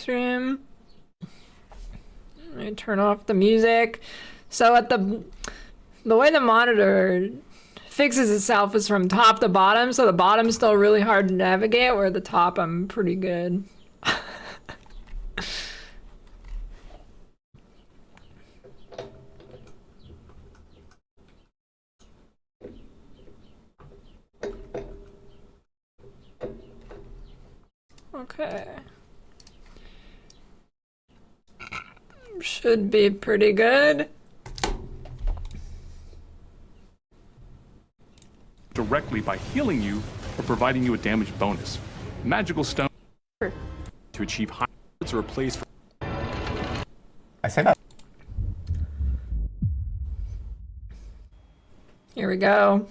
stream. Let me turn off the music. So at the way the monitor fixes itself is from top to bottom, so the bottom's still really hard to navigate, where the top I'm pretty good. Okay. Should be pretty good. Directly by healing you or providing you a damage bonus. Magical stone to achieve high or replace. I say that. Here we go.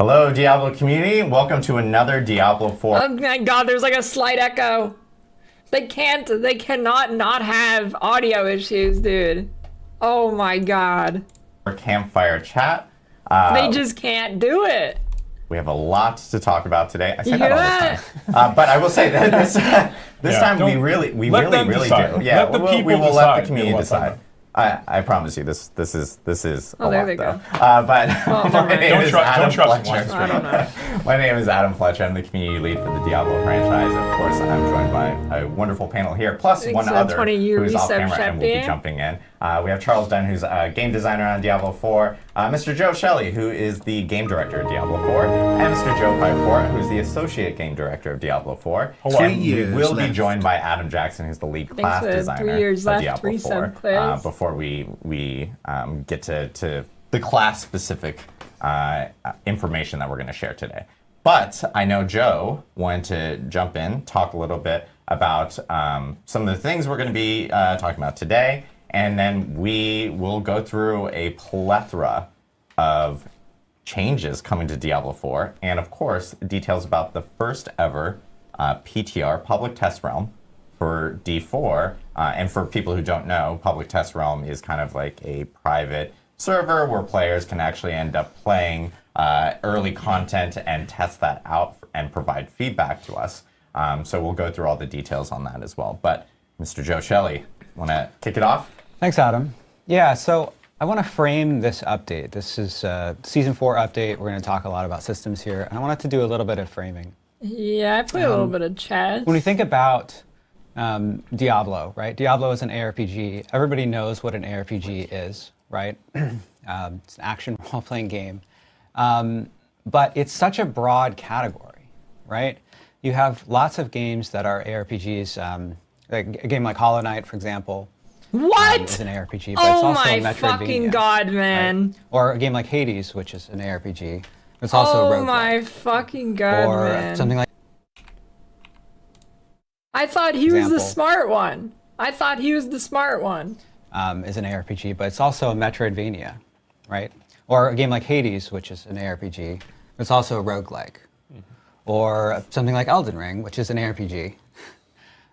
Hello, Diablo community. Welcome to another Diablo 4. Oh my god, there's like a slight echo. They cannot not have audio issues, dude. Oh my god. Campfire chat. They just can't do it. We have a lot to talk about today. I say that all the time. But I will say that this time we really do. Yeah, we will let the community decide. I promise you, this is a lot, they though. go. But my name is Adam I Fletcher. don't know. My name is Adam Fletcher. I'm the community lead for the Diablo franchise. Of course, I'm joined by a wonderful panel here, plus one other who is off camera and will be jumping in. We have Charles Dunn, who's a game designer on Diablo 4, Mr. Joe Shelley, who is the game director of Diablo 4, and Mr. Joe Pipefort, who's the associate game director of Diablo 4. And we will be joined by Adam Jackson, who's the lead class designer of Diablo 4, before we get to the class-specific information that we're going to share today. But I know Joe wanted to jump in, talk a little bit about some of the things we're going to be talking about today, and then we will go through a plethora of changes coming to Diablo 4, and of course, details about the first ever PTR, Public Test Realm, for D4. And for people who don't know, Public Test Realm is kind of like a private server where players can actually end up playing early content and test that out and provide feedback to us. So we'll go through all the details on that as well. But Mr. Joe Shelley, want to kick it off? Thanks, Adam. Yeah, so I want to frame this update. This is a Season 4 update. We're going to talk a lot about systems here, and I wanted to do a little bit of framing. Yeah, I play a little bit of chess. When we think about Diablo, right? Diablo is an ARPG. Everybody knows what an ARPG is, right? It's an action role-playing game. But it's such a broad category, right? You have lots of games that are ARPGs. Like a game like Hollow Knight, for example. What? Is an ARPG, but it's also a Metroidvania. Oh my fucking god, man. Right? Or a game like Hades, which is an ARPG. It's also a roguelike. Oh my fucking god, or man. Something like... I thought he was the smart one. I thought he was the smart one. Is an ARPG, but it's also a Metroidvania, right? Or a game like Hades, which is an ARPG. It's also a roguelike. Or something like Elden Ring, which is an ARPG.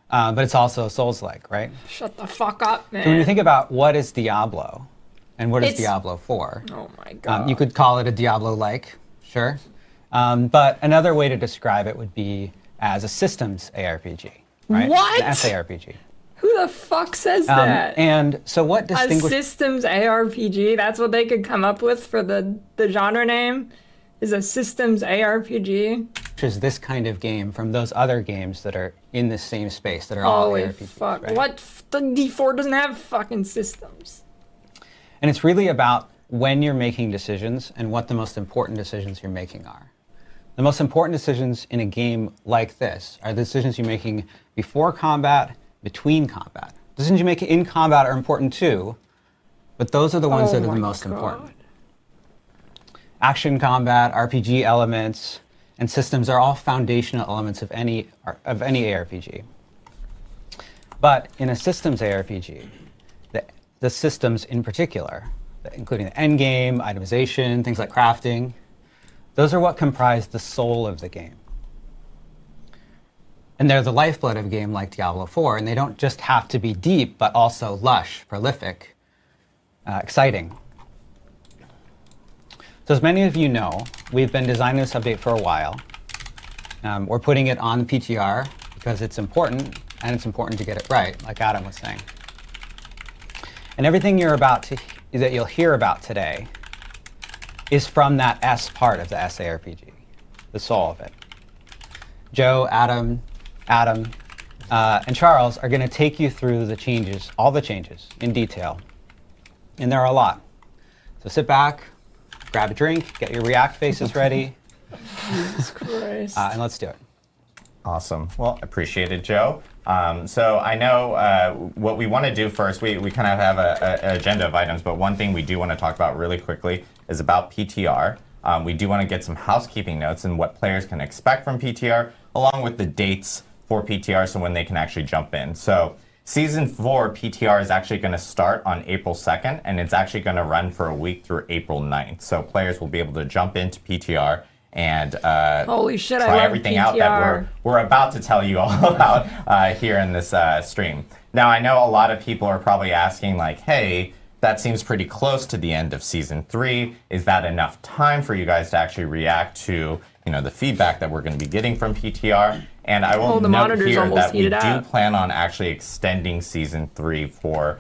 But it's also Souls-like, right? Shut the fuck up, man. So when you think about what is Diablo, and what is Diablo 4? Oh my god. You could call it a Diablo-like, sure. But another way to describe it would be as a systems ARPG, right? What? An SARPG. Who the fuck says that? And so what distinguishes... A systems ARPG? That's what they could come up with for the genre name? Is a systems ARPG? Which is this kind of game from those other games that are in the same space that are all Holy ARPGs. Fuck. Right? What? The D4 doesn't have fucking systems. And it's really about when you're making decisions and what the most important decisions you're making are. The most important decisions in a game like this are the decisions you're making before combat, between combat. Decisions you make in combat are important too, but those are the ones that are the most important. Action combat, RPG elements, and systems are all foundational elements of any ARPG. But in a systems ARPG, the systems in particular, including the endgame, itemization, things like crafting, those are what comprise the soul of the game. And they're the lifeblood of a game like Diablo 4, and they don't just have to be deep, but also lush, prolific, exciting. So as many of you know, we've been designing this update for a while. We're putting it on the PTR because it's important, and it's important to get it right, like Adam was saying. And everything that you'll hear about today is from that S part of the SARPG, the soul of it. Joe, Adam, and Charles are going to take you through the changes, all the changes, in detail. And there are a lot. So sit back, grab a drink, get your React faces ready. Jesus Christ. And let's do it. Awesome. Well, appreciate it, Joe. So I know what we want to do first, we kind of have an agenda of items, but one thing we do want to talk about really quickly is about PTR. We do want to get some housekeeping notes and what players can expect from PTR, along with the dates for PTR, so when they can actually jump in. So Season 4 PTR is actually going to start on April 2nd, and it's actually going to run for a week through April 9th. So players will be able to jump into PTR and holy shit, try everything PTR. out that we're about to tell you all about here in this stream. Now, I know a lot of people are probably asking, like, hey, that seems pretty close to the end of Season 3. Is that enough time for you guys to actually react to, the feedback that we're going to be getting from PTR? And I will note here that we do plan on actually extending Season 3 for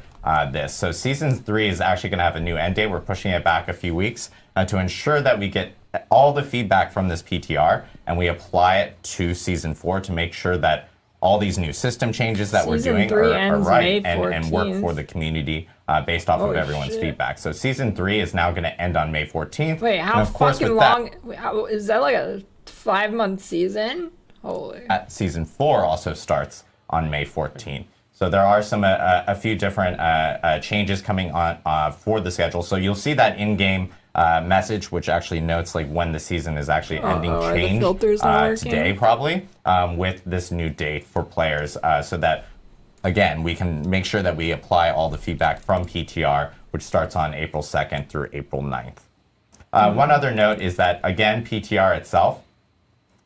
this. So Season 3 is actually going to have a new end date. We're pushing it back a few weeks to ensure that we get all the feedback from this PTR and we apply it to Season 4 to make sure that all these new system changes that we're doing are right and work for the community based off of everyone's feedback. So Season 3 is now going to end on May 14th. Wait, how fucking long? Is that like a 5-month season? Holy. Season 4 also starts on May 14th. So there are a few different changes coming on for the schedule. So you'll see that in-game message, which actually notes like when the season is actually ending, change today probably with this new date for players, so that again we can make sure that we apply all the feedback from PTR, which starts on April 2nd through April 9th. One other note is that again PTR itself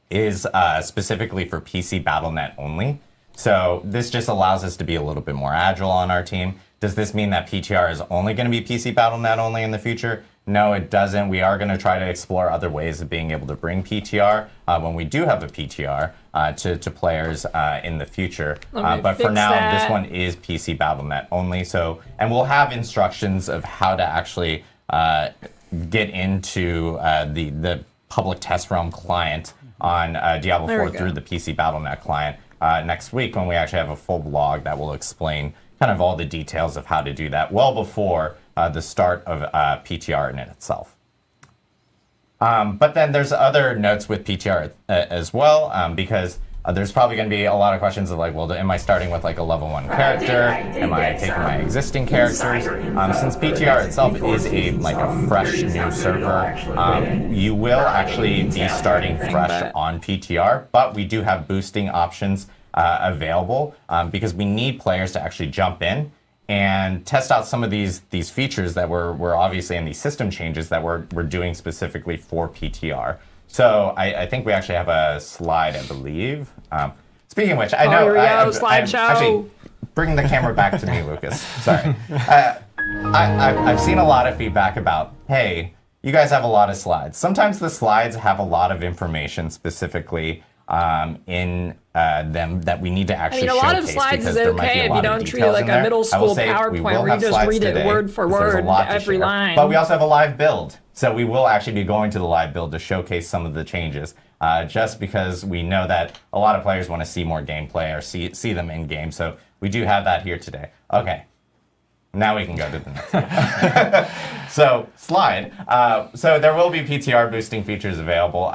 is specifically for PC BattleNet only. So this just allows us to be a little bit more agile on our team. Does this mean that PTR is only going to be PC BattleNet only in the future? No, it doesn't. We are going to try to explore other ways of being able to bring PTR when we do have a PTR to players in the future. But for now, this one is PC BattleNet only. So, and we'll have instructions of how to actually get into the public test realm client on Diablo 4 through the PC BattleNet client next week, when we actually have a full blog that will explain kind of all the details of how to do that well before the start of PTR in itself. But then there's other notes with PTR as well, because there's probably going to be a lot of questions of like, well, am I starting with like a level 1 character? Am I taking my existing characters? Since PTR itself is a fresh new server, you will actually be starting fresh on PTR, but we do have boosting options available because we need players to actually jump in and test out some of these features that we're obviously in these system changes that we're doing specifically for PTR. So I think we actually have a slide, I believe. Speaking of which, I know I'm actually bringing the camera back to me, Lucas. Sorry. I've seen a lot of feedback about, hey, you guys have a lot of slides. Sometimes the slides have a lot of information specifically in them that we need to actually showcase. A lot of slides is okay if you don't treat it like a middle school PowerPoint where you just read it word for word, every line. But we also have a live build. So we will actually be going to the live build to showcase some of the changes, just because we know that a lot of players want to see more gameplay or see them in game. So we do have that here today. Okay. Now we can go to the next one. So, slide. So there will be PTR boosting features available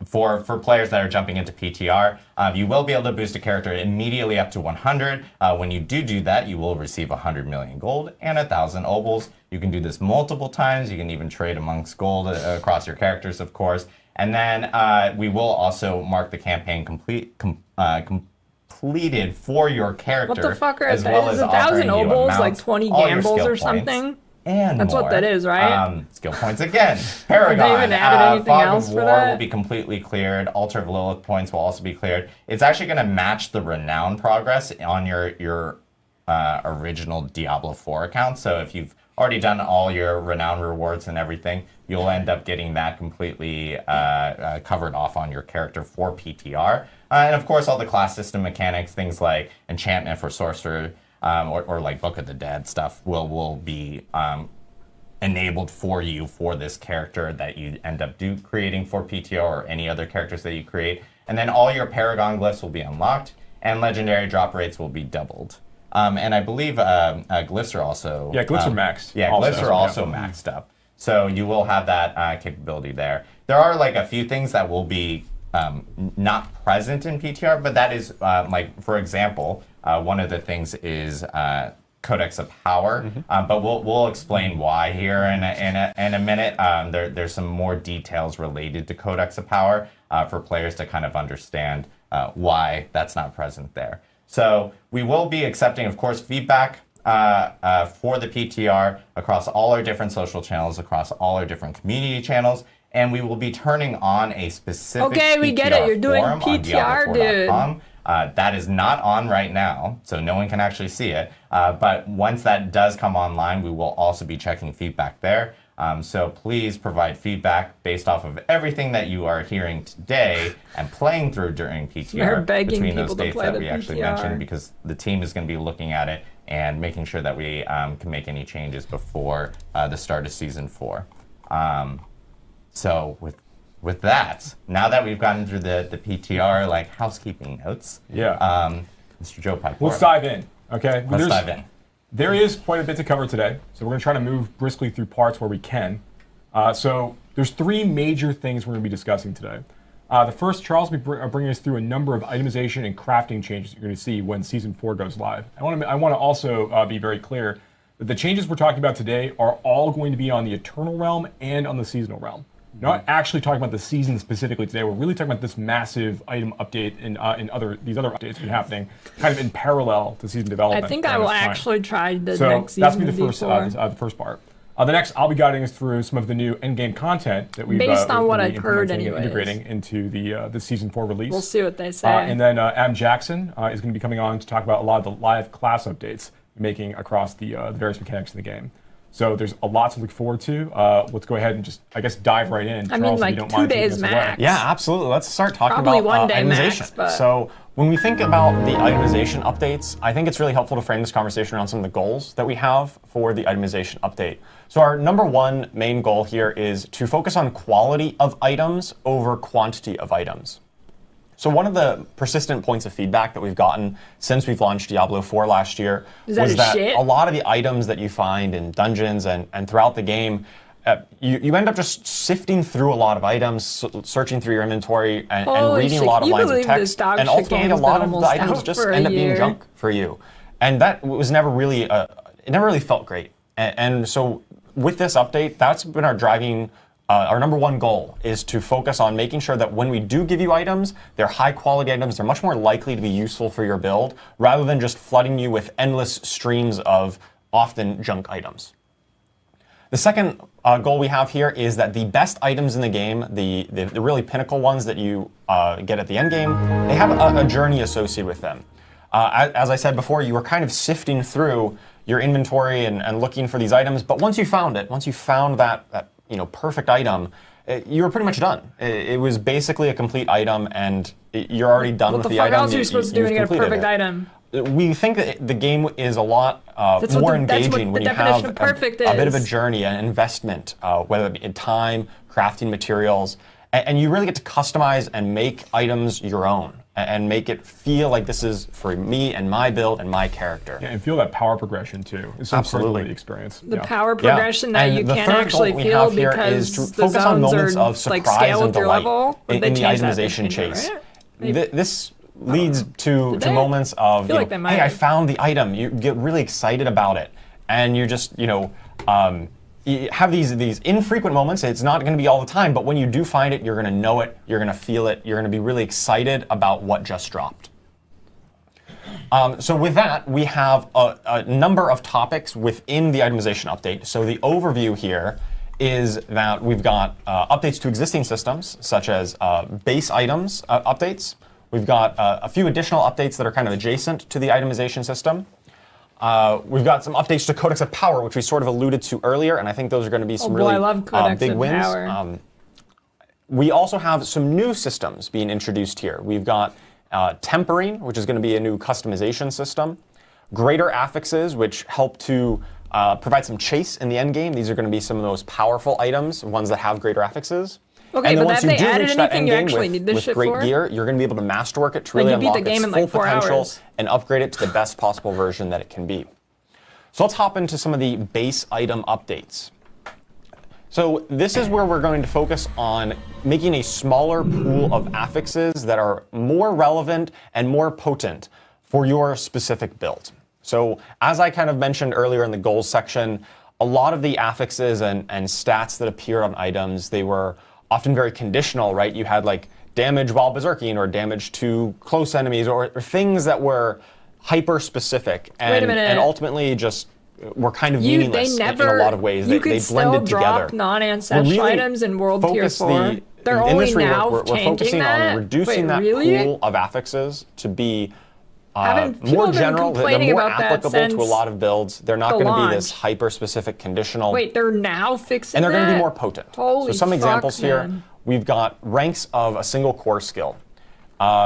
for players that are jumping into PTR. You will be able to boost a character immediately up to 100. When you do that, you will receive 100 million gold and 1,000 obols. You can do this multiple times. You can even trade amongst gold across your characters, of course. And then we will also mark the campaign completed for your character. What the fuck are well as 1,000 obols, like 20 gambles or something? And that's more. What that is, right? Skill points again. Paragon. Have they even added anything Fog else of for War that? will be completely cleared. Altar of Lilith points will also be cleared. It's actually going to match the renown progress on your original Diablo 4 account. So if you've already done all your renown rewards and everything, you'll end up getting that completely covered off on your character for PTR. And of course, all the class system mechanics, things like enchantment for Sorcerer, or like Book of the Dead stuff will be enabled for you for this character that you end up creating for PTR or any other characters that you create. And then all your Paragon glyphs will be unlocked, and legendary drop rates will be doubled. And I believe glyphs are also... Yeah, glyphs are maxed. Yeah, glyphs are also maxed up. So you will have that capability there. There are like a few things that will be not present in PTR, but that is, like, for example, one of the things is Codex of Power, but we'll explain why here in a minute. There's some more details related to Codex of Power for players to kind of understand why that's not present there. So we will be accepting, of course, feedback for the PTR across all our different social channels, across all our different community channels, and we will be turning on a specific we get it. You're doing PTR, dude. That is not on right now, so no one can actually see it. But once that does come online, we will also be checking feedback there. So please provide feedback based off of everything that you are hearing today and playing through during PTR between those dates that we actually mentioned, because the team is going to be looking at it and making sure that we can make any changes before the start of Season 4. So with that, now that we've gotten through the PTR like housekeeping notes, Mr. Joe Pipe, let's dive in. Okay, let's dive in. There is quite a bit to cover today, so we're going to try to move briskly through parts where we can. So there's 3 major things we're going to be discussing today. The first, Charles will be bringing us through a number of itemization and crafting changes you're going to see when Season 4 goes live. I want to also be very clear that the changes we're talking about today are all going to be on the Eternal Realm and on the Seasonal Realm. Not actually talking about the season specifically today. We're really talking about this massive item update and these other updates that are happening kind of in parallel to season development. I think I will actually try the next season. So that's going to be the first part. The next, I'll be guiding us through some of the new endgame content that we've based on what I've heard, integrating into the Season 4 release. We'll see what they say. And then Adam Jackson is going to be coming on to talk about a lot of the live class updates we're making across the various mechanics of the game. So there's a lot to look forward to. Let's go ahead and just, I guess, dive right in. I mean, Charles, like if you don't 2 mind days max. Yeah, absolutely. Let's start talking Probably about 1 day itemization. max, but... So when we think about the itemization updates, I think it's really helpful to frame this conversation around some of the goals that we have for the itemization update. So our number 1 main goal here is to focus on quality of items over quantity of items. So one of the persistent points of feedback that we've gotten since we've launched Diablo 4 last year was that a lot of the items that you find in dungeons and throughout the game, you end up just sifting through a lot of items, searching through your inventory, and reading a lot of lines of text, and ultimately a lot of the items just end up being junk for you. And that was never really, it never really felt great. And so with this update, that's been our number 1 goal is to focus on making sure that when we do give you items, they're high quality items, they're much more likely to be useful for your build, rather than just flooding you with endless streams of often junk items. The second goal we have here is that the best items in the game, the really pinnacle ones that you get at the end game, they have a journey associated with them. As I said before, you were kind of sifting through your inventory and looking for these items, but once you found that perfect item, you were pretty much done. It was basically a complete item, and you're already done with the item. What the fuck else are you supposed to do to get a perfect item? We think that the game is a lot more engaging when you have a bit of a journey, an investment, whether it be in time, crafting materials, and you really get to customize and make items your own, and make it feel like this is for me and my build and my character. Yeah, and feel that power progression too. It's absolutely the experience. The power progression that you can't actually feel because is to focus on moments of surprise and delight in the itemization chase. This leads to moments of, hey, I found the item. You get really excited about it, and you're just, you have these infrequent moments. It's not going to be all the time, but when you do find it, you're going to know it, you're going to feel it, you're going to be really excited about what just dropped. So with that, we have a number of topics within the itemization update. So the overview here is that we've got updates to existing systems, such as base items updates. We've got a few additional updates that are kind of adjacent to the itemization system. We've got some updates to Codex of Power, which we sort of alluded to earlier, and I think those are going to be some really big wins. Power. We also have some new systems being introduced here. We've got tempering, which is going to be a new customization system, greater affixes, which help to provide some chase in the end game. These are going to be some of the most powerful items, ones that have greater affixes. Okay, and then but once have you they do added reach that anything end you game actually need this with shit great for? gear, you're going to be able to masterwork it to really you beat unlock the game its in full like 4 potential hours. and upgrade it to the best possible version that it can be. So let's hop into some of the base item updates. So this is where we're going to focus on making a smaller pool of affixes that are more relevant and more potent for your specific build. So as I kind of mentioned earlier in the goals section, a lot of the affixes and stats that appear on items, they were often very conditional, right? You had like damage while berserking or damage to close enemies or things that were hyper specific and ultimately just were kind of meaningless in a lot of ways. You they could blended still together. drop non-ancestral items in World Tier 4. They're in this only rework, now we're changing focusing that? on reducing that pool of affixes to be more general. They're more applicable to a lot of builds. They're not going to be this hyper-specific conditional. Wait, they're now fixing and they're going to be that? more potent. Holy so some examples man. here. We've got ranks of a single core skill.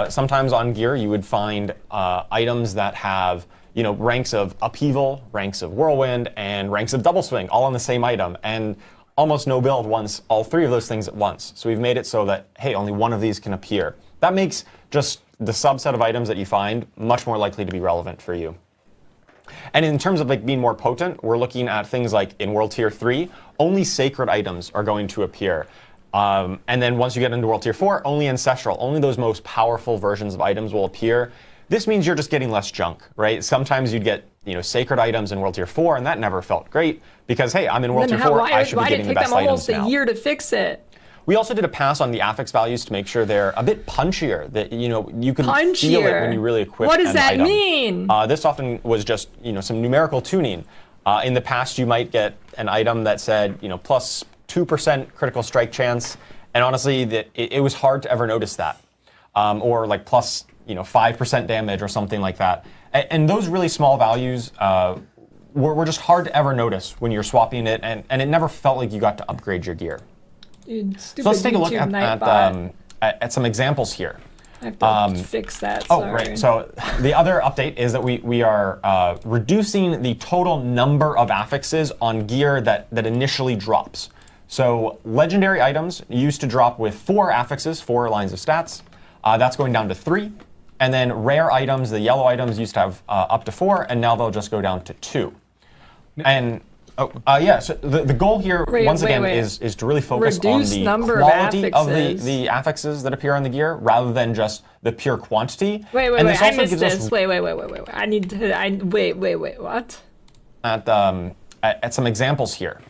Sometimes on gear you would find items that have ranks of upheaval, ranks of whirlwind, and ranks of double swing, all on the same item. And almost no build wants all three of those things at once. So we've made it so that, hey, only one of these can appear. That makes just the subset of items that you find much more likely to be relevant for you. And in terms of like being more potent, we're looking at things like in World Tier 3, only sacred items are going to appear. And then once you get into World Tier 4, only ancestral, only those most powerful versions of items will appear. This means you're just getting less junk, right? Sometimes you'd get sacred items in World Tier 4, and that never felt great because, hey, I'm in World Tier 4, I should be getting the best items now. Why did it take them almost a year to fix it? We also did a pass on the affix values to make sure they're a bit punchier, that you can feel it when you really equip What does an that item. mean? This often was just some numerical tuning. In the past, you might get an item that said plus 2% critical strike chance, and honestly, it was hard to ever notice that, or like plus 5% damage or something like that. And those really small values were just hard to ever notice when you're swapping it, and it never felt like you got to upgrade your gear. Dude, so let's take a look at some examples here. I have to fix that. Oh, right. So the other update is that we are reducing the total number of affixes on gear that initially drops. So legendary items used to drop with 4 affixes, 4 lines of stats. That's going down to 3. And then rare items, the yellow items, used to have up to 4, and now they'll just go down to 2. And so the goal here, once again, is to really focus on the quality of the affixes that appear on the gear rather than just the pure quantity. Wait, I missed this. Wait. I need to, wait, what? At some examples here.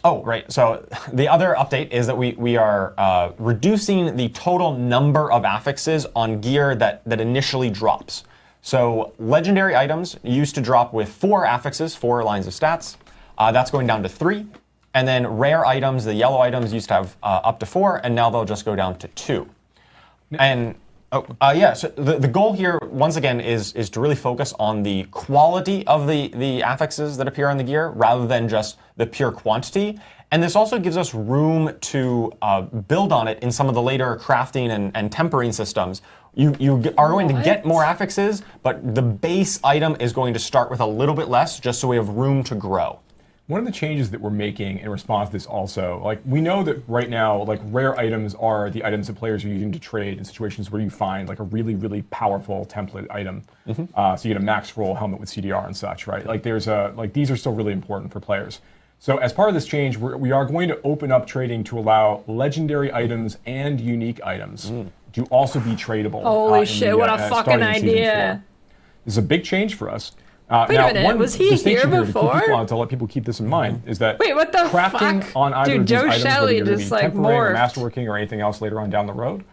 Oh, right. So the other update is that we are reducing the total number of affixes on gear that initially drops. So legendary items used to drop with 4 affixes, 4 lines of stats. That's going down to 3. And then rare items, the yellow items, used to have up to 4, and now they'll just go down to 2. And so the goal here, once again, is to really focus on the quality of the affixes that appear on the gear rather than just the pure quantity. And this also gives us room to build on it in some of the later crafting and tempering systems. You are going to get more affixes, but the base item is going to start with a little bit less, just so we have room to grow. One of the changes that we're making in response to this also, like we know that right now, like rare items are the items that players are using to trade in situations where you find like a really, really powerful template item. So you get a max roll helmet with CDR and such, right? Like these are still really important for players. So as part of this change, we are going to open up trading to allow legendary items and unique items to also be tradable. Holy shit, what a fucking idea. This is a big change for us. Wait a minute, was he here before? To let people keep this in mind is that what the crafting fuck? on either of these items, whether you're going to be like temporary or masterworking or anything else later on down the road,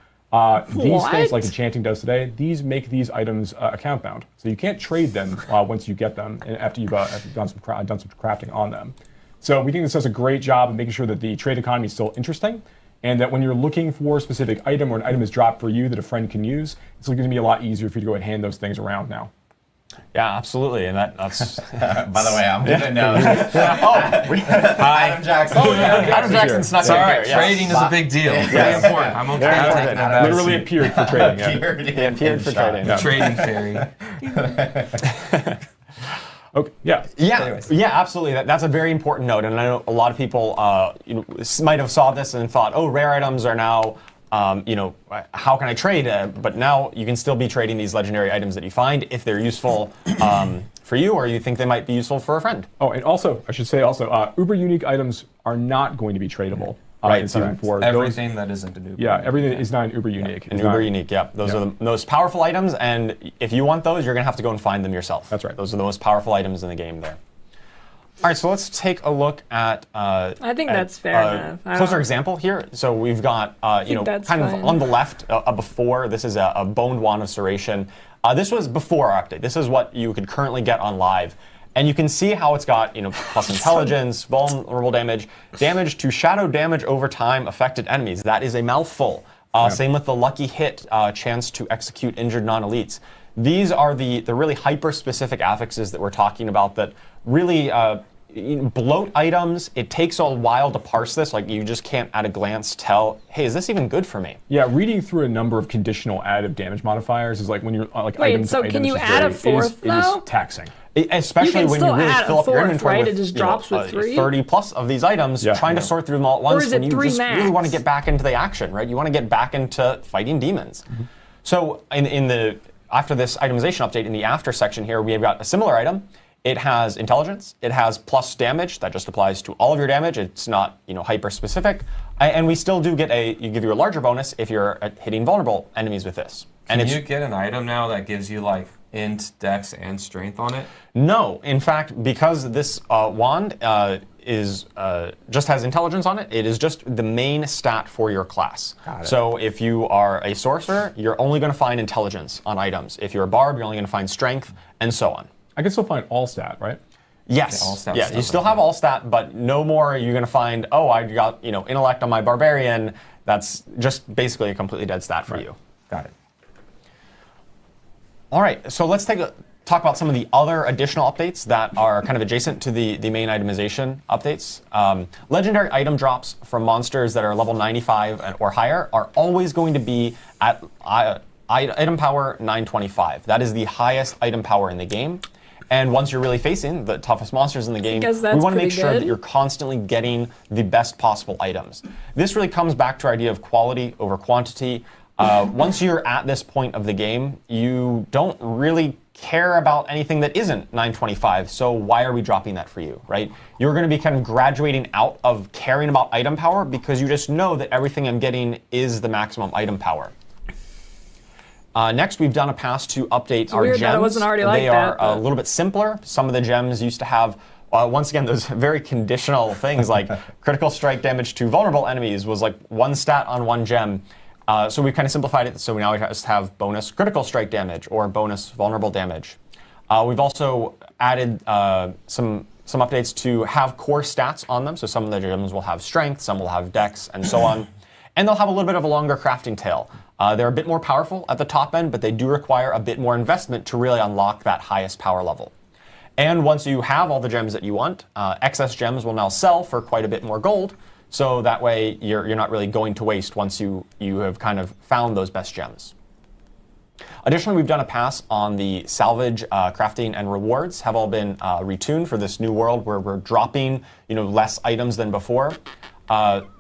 these things like enchanting does today, these make these items account bound. So you can't trade them once you get them and after you've done some crafting on them. So we think this does a great job of making sure that the trade economy is still interesting, and that when you're looking for a specific item or an item is dropped for you that a friend can use, it's going to be a lot easier for you to go ahead and hand those things around now. Yeah, absolutely, and that's. By the way, I'm gonna know. Adam Jackson. Adam Jackson snuck in here. Yes. Trading is a big deal. Very important. I'm okay with taking a back Literally seat. appeared for trading. He appeared for trading. The trading fairy. Okay. Yeah. Yeah, absolutely. That's a very important note, and I know a lot of people, might have saw this and thought, "Oh, rare items are now, how can I trade?" But now you can still be trading these legendary items that you find if they're useful for you, or you think they might be useful for a friend. Oh, and also, I should say uber unique items are not going to be tradable in Season 4. Everything that isn't an uber. Yeah, everything is not an uber unique. An uber unique, yeah. Those are the most powerful items, and if you want those, you're going to have to go and find them yourself. That's right. Those are the most powerful items in the game there. All right, so let's take a look at. I think that's fair enough. Closer example here. So we've got, kind of on the left before. This is a Boned Wand of Serration. This was before our update. This is what you could currently get on live. And you can see how it's got, plus intelligence, vulnerable damage, damage to shadow damage over time affected enemies. That is a mouthful. Same with the lucky hit, chance to execute injured non-elites. These are the really hyper-specific affixes that we're talking about that really bloat items. It takes a while to parse this. Like, you just can't at a glance tell, hey, is this even good for me? Yeah, reading through a number of conditional additive damage modifiers is like when you're like Wait, so can you add a fourth, though? It is taxing. Especially when you really fill up your inventory right? with it just drops with 3? 30 plus of these items, trying to sort through them all at once, Or is it when you 3 just max? really want to get back into the action, right? You want to get back into fighting demons. So after this itemization update, in the after section here, we have got a similar item. It has intelligence. It has plus damage. That just applies to all of your damage. It's not, hyper specific. And we still do get give you a larger bonus if you're hitting vulnerable enemies with this. Can you get an item now that gives you like int, dex, and strength on it? No. In fact, because this wand just has intelligence on it, it is just the main stat for your class. So if you are a sorcerer, you're only going to find intelligence on items. If you're a bard, you're only going to find strength, and so on. I can still find all stat, right? Yes. all stat Yeah, stuff you still have all stat, but no more you're going to find, oh, I got intellect on my barbarian. That's just basically a completely dead stat for you. Got it. All right, so let's talk about some of the other additional updates that are kind of adjacent to the main itemization updates. Legendary item drops from monsters that are level 95 or higher are always going to be at item power 925. That is the highest item power in the game. And once you're really facing the toughest monsters in the game, we want to make sure that you're constantly getting the best possible items. This really comes back to our idea of quality over quantity. Once you're at this point of the game, you don't really care about anything that isn't 925, so why are we dropping that for you, right? You're going to be kind of graduating out of caring about item power because you just know that everything I'm getting is the maximum item power. Next, we've done a pass to update our gems. That it wasn't already they are a little bit simpler. Some of the gems used to have, once again, those very conditional things like critical strike damage to vulnerable enemies was like 1 stat on 1 gem. So we've kind of simplified it, so now we just have bonus critical strike damage or bonus vulnerable damage. We've also added some updates to have core stats on them. So some of the gems will have strength, some will have dex, and so on. And they'll have a little bit of a longer crafting tail. They're a bit more powerful at the top end, but they do require a bit more investment to really unlock that highest power level. And once you have all the gems that you want, excess gems will now sell for quite a bit more gold. So that way you're not really going to waste once you have kind of found those best gems. Additionally, we've done a pass on the salvage, crafting, and rewards have all been retuned for this new world where we're dropping less items than before.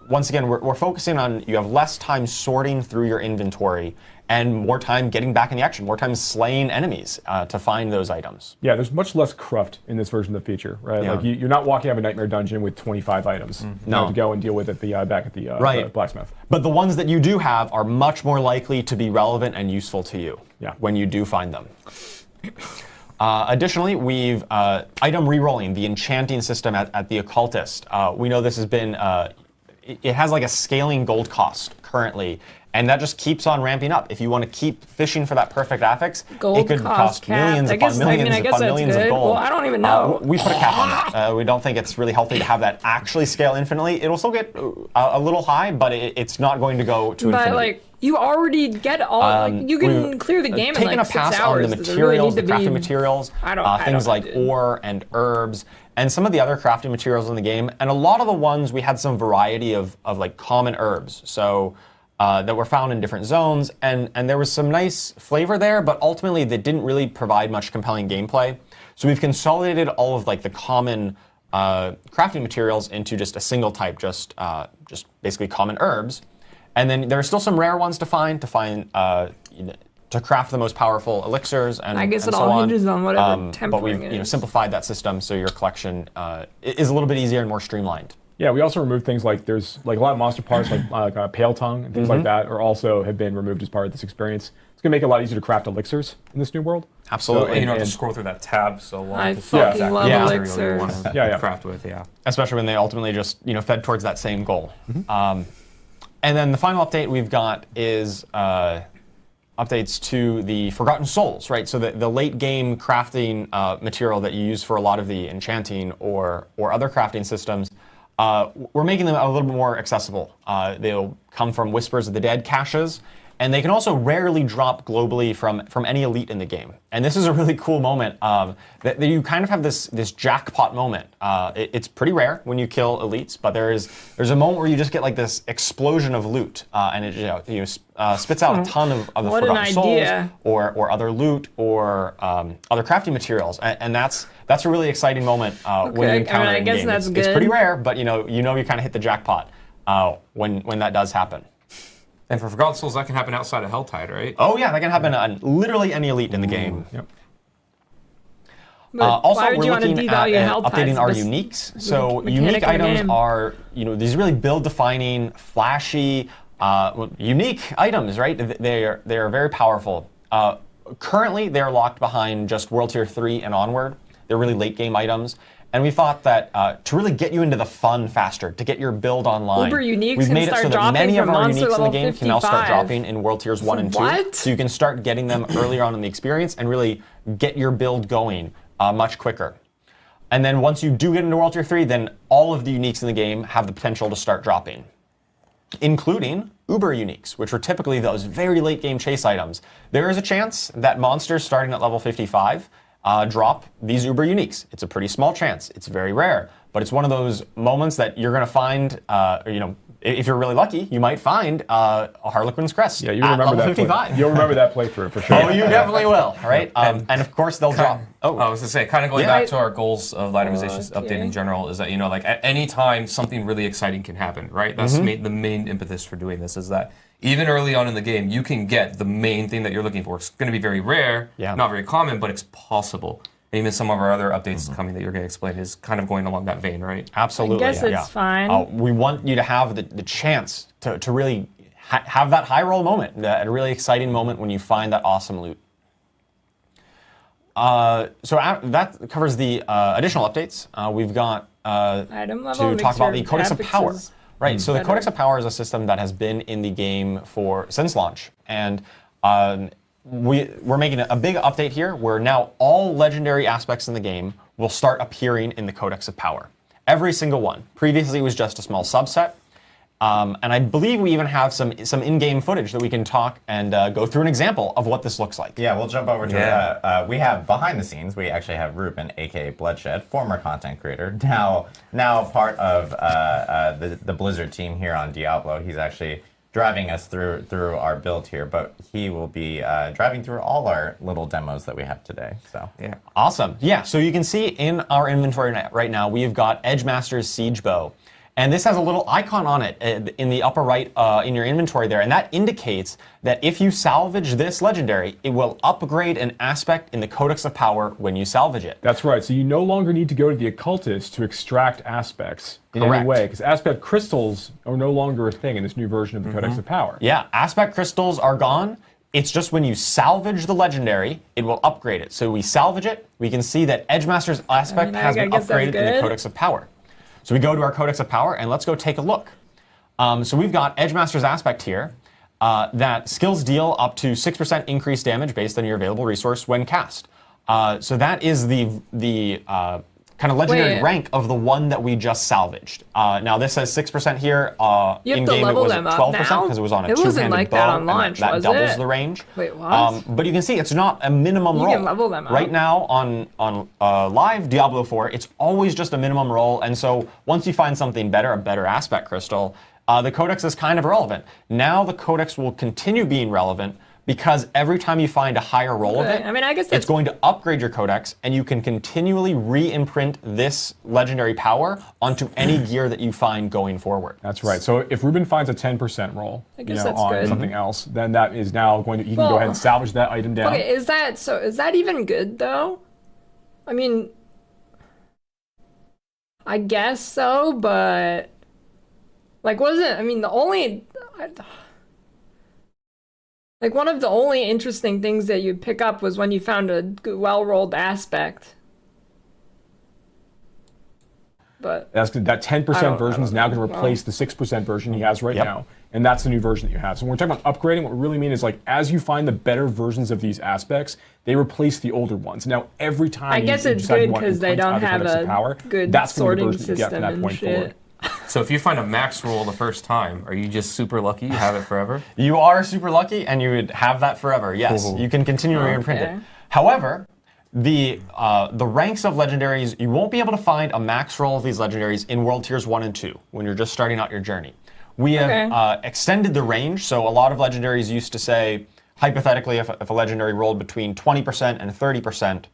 Once again, we're focusing on you have less time sorting through your inventory and more time getting back in the action, more time slaying enemies to find those items. Yeah, there's much less cruft in this version of the feature, right? Yeah. Like you're not walking out of a nightmare dungeon with 25 items. You have to go and deal with it back at the blacksmith. But the ones that you do have are much more likely to be relevant and useful to you when you do find them. Additionally, we've item rerolling, the enchanting system at the occultist. We know this has been, it has like a scaling gold cost currently. And that just keeps on ramping up. If you want to keep fishing for that perfect affix, Gold it could cost millions upon millions of gold. Well, I don't even know. We put a cap on that. We don't think it's really healthy to have that actually scale infinitely. It'll still get a little high, but it's not going to go to infinity. But like, you already get all. You can clear the game in like 6 hours. Taken a pass on the materials, the crafting materials, things like it. ore and herbs, and some of the other crafting materials in the game. And a lot of the ones we had some variety of like common herbs. So. That were found in different zones, and there was some nice flavor there, but ultimately they didn't really provide much compelling gameplay. So we've consolidated all of like the common crafting materials into just a single type, just basically common herbs. And then there are still some rare ones to find to craft the most powerful elixirs, and I guess and it so all on. hinges on whatever tempering But we've it is. simplified that system so your collection is a little bit easier and more streamlined. Yeah, we also removed things like there's like a lot of monster parts like Pale Tongue and things like that have been removed as part of this experience. It's gonna make it a lot easier to craft elixirs in this new world. Absolutely. And you don't have to scroll through that tab so long. I to fucking see love exactly elixirs. what you want to craft with. Yeah. Especially when they ultimately just fed towards that same goal. And then the final update we've got is updates to the Forgotten Souls, right? So the late game crafting material that you use for a lot of the enchanting or other crafting systems. We're making them a little bit more accessible. They'll come from Whispers of the Dead caches, and they can also rarely drop globally from any elite in the game. And this is a really cool moment that you kind of have this jackpot moment. It's pretty rare when you kill elites, but there's a moment where you just get like this explosion of loot, and it spits out a ton of the Forgotten Souls or other loot or other crafting materials, and that's a really exciting moment when you encounter it in game. That's good. It's pretty rare, but you kind of hit the jackpot when that does happen. And for Forgotten Souls, that can happen outside of Helltide, right? Oh yeah, that can happen on literally any elite in the game. Yep. Also, we're looking at updating our uniques. So unique items are these really build-defining, flashy, unique items, right? They are very powerful. Currently, they're locked behind just World Tier 3 and onward. They're really late game items. And we thought that to really get you into the fun faster, to get your build online, we've made it so that many of our uniques in the game can now start dropping in World Tiers 1 and 2. So you can start getting them earlier on in the experience and really get your build going much quicker. And then once you do get into World Tier 3, then all of the uniques in the game have the potential to start dropping, including Uber uniques, which are typically those very late game chase items. There is a chance that monsters starting at level 55 drop these Uber uniques. It's a pretty small chance. It's very rare, but it's one of those moments that you're going to find, if you're really lucky, you might find a Harlequin's Crest. Yeah, you remember that 55. You'll remember that playthrough for sure. Oh, you definitely will, right? And of course they'll drop. Oh, I was going to say, kind of going back to our goals of the itemization update in general, is that like at any time something really exciting can happen, right? That's the main impetus for doing this, is that even early on in the game, you can get the main thing that you're looking for. It's going to be very rare, not very common, but it's possible. And even some of our other updates coming that you're going to explain is kind of going along that vein, right? Absolutely. I guess it's fine. We want you to have the chance to really have that high roll moment, that really exciting moment when you find that awesome loot. So that covers the additional updates. We've got to talk about the Codex of Power. Right, so the Codex of Power is a system that has been in the game since launch, and we're making a big update here where now all legendary aspects in the game will start appearing in the Codex of Power. Every single one. Previously it was just a small subset, and I believe we even have some in-game footage that we can talk and go through an example of what this looks like. Yeah, we'll jump over to it. We have behind the scenes, we actually have Ruben, aka Bloodshed, former content creator, now part of the Blizzard team here on Diablo. He's actually driving us through our build here, but he will be driving through all our little demos that we have today. So yeah, awesome. Yeah, so you can see in our inventory right now, we've got Edgemaster's Siege Bow. And this has a little icon on it in the upper right in your inventory there, and that indicates that if you salvage this legendary, it will upgrade an aspect in the Codex of Power when you salvage it. That's right, so you no longer need to go to the occultist to extract aspects in any way, because aspect crystals are no longer a thing in this new version of the Codex of Power. Yeah, aspect crystals are gone. It's just when you salvage the legendary, it will upgrade it. So we salvage it, we can see that Edgemaster's aspect has been upgraded in the Codex of Power. So we go to our Codex of Power, and let's go take a look. So we've got Edgemaster's aspect here. that skills deal up to 6% increased damage based on your available resource when cast. So that is the kind of legendary rank of the one that we just salvaged. Now this says 6% here. In game it was at 12% because it was on a two-handed like bow. That on launch, that was doubles it? the range. Wait, what? But you can see it's not a minimum roll. You can level them up. Right now on live Diablo 4, it's always just a minimum roll. And so once you find something better, a better aspect crystal, the Codex is kind of irrelevant. Now the Codex will continue being relevant because every time you find a higher roll of it, I mean, I guess it's going to upgrade your Codex, and you can continually re-imprint this legendary power onto any gear that you find going forward. That's right. So if Ruben finds a 10% roll on something else, then that is now going to, he can go ahead and salvage that item down. Okay, is that even good though? I mean, I guess so, but like, wasn't, I mean, like, one of the only interesting things that you'd pick up was when you found a well-rolled aspect. But that 10% version is now going to replace the 6% version he has right now. And that's the new version that you have. So when we're talking about upgrading, what we really mean is, like, as you find the better versions of these aspects, they replace the older ones. Now, every time I guess it's good because they don't have a good sorting system and shit. So if you find a max roll the first time, are you just super lucky? You have it forever? You are super lucky, and you would have that forever. Yes, you can continue to reimprint it. However, the ranks of legendaries, you won't be able to find a max roll of these legendaries in World Tiers 1 and 2 when you're just starting out your journey. We have extended the range, so a lot of legendaries used to say, hypothetically, if a legendary rolled between 20% and 30%,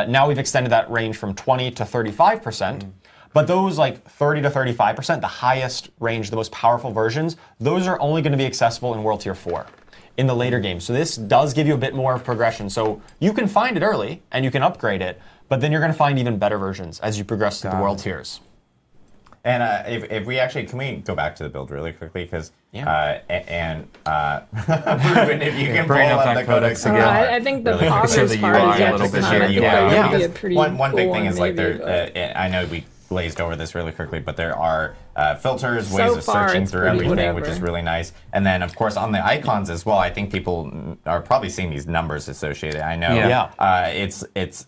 now we've extended that range from 20 to 35%. But those like 30 to 35%, the highest range, the most powerful versions, those are only going to be accessible in World Tier 4 in the later games. So this does give you a bit more of progression. So you can find it early and you can upgrade it, but then you're going to find even better versions as you progress through the World Tiers. And if we actually, can we go back to the build really quickly? Because, Ruben, if you can pull up the Codex again. I think the obvious part is one big thing is, like, I know we glazed over this really quickly, but there are filters, ways of searching through everything, which is really nice. And then, of course, on the icons as well, I think people are probably seeing these numbers associated. I know it's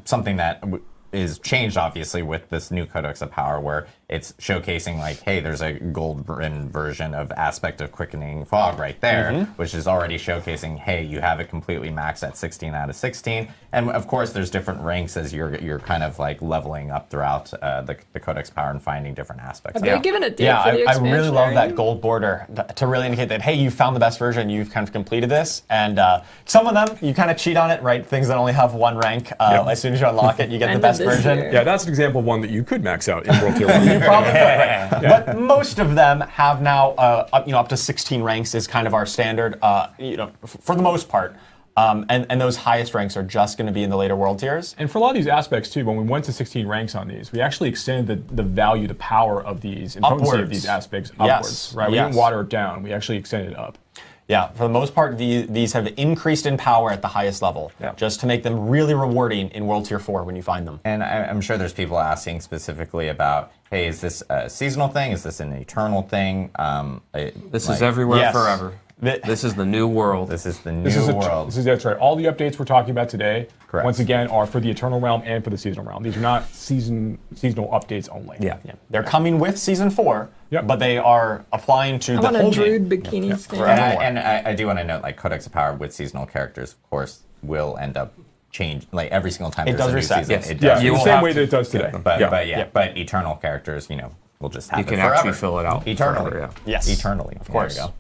something that is changed, obviously, with this new Codex of Power, where it's showcasing, like, hey, there's a gold-written version of Aspect of Quickening Fog right there, which is already showcasing, hey, you have it completely maxed at 16 out of 16. And, of course, there's different ranks as you're kind of, like, leveling up throughout the Codex Power and finding different aspects. Have they given a date for the expansion? I really love that gold border to really indicate that, hey, you found the best version, you've kind of completed this. And some of them, you kind of cheat on it, right? Things that only have one rank. As soon as you unlock it, you get the best version. Yeah, that's an example of one that you could max out in World Tier 1. You probably could. But most of them have now up to 16 ranks is kind of our standard, for the most part. And those highest ranks are just going to be in the later world tiers. And for a lot of these aspects, too, when we went to 16 ranks on these, we actually extended the value, the power of these, and potency of these aspects upwards. Right? We didn't water it down. We actually extended it up. Yeah, for the most part, these have increased in power at the highest level, just to make them really rewarding in World Tier 4 when you find them. And I'm sure there's people asking specifically about, hey, is this a seasonal thing? Is this an eternal thing? This is everywhere forever. This is the new world. This is the new world. That's right. All the updates we're talking about today, correct, once again, are for the Eternal Realm and for the Seasonal Realm. These are not seasonal updates only. Yeah. They're coming with Season 4, but they are applying to the whole game. I want a druid bikini skin. And I do want to note, like, Codex of Power with seasonal characters, of course, will end up change, like, every single time it there's does a new reset. season. Yes. It does. The same way that it does today. But eternal characters, will just have it forever. You can actually fill it out eternally. Forever, Yes. Eternally. Of course. There you go.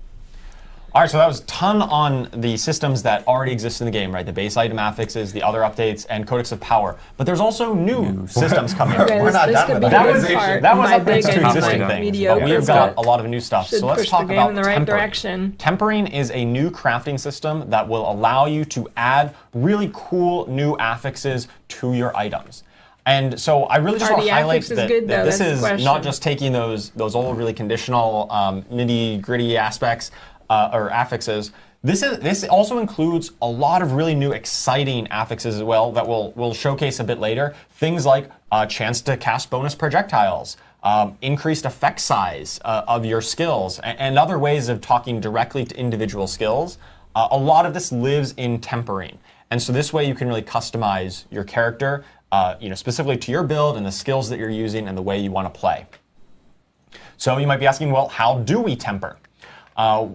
All right, so that was a ton on the systems that already exist in the game, right? The base item affixes, the other updates, and Codex of Power. But there's also new systems coming up. We're not done with that. That was updates to existing things. But we have got a lot of new stuff. So let's talk about in the right direction. Tempering is a new crafting system that will allow you to add really cool new affixes to your items. And so I really just want to highlight that this is not just taking those old, really conditional, nitty-gritty aspects or affixes. This also includes a lot of really new, exciting affixes as well that we'll showcase a bit later. Things like a chance to cast bonus projectiles, increased effect size of your skills, and other ways of talking directly to individual skills. A lot of this lives in tempering. And so this way you can really customize your character specifically to your build and the skills that you're using and the way you want to play. So you might be asking, well, how do we temper?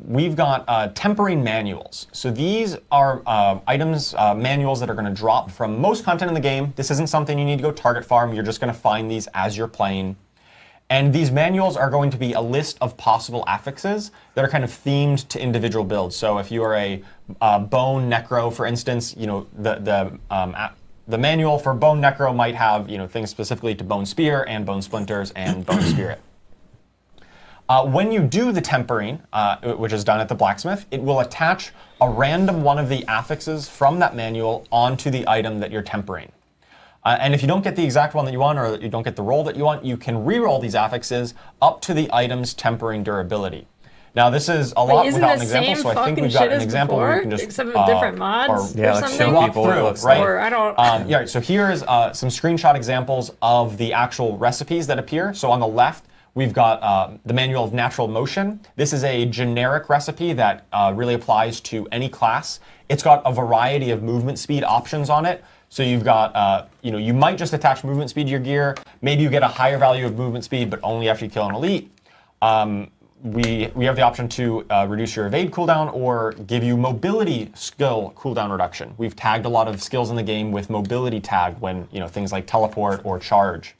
We've got tempering manuals. So these are manuals that are going to drop from most content in the game. This isn't something you need to go target farm. You're just going to find these as you're playing. And these manuals are going to be a list of possible affixes that are kind of themed to individual builds. So if you are a bone necro, for instance, the manual for bone necro might have things specifically to bone spear and bone splinters and bone spirit. When you do the tempering, which is done at the blacksmith, it will attach a random one of the affixes from that manual onto the item that you're tempering. And if you don't get the exact one that you want, or you don't get the roll that you want, you can re-roll these affixes up to the item's tempering durability. Now, this is a lot without an example, so I think we've got an example where we can just except with different mods or something. Walk through, right? Or I don't. Yeah. So here's some screenshot examples of the actual recipes that appear. So on the left, we've got the Manual of Natural Motion. This is a generic recipe that really applies to any class. It's got a variety of movement speed options on it. So you've got, you might just attach movement speed to your gear. Maybe you get a higher value of movement speed, but only after you kill an elite. We have the option to reduce your evade cooldown or give you mobility skill cooldown reduction. We've tagged a lot of skills in the game with mobility tag when, things like teleport or charge.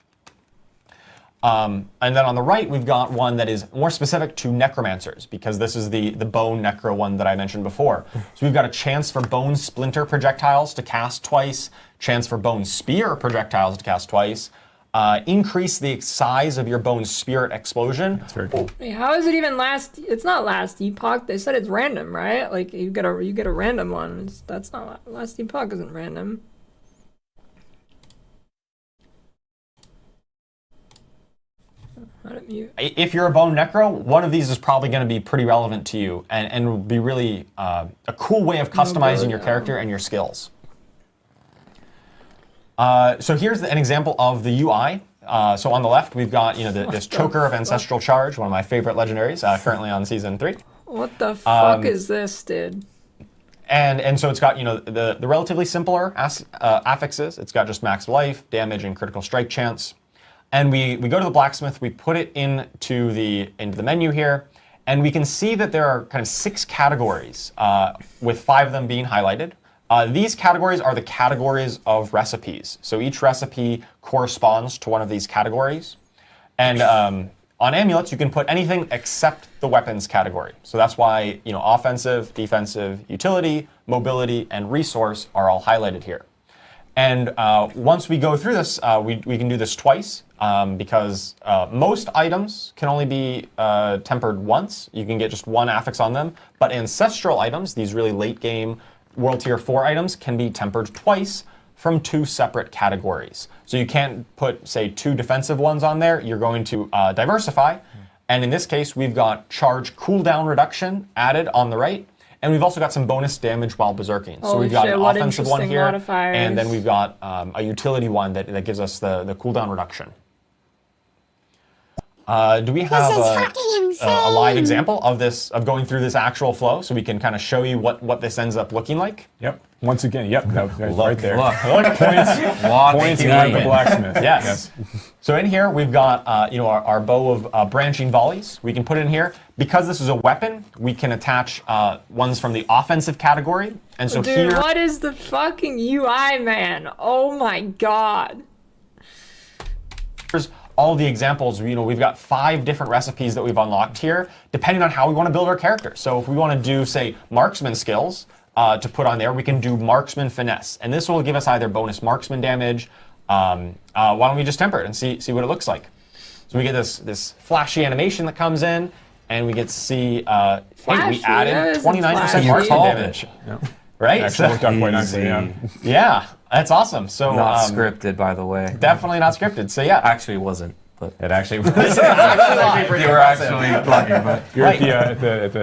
And then on the right, we've got one that is more specific to necromancers, because this is the bone necro one that I mentioned before. So we've got a chance for bone splinter projectiles to cast twice, chance for bone spear projectiles to cast twice, increase the size of your bone spirit explosion. That's very cool. Wait, how is it even last? It's not last epoch. They said it's random, right? Like you get a random one. That's not last epoch. Isn't random. If you're a bone necro, one of these is probably going to be pretty relevant to you and will be really a cool way of customizing your character and your skills. So here's an example of the UI. So on the left, we've got this Choker of Ancestral Charge, one of my favorite legendaries, currently on Season 3. What the fuck is this, dude? And so it's got the relatively simpler affixes. It's got just max life, damage, and critical strike chance. And we go to the blacksmith, we put it into the menu here, and we can see that there are kind of 6 categories, with 5 of them being highlighted. These categories are the categories of recipes. So each recipe corresponds to one of these categories. And on amulets, you can put anything except the weapons category. So that's why offensive, defensive, utility, mobility, and resource are all highlighted here. And once we go through this, we can do this twice, because most items can only be tempered once. You can get just one affix on them. But ancestral items, these really late game World Tier 4 items, can be tempered twice from 2 separate categories. So you can't put, say, 2 defensive ones on there. You're going to diversify. And in this case, we've got charge cooldown reduction added on the right. And we've also got some bonus damage while berserking. So we've got an offensive one here, and then we've got a utility one that gives us the cooldown reduction. Do we have a live example of this, of going through this actual flow, so we can kind of show you what this ends up looking like? Yep. Once again, yep. That was right there. Look. Points at the blacksmith. Yes. So in here we've got our bow of branching volleys. We can put in here, because this is a weapon. We can attach ones from the offensive category, and so dude, here. What is the fucking UI, man? Oh my god. Here's all the examples. We've got 5 different recipes that we've unlocked here, depending on how we want to build our character. So if we want to do, say, marksman skills to put on there, we can do marksman finesse, and this will give us either bonus marksman damage. Why don't we just temper it and see what it looks like? So we get this flashy animation that comes in, and we get to see hey, we added 29% marksman damage. Yep. Right? Actually worked out quite nicely, yeah. Yeah, that's awesome. So not scripted, by the way. Definitely not scripted. So yeah, Actually, it wasn't. But It actually was. you were actually plugging, but You're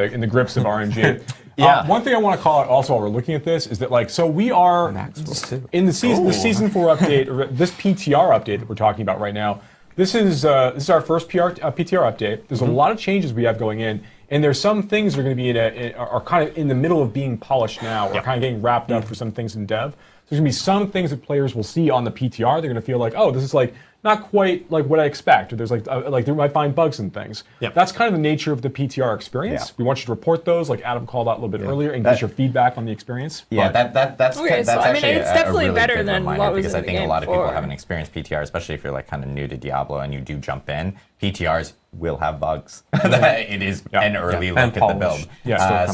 in the grips of RNG. Yeah. One thing I want to call out also while we're looking at this is that so we are Maxwell too. in the season 4 update, or this PTR update that we're talking about right now. this is our first PTR update. There's a lot of changes we have going in, and there's some things that are going to be are kind of in the middle of being polished now, or kind of getting wrapped up for some things in dev. So there's going to be some things that players will see on the PTR. They're going to feel like, oh, this is like not quite like what I expect, or there's like they might find bugs and things. Yep. That's kind of the nature of the PTR experience. We want you to report those, like Adam called out a little bit earlier, and get your feedback on the experience. Yeah, that's Okay, that's so, I mean, actually it's a definitely really better good than reminder, what was because in I the think a game lot of people before. haven't experienced PTR, especially if you're like kind of new to Diablo and you do jump in. PTRs will have bugs. It is an early look at the build.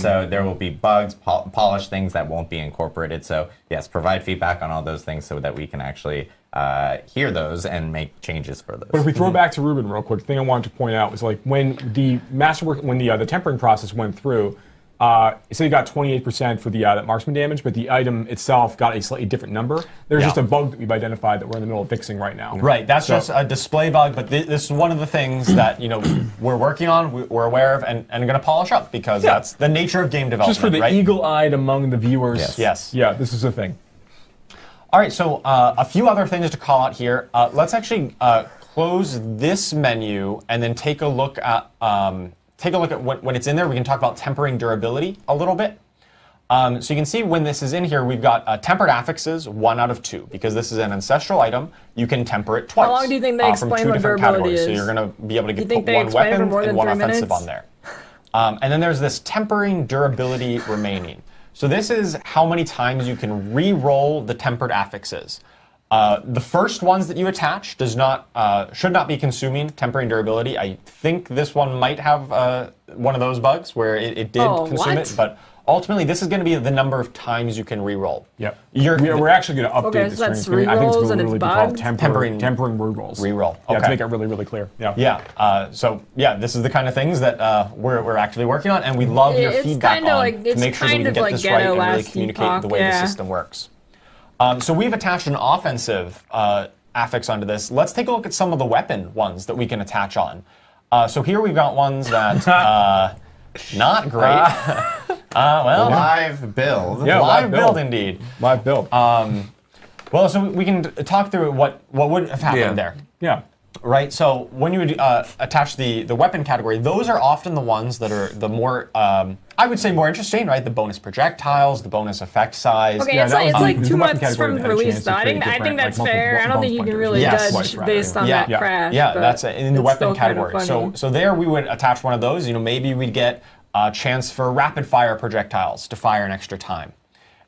So there will be bugs, polished things that won't be incorporated. So yes, provide feedback on all those things so that we can actually hear those and make changes for those. But if we throw back to Ruben real quick, the thing I wanted to point out was like when the the tempering process went through, so you got 28% for the that marksman damage, but the item itself got a slightly different number. There's just a bug that we've identified that we're in the middle of fixing right now. Right, that's just a display bug, but this is one of the things that we're working on, we're aware of, and going to polish up, because that's the nature of game development. Just for the eagle-eyed among the viewers. Yes. Yeah, this is a thing. All right, so a few other things to call out here. Let's actually close this menu and then take a look at when it's in there. We can talk about tempering durability a little bit. So you can see when this is in here, we've got tempered affixes, 1 out of 2, because this is an ancestral item. You can temper it twice. How long do you think they from explain 2 what different durability categories. is? So you're going to be able to You put think they one explain for weapon more and than 1 3 offensive minutes? on there. And then there's this tempering durability remaining. So this is how many times you can re-roll the tempered affixes. The first ones that you attach should not be consuming tempering durability. I think this one might have one of those bugs where it did consume it, but ultimately this is going to be the number of times you can re-roll. Yep. We're actually going to update this. So that's I think it's re-rolls going and to it's really be called bugged? tempering re-rolls. Re-roll. Yeah, Okay. to make it really, really clear. Yeah. Yeah. This is the kind of things that we're actively working on, and we love your feedback to make sure that we can get this right and really communicate the way the system works. So we've attached an offensive affix onto this. Let's take a look at some of the weapon ones that we can attach on. So here we've got ones that not great. Live build. Yeah, live build indeed. Live build. Well, so we can talk through what would have happened there. Yeah. Right, so when you would attach the weapon category, those are often the ones that are the more, I would say, more interesting, right? The bonus projectiles, the bonus effect size. Okay, Yeah, it's that was like the 2 weapon months category from that had a release. chance to I create think different, that's like, fair. I don't think you can really Yes. judge based on Yeah. that crash. Yeah, but that's in the it's weapon still kind of category. funny. So there we would attach one of those. Maybe we'd get a chance for rapid fire projectiles to fire an extra time.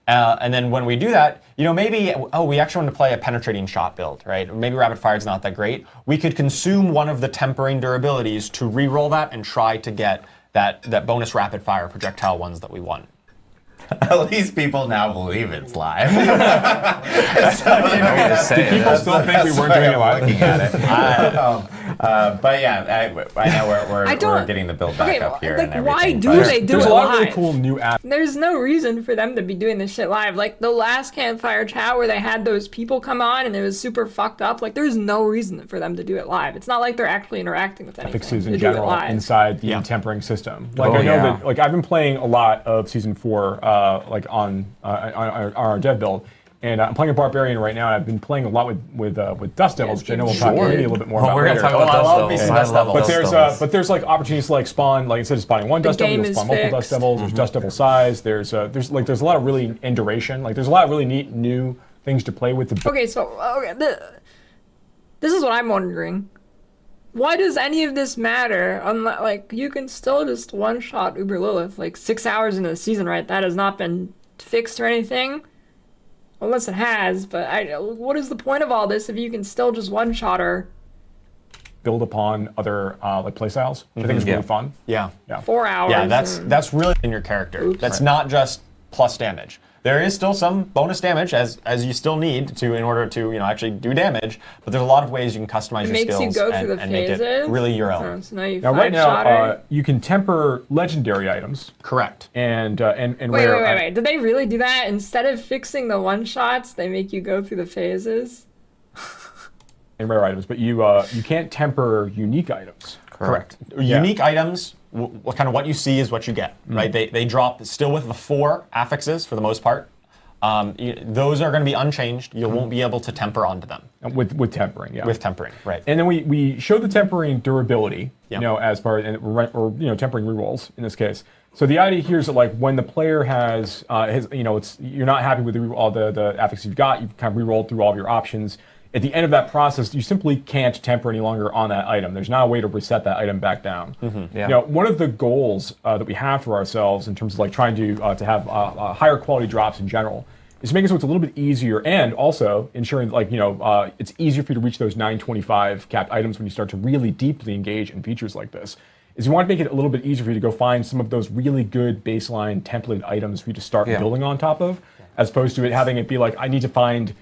And then when we do that, maybe, we actually want to play a penetrating shot build, right? Maybe rapid fire is not that great. We could consume one of the tempering durabilities to re-roll that and try to get that bonus rapid fire projectile ones that we want. At least people now believe it's live. People still think we weren't doing it live. Looking at it. But yeah, I know we're getting the build back up here. Like, and everything. why do but they do There's it a lot of really live? cool new apps. There's no reason for them to be doing this shit live. Like the last campfire chat where they had those people come on and it was super fucked up. Like there's no reason for them to do it live. It's not like they're actually interacting with anything. Affixes to in do it general live. inside the tempering system. Like I know that, like I've been playing a lot of Season 4, like on our dev build, and I'm playing a Barbarian right now. And I've been playing a lot with Dust Devils, which I know we'll talk maybe a little bit more about We're Oh, going later. to talk about Dust Devils. But there's like opportunities to like spawn, like instead of spawning one Dust Devil, game you'll is spawn multiple Dust fixed. Devils. There's Dust Devil size. There's a lot of really and duration. Like there's a lot of really neat new things to play with. Okay, so this is what I'm wondering. Why does any of this matter? Like you can still just one-shot Uber Lilith like 6 hours into the season, right? That has not been fixed or anything. Unless it has, but what is the point of all this if you can still just one-shot her? Build upon other like playstyles, which I think is really fun. Yeah. 4 hours. Yeah, that's really in your character. That's not just plus damage. There is still some bonus damage as you still need to in order to actually do damage, but there's a lot of ways you can customize your makes skills you go through the and make it phases? really your own. So now you Now, right five-shot now, her. you can temper legendary items Correct. and Wait, rare. wait. Did they really do that? Instead of fixing the one-shots, they make you go through the phases? And rare items, but you can't temper unique items. Correct. Unique items, kind of what you see is what you get, right? They drop still with the 4 affixes for the most part. those are going to be unchanged. You won't be able to temper onto them. With tempering, yeah. With tempering, right. And then we show the tempering durability, Yep. as part of, or tempering rerolls in this case. So the idea here is that like when the player has you're not happy with all the affixes you've got, you've kind of rerolled through all of your options. At the end of that process, you simply can't temper any longer on that item. There's not a way to reset that item back down. Yeah. One of the goals that we have for ourselves in terms of like trying to have higher quality drops in general is making it so it's a little bit easier, and also ensuring like it's easier for you to reach those 925 capped items when you start to really deeply engage in features like this. Is you want to make it a little bit easier for you to go find some of those really good baseline templated items for you to start building on top of, as opposed to having it be like, I need to find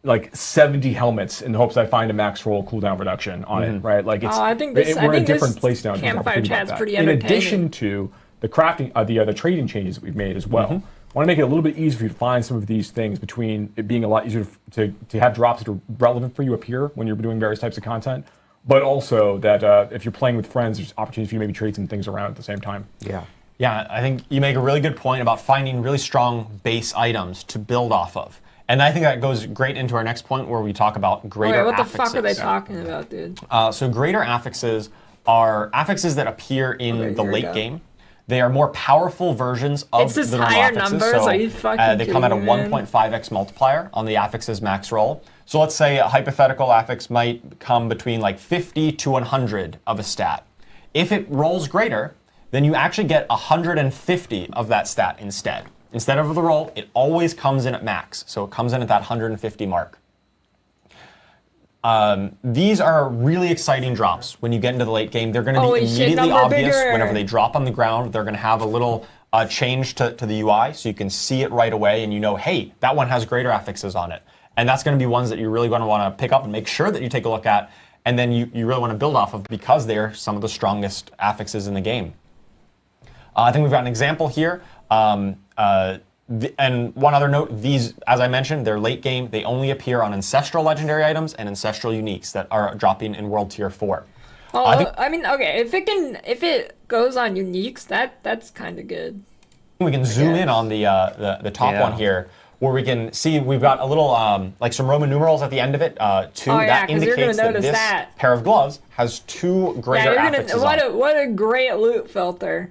like 70 helmets in the hopes I find a max roll cooldown reduction on it, right? Like it's we're in a different place now. Campfire chat's pretty in entertaining. addition to the crafting, the trading changes that we've made as well. I want to make it a little bit easier for you to find some of these things, between it being a lot easier to have drops that are relevant for you appear when you're doing various types of content, but also that if you're playing with friends, there's opportunities for you to maybe trade some things around at the same time. Yeah, I think you make a really good point about finding really strong base items to build off of. And I think that goes great into our next point where we talk about greater what the affixes. fuck are they talking about, dude? So greater affixes are affixes that appear in the late game. They are more powerful versions of the normal higher affixes. numbers? So Are you fucking they come at a kidding me, man? 1.5x multiplier on the affixes max roll. So let's say a hypothetical affix might come between like 50 to 100 of a stat. If it rolls greater, then you actually get 150 of that stat instead. Instead of the roll, it always comes in at max. So it comes in at that 150 mark. These are really exciting drops when you get into the late game. They're going to be immediately obvious whenever they drop on the ground. They're going to have a little change to the UI, so you can see it right away and you know, hey, that one has greater affixes on it. And that's going to be ones that you're really going to want to pick up and make sure that you take a look at, and then you really want to build off of, because they're some of the strongest affixes in the game. I think we've got an example here. And one other note, these, as I mentioned, they're late game. They only appear on Ancestral Legendary items and Ancestral Uniques that are dropping in World Tier 4. I mean, okay, if it goes on Uniques, that's kind of good. We can zoom in on the top one here, where we can see we've got a little, like some Roman numerals at the end of it, too. That indicates that this pair of gloves has 2 greater affixes on it. What a great loot filter.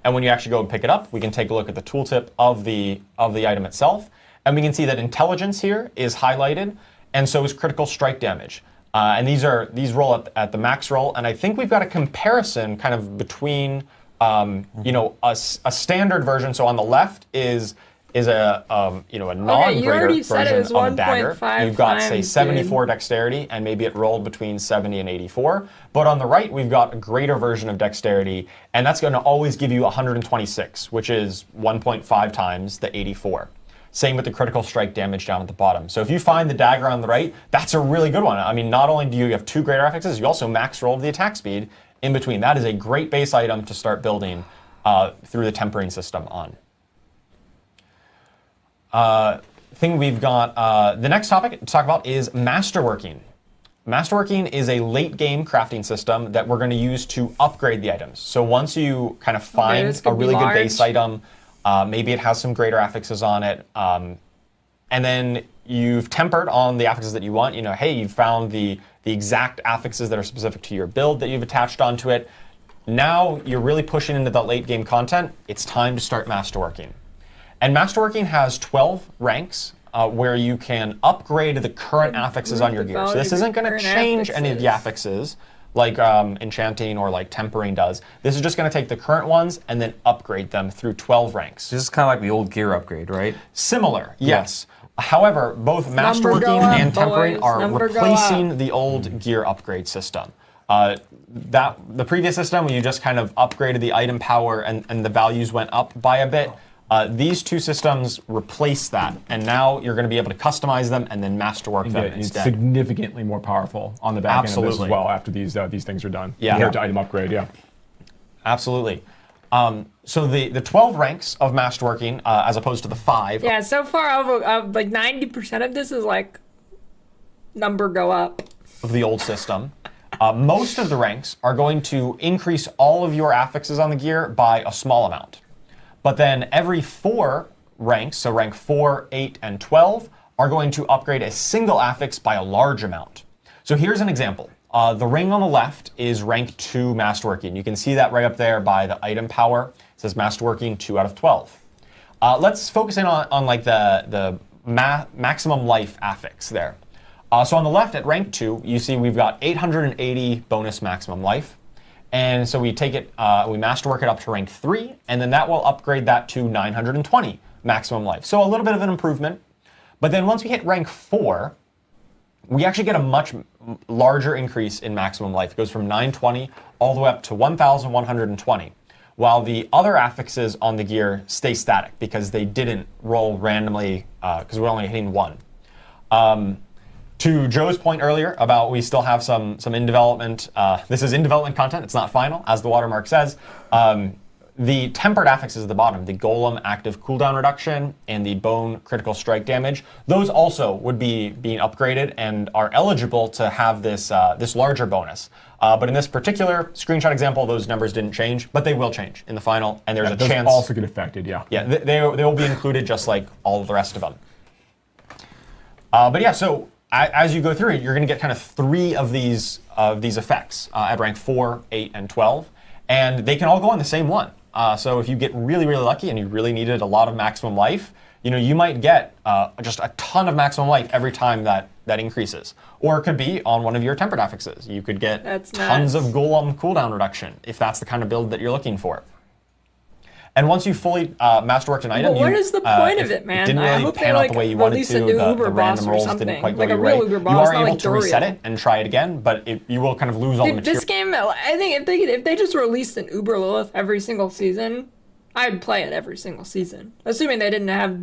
And when you actually go and pick it up, we can take a look at the tooltip of the item itself, and we can see that intelligence here is highlighted, and so is critical strike damage. And these roll at the max roll, and I think we've got a comparison kind of between a standard version. So on the left is a non-greater version of the dagger. You've got, say, 74 dexterity, and maybe it rolled between 70 and 84. But on the right, we've got a greater version of dexterity, and that's going to always give you 126, which is 1.5 times the 84. Same with the critical strike damage down at the bottom. So if you find the dagger on the right, that's a really good one. I mean, not only do you have 2 greater affixes, you also max roll the attack speed in between. That is a great base item to start building through the tempering system on. Thing we've got, the next topic to talk about is Masterworking. Masterworking is a late game crafting system that we're going to use to upgrade the items. So once you kind of find a really good base item, maybe it has some greater affixes on it, and then you've tempered on the affixes that you want. Hey, you've found the exact affixes that are specific to your build that you've attached onto it. Now you're really pushing into that late game content. It's time to start Masterworking. And Masterworking has 12 ranks where you can upgrade the current affixes on your gear. So this isn't going to change any of the affixes like enchanting or like tempering does. This is just going to take the current ones and then upgrade them through 12 ranks. This is kind of like the old gear upgrade, right? Similar, yes. However, both Masterworking and tempering are replacing the old gear upgrade system. The previous system, you just kind of upgraded the item power and the values went up by a bit. These two systems replace that, and now you're going to be able to customize them and then masterwork them instead. It's significantly more powerful on the back end of this as well after these things are done. Compared to item upgrade, Absolutely. So the 12 ranks of Masterworking, as opposed to the 5. Yeah, so far, like 90% of this is like number go up. Of the old system. Most of the ranks are going to increase all of your affixes on the gear by a small amount. But then every 4 ranks, so rank 4, 8, and 12, are going to upgrade a single affix by a large amount. So here's an example. The ring on the left is rank 2 Masterworking. You can see that right up there by the item power. It says Masterworking 2 out of 12. Let's focus in on like the maximum life affix there. So on the left at rank 2, you see we've got 880 bonus maximum life. And so we take it, we masterwork it up to rank 3, and then that will upgrade that to 920 maximum life. So a little bit of an improvement. But then once we hit rank 4, we actually get a much larger increase in maximum life. It goes from 920 all the way up to 1,120, while the other affixes on the gear stay static because they didn't roll randomly because we're only hitting 1. To Joe's point earlier about we still have some in development. This is in development content. It's not final, as the watermark says. The tempered affixes at the bottom, the Golem active cooldown reduction and the Bone critical strike damage, those also would be being upgraded and are eligible to have this this larger bonus. But in this particular screenshot example, those numbers didn't change, but they will change in the final, and there's a chance. Also get affected, yeah. Yeah, they will be included just like all of the rest of them. But yeah, so as you go through it, you're going to get kind of 3 of these effects at rank 4, 8, and 12, and they can all go on the same one. So if you get really, really lucky and you really needed a lot of maximum life, you might get just a ton of maximum life every time that increases. Or it could be on one of your tempered affixes. You could get tons of Golem cooldown reduction if that's the kind of build that you're looking for. And once you fully masterworked an item, what is the point of it, man? It didn't really pan out the way you wanted to. The random rolls didn't quite go your way. You are able to reset it and try it again, but you will kind of lose all the material. This game, I think if they just released an Uber Lilith every single season, I'd play it every single season, assuming they didn't have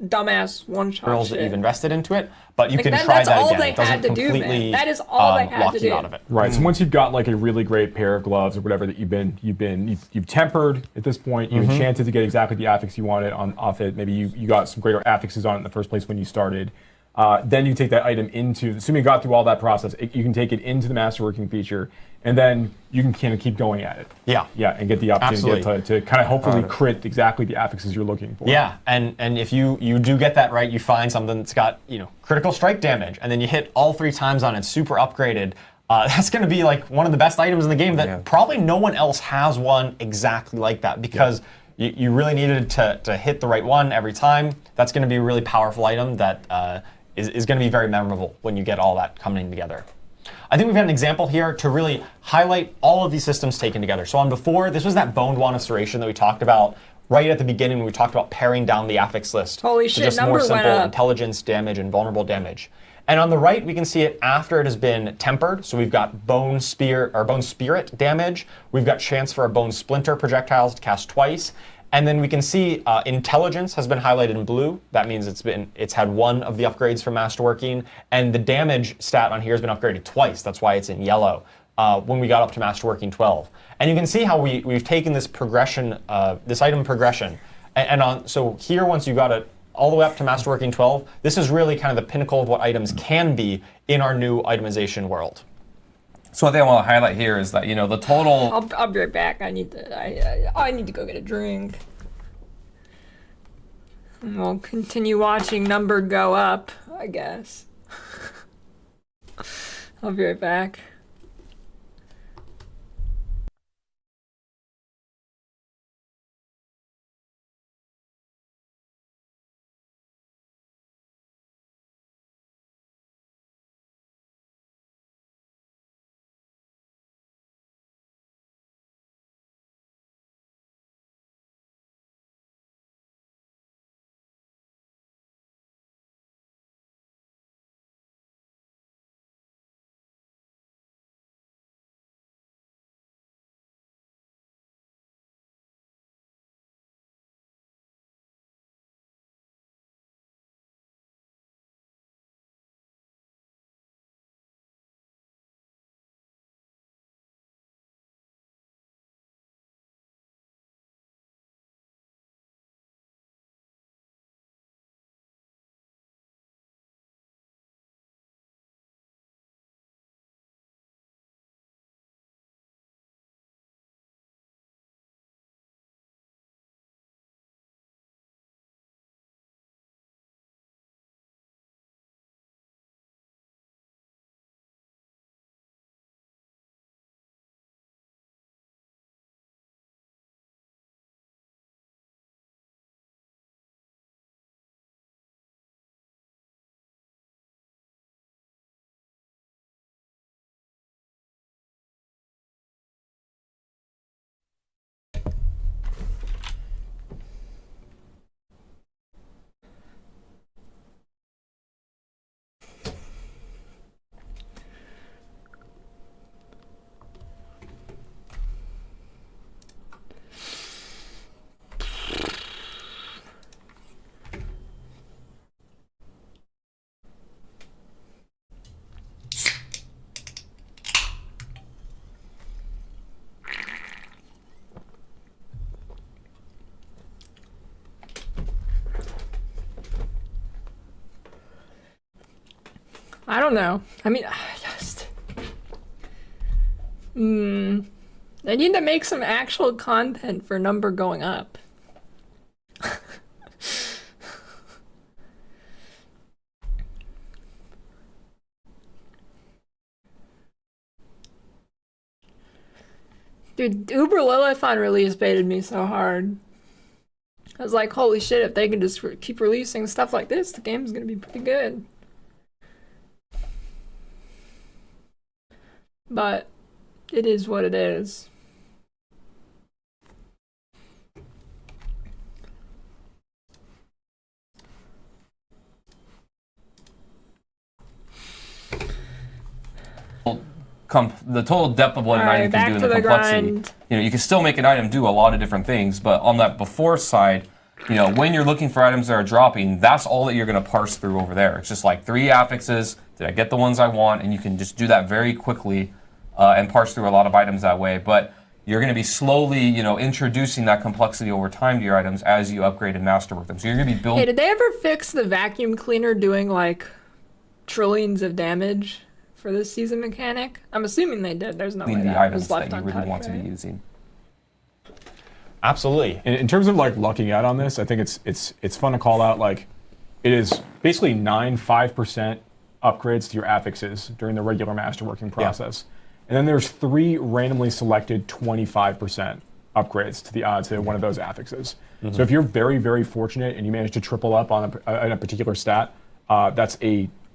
dumbass one-shot girls shit that you've invested into it, but you can try that again. It doesn't completely that is all they had lock to you do. out of it. Right. So once you've got like a really great pair of gloves or whatever that you've tempered at this point, you enchanted to get exactly the affix you wanted off it. Maybe you got some greater affixes on it in the first place when you started. Then you take that item into, assuming you got through all that process, you can take it into the Masterworking feature, and then you can kind of keep going at it. Yeah. Yeah, and get the opportunity to kind of hopefully crit exactly the affixes you're looking for. Yeah, and if you do get that right, you find something that's got critical strike damage, and then you hit all 3 times on it, super upgraded. That's going to be like one of the best items in the game that probably no one else has one exactly like that because you really needed to hit the right one every time. That's going to be a really powerful item that is going to be very memorable when you get all that coming together. I think we've got an example here to really highlight all of these systems taken together. So on before, this was that boned one restoration that we talked about right at the beginning when we talked about paring down the affix list. Holy to shit, just more simple intelligence damage and vulnerable damage. And on the right, we can see it after it has been tempered. So we've got bone spirit damage. We've got chance for a bone splinter projectiles to cast twice. And then we can see intelligence has been highlighted in blue. That means it's had 1 of the upgrades from Masterworking. And the damage stat on here has been upgraded twice. That's why it's in yellow when we got up to Masterworking 12. And you can see how we've taken this progression, this item progression. So here, once you got it all the way up to Masterworking 12, this is really kind of the pinnacle of what items can be in our new itemization world. So one thing I want to highlight here is that the total. I'll be right back. I need to go get a drink. And we'll continue watching number go up, I guess. I'll be right back. I don't know. I mean, I just... They need to make some actual content for number going up. Dude, Uber Lilith on release baited me so hard. I was like, holy shit, if they can just keep releasing stuff like this, the game's gonna be pretty good. But it is what it is. The total depth of what an item can do and the complexity. You know, you can still make an item do a lot of different things, but on that before side, you know, when you're looking for items that are dropping, that's all that you're going to parse through over there. It's just like 3 affixes. Did I get the ones I want? And you can just do that very quickly and parse through a lot of items that way. But you're going to be slowly, you know, introducing that complexity over time to your items as you upgrade and masterwork them. So you're going to be building. Hey, did they ever fix the vacuum cleaner doing like trillions of damage for this season mechanic? I'm assuming they did. There's no way that was left that you really untouched, want to be right? using. Absolutely. In terms of like lucking out on this, I think it's fun to call out like it is basically 5% upgrades to your affixes during the regular masterworking process. Yeah. And then there's 3 randomly selected 25% upgrades to one of those affixes. Mm-hmm. So if you're very, very fortunate and you manage to triple up on a particular stat,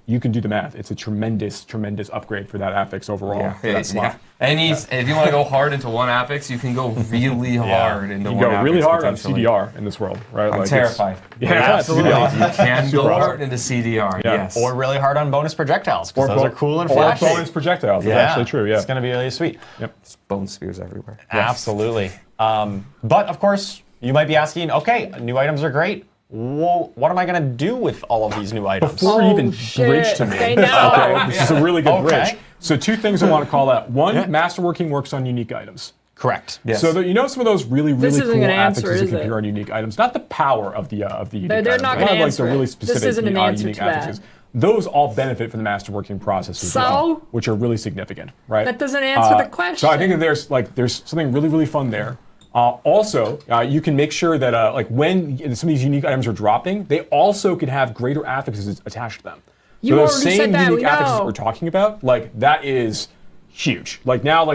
you can do the math. It's a tremendous, tremendous upgrade for that affix overall. Yeah, for that slot. If you want to go hard into one affix, you can go really hard into one affix. You go really hard on CDR in this world, right? I'm terrified. Yeah, absolutely. You can go hard into CDR, yes. Or really hard on bonus projectiles, because those are cool and flashy. Or bonus projectiles, that's actually true, yeah. It's going to be really sweet. Yep. Just bone spears everywhere. Absolutely. But, of course, you might be asking, okay, new items are great. Well, what am I going to do with all of these new items? Before you even bridge to me, okay, this is a really good bridge. So 2 things I want to call out. One, Masterworking works on unique items. Correct. Yes. So you know some of those really cool affixes that can appear on unique items. Not the power of the unique items. They're not going to answer like the really specific This isn't an answer unique to that. affixes. Those all benefit from the masterworking process as well, which are really significant, right? That doesn't answer the question. So I think that there's something really, really fun there. Also, you can make sure that when some of these unique items are dropping, they also could have greater affixes attached to them. You so those already same said that, unique affixes that we're talking about, that is huge. Now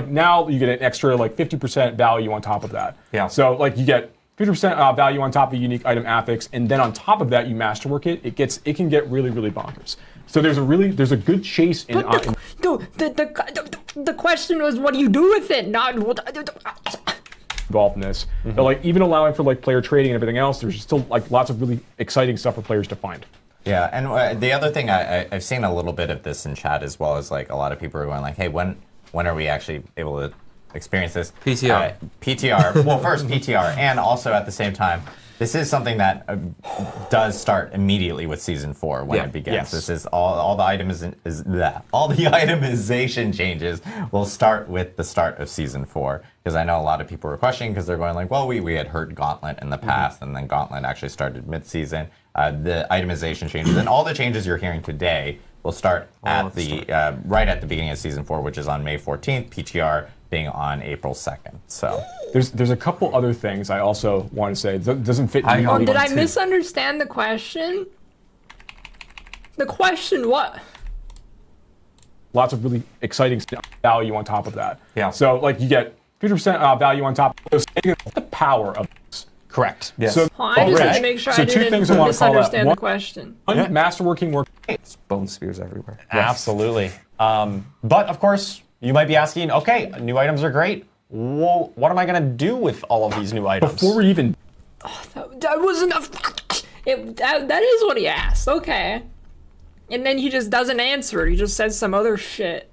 you get an extra 50% value on top of that. Yeah. So you get 50% value on top of a unique item affix, and then on top of that you masterwork it. It can get really, really bonkers. So there's a good chase in. The question was, what do you do with it? Not involved in this. But even allowing for player trading and everything else, there's still lots of really exciting stuff for players to find. Yeah, and the other thing I've seen a little bit of this in chat as well as a lot of people are going hey, when are we actually able to experience this? PTR. PTR. Well, first PTR, and also at the same time, this is something that does start immediately with Season 4 when it begins. Yes. This is all the itemization changes will start with the start of Season 4. Because I know a lot of people were questioning because they're going well, we had heard Gauntlet in the past, and then Gauntlet actually started mid-season. The itemization changes and all the changes you're hearing today will start right at the beginning of Season 4, which is on May 14th. PTR being on April 2nd. So there's a couple other things I also want to say. That doesn't fit. Did I misunderstand the question? The question what? Lots of really exciting value on top of that. Yeah. So you get 50% value on top of the power of this. Correct. Yes. So, I just had to make sure I didn't misunderstand the question. One, masterworking work. It's bone spears everywhere. Absolutely. But of course, you might be asking, okay, new items are great. Well, what am I going to do with all of these new items? Before we even... that was enough. That is what he asked. Okay. And then he just doesn't answer it. He just says some other shit.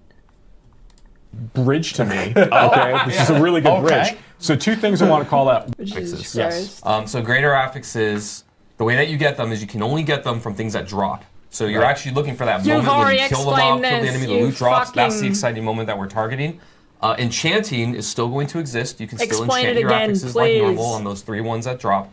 Bridge to me. Okay, this is a really good bridge. So 2 things I want to call out. Jesus Christ. So greater affixes, the way that you get them is you can only get them from things that drop. So you're actually looking for that moment when you kill the mob, kill the enemy, the loot drops. That's the exciting moment that we're targeting. Enchanting is still going to exist. You can still enchant your affixes like normal on those 3 ones that drop.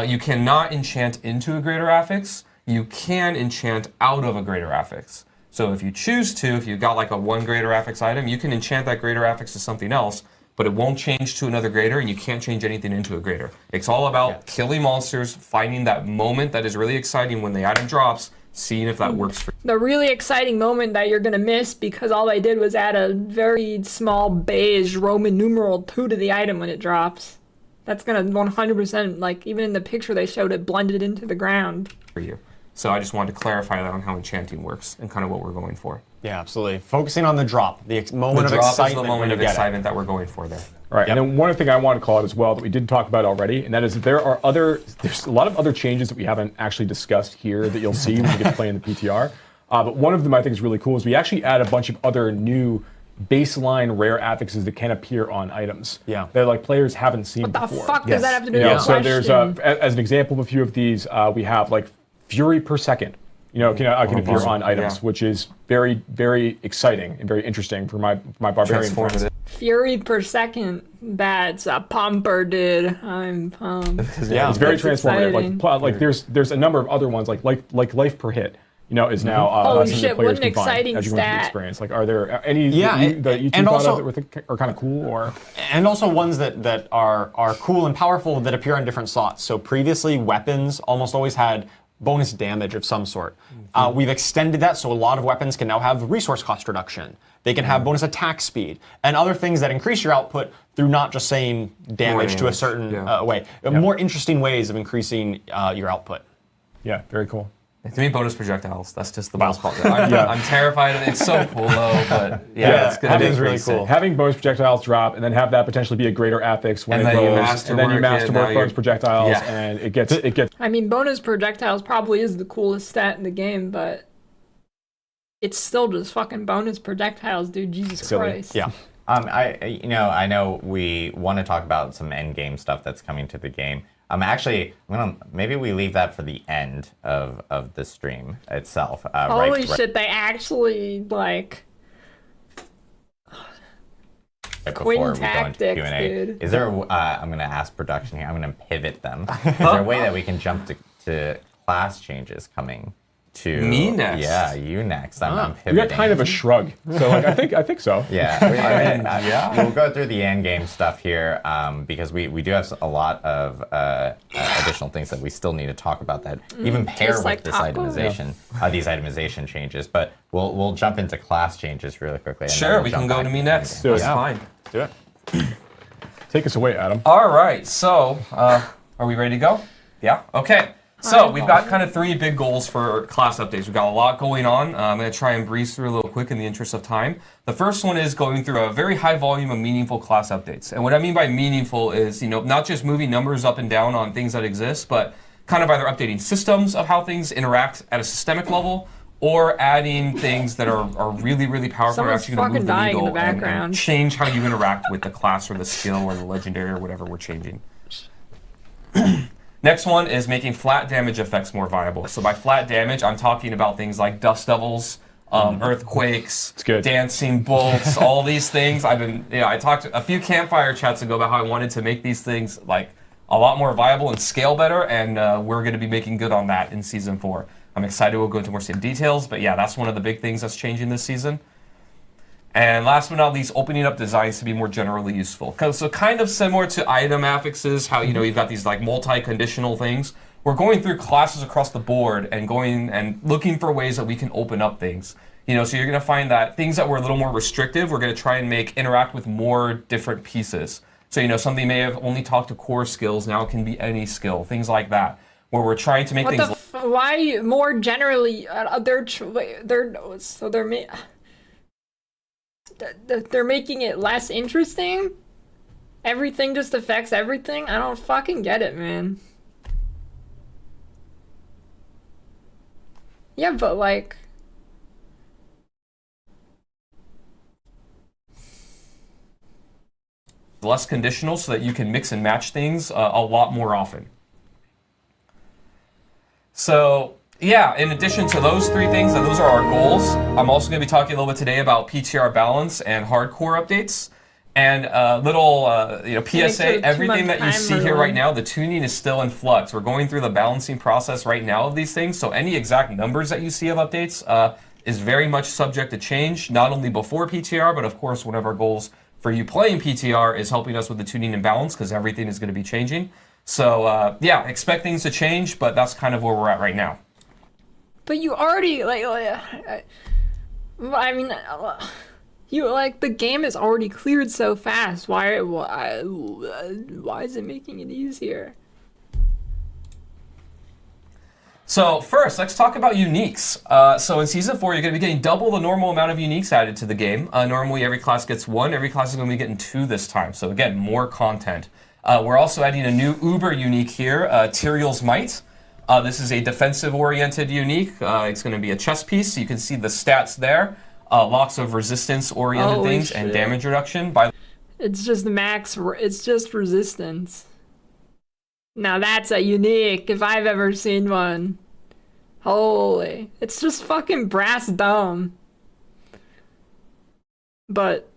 You cannot enchant into a greater affix. You can enchant out of a greater affix. So if you choose to, if you've got like a 1 greater affix item, you can enchant that greater affix to something else, but it won't change to another greater, and you can't change anything into a greater. It's all about killing monsters, finding that moment that is really exciting when the item drops, seeing if that works for you. The really exciting moment that you're going to miss because all they did was add a very small beige Roman numeral 2 to the item when it drops. That's going to 100%, like, even in the picture they showed it blended into the ground. For you. So I just wanted to clarify that on how enchanting works and kind of what we're going for. Yeah, absolutely. Focusing on the drop, the moment of excitement. Is the moment of excitement that we're going for there. All right, and then one other thing I want to call out as well that we did talk about already, and that is that there's a lot of other changes that we haven't actually discussed here that you'll see when we get to play in the PTR. But one of them I think is really cool is we actually add a bunch of other new baseline rare affixes that can appear on items. Yeah. That like players haven't seen What the before. fuck does that have to do with the So question? there's as an example of a few of these, we have like Fury per second. Can appear on items, which is very, very exciting and very interesting for my barbarian friends. Fury per second. That's a pumper, dude. I'm pumped. Yeah, it's very transformative. exciting. Like there's a number of other ones like life per hit. Is now Holy something shit, that players what an can find exciting as you go into the stat. experience. Like, are there any that you two and thought also- of that are kind of cool or? And also ones that are cool and powerful that appear on different slots. So previously, weapons almost always had bonus damage of some sort. We've extended that, so a lot of weapons can now have resource cost reduction. They can have bonus attack speed and other things that increase your output through not just saying damage to a certain way. More interesting ways of increasing your output. Yeah, very cool. To me, bonus projectiles. That's just the best part. I'm terrified of it. It's so cool, though. But it's going to be really cool. Having bonus projectiles drop and then have that potentially be a greater affix when it rolls, and then you masterwork bonus projectiles, and it gets. I mean, bonus projectiles probably is the coolest stat in the game, but it's still just fucking bonus projectiles, dude. Jesus Christ. Yeah. I know we want to talk about some end game stuff that's coming to the game. Maybe we leave that for the end of the stream itself. Holy shit, they actually like before we go into tactics, Q&A. dude. Is there I'm going to ask production here. I'm going to pivot them. Is there a way that we can jump to class changes coming to me next? Yeah, you next. I'm pivoting. We got kind of a shrug. So I think so. Yeah. We'll go through the end game stuff here because we do have a lot of additional things that we still need to talk about that even pair with like this taco. itemization, these itemization changes. But we'll jump into class changes really quickly. And Sure, we can go to me next. That's fine. Let's do it. Take us away, Adam. All right, so are we ready to go? Yeah? Okay. So we've got kind of 3 big goals for class updates. We've got a lot going on. I'm going to try and breeze through a little quick in the interest of time. The first one is going through a very high volume of meaningful class updates. And what I mean by meaningful is, not just moving numbers up and down on things that exist, but kind of either updating systems of how things interact at a systemic level, or adding things that are really, really powerful and Someone's actually going to move the fucking dying in needle the background. and change how you interact with the class or the skill or the legendary or whatever we're changing. Next one is making flat damage effects more viable. So by flat damage, I'm talking about things like dust devils, earthquakes, dancing bolts, all these things. I talked a few campfire chats ago about how I wanted to make these things like a lot more viable and scale better, and we're going to be making good on that in Season 4. I'm excited we'll go into more details, but yeah, that's one of the big things that's changing this season. And last but not least, opening up designs to be more generally useful. So kind of similar to item affixes, how you've got these like multi-conditional things. We're going through classes across the board and going and looking for ways that we can open up things. So you're going to find that things that were a little more restrictive, we're going to try and make interact with more different pieces. So something may have only talked to core skills, now it can be any skill, things like that. Where we're trying to make things. Why more generally? They're making it less interesting. Everything just affects everything. I don't fucking get it, man. Yeah, but like. Less conditional so that you can mix and match things a lot more often. So, yeah, in addition to those 3 things, and those are our goals, I'm also going to be talking a little bit today about PTR balance and hardcore updates. And PSA, everything that you see here right now, the tuning is still in flux. We're going through the balancing process right now of these things, so any exact numbers that you see of updates, is very much subject to change, not only before PTR, but of course one of our goals for you playing PTR is helping us with the tuning and balance, because everything is going to be changing. So yeah, expect things to change, but that's kind of where we're at right now. But you already I mean, you the game is already cleared so fast. Why is it making it easier? So first, let's talk about uniques. So in Season 4, you're going to be getting double the normal amount of uniques added to the game. Normally, every class gets 1. Every class is going to be getting 2 this time. So again, more content. We're also adding a new Uber unique here, Tyrael's Might. This is a defensive-oriented unique. It's going to be a chess piece. So you can see the stats there. Lots of resistance-oriented things and damage reduction. It's just it's just resistance. Now that's a unique, if I've ever seen one. Holy. It's just fucking brass dome. But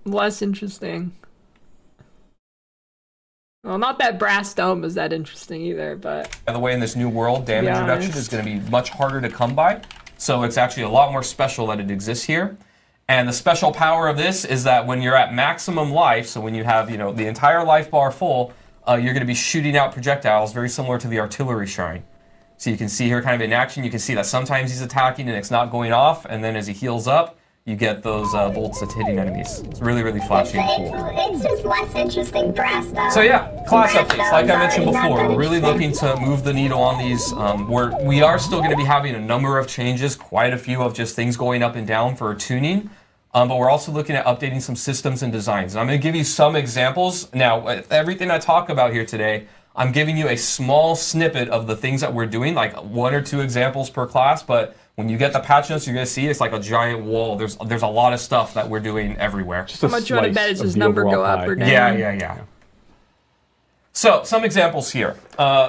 less interesting. Well, not that brass dome is that interesting either, but... By the way, in this new world, damage reduction is going to be much harder to come by. So it's actually a lot more special that it exists here. And the special power of this is that when you're at maximum life, so when you have, the entire life bar full, you're going to be shooting out projectiles very similar to the artillery shrine. So you can see here kind of in action, you can see that sometimes he's attacking and it's not going off, and then as he heals up, you get those bolts that's hitting enemies. It's really, really flashy and cool. It's just less interesting brass though. So yeah, class updates. Like I mentioned before, we're really looking to move the needle on these. We are still going to be having a number of changes, quite a few of just things going up and down for tuning. But we're also looking at updating some systems and designs. And I'm going to give you some examples. Now, everything I talk about here today, I'm giving you a small snippet of the things that we're doing, like 1 or 2 examples per class. But when you get the patch notes, you're going to see it's like a giant wall. There's a lot of stuff that we're doing everywhere. How much you want to bet is his number go up or down? Yeah. So, some examples here.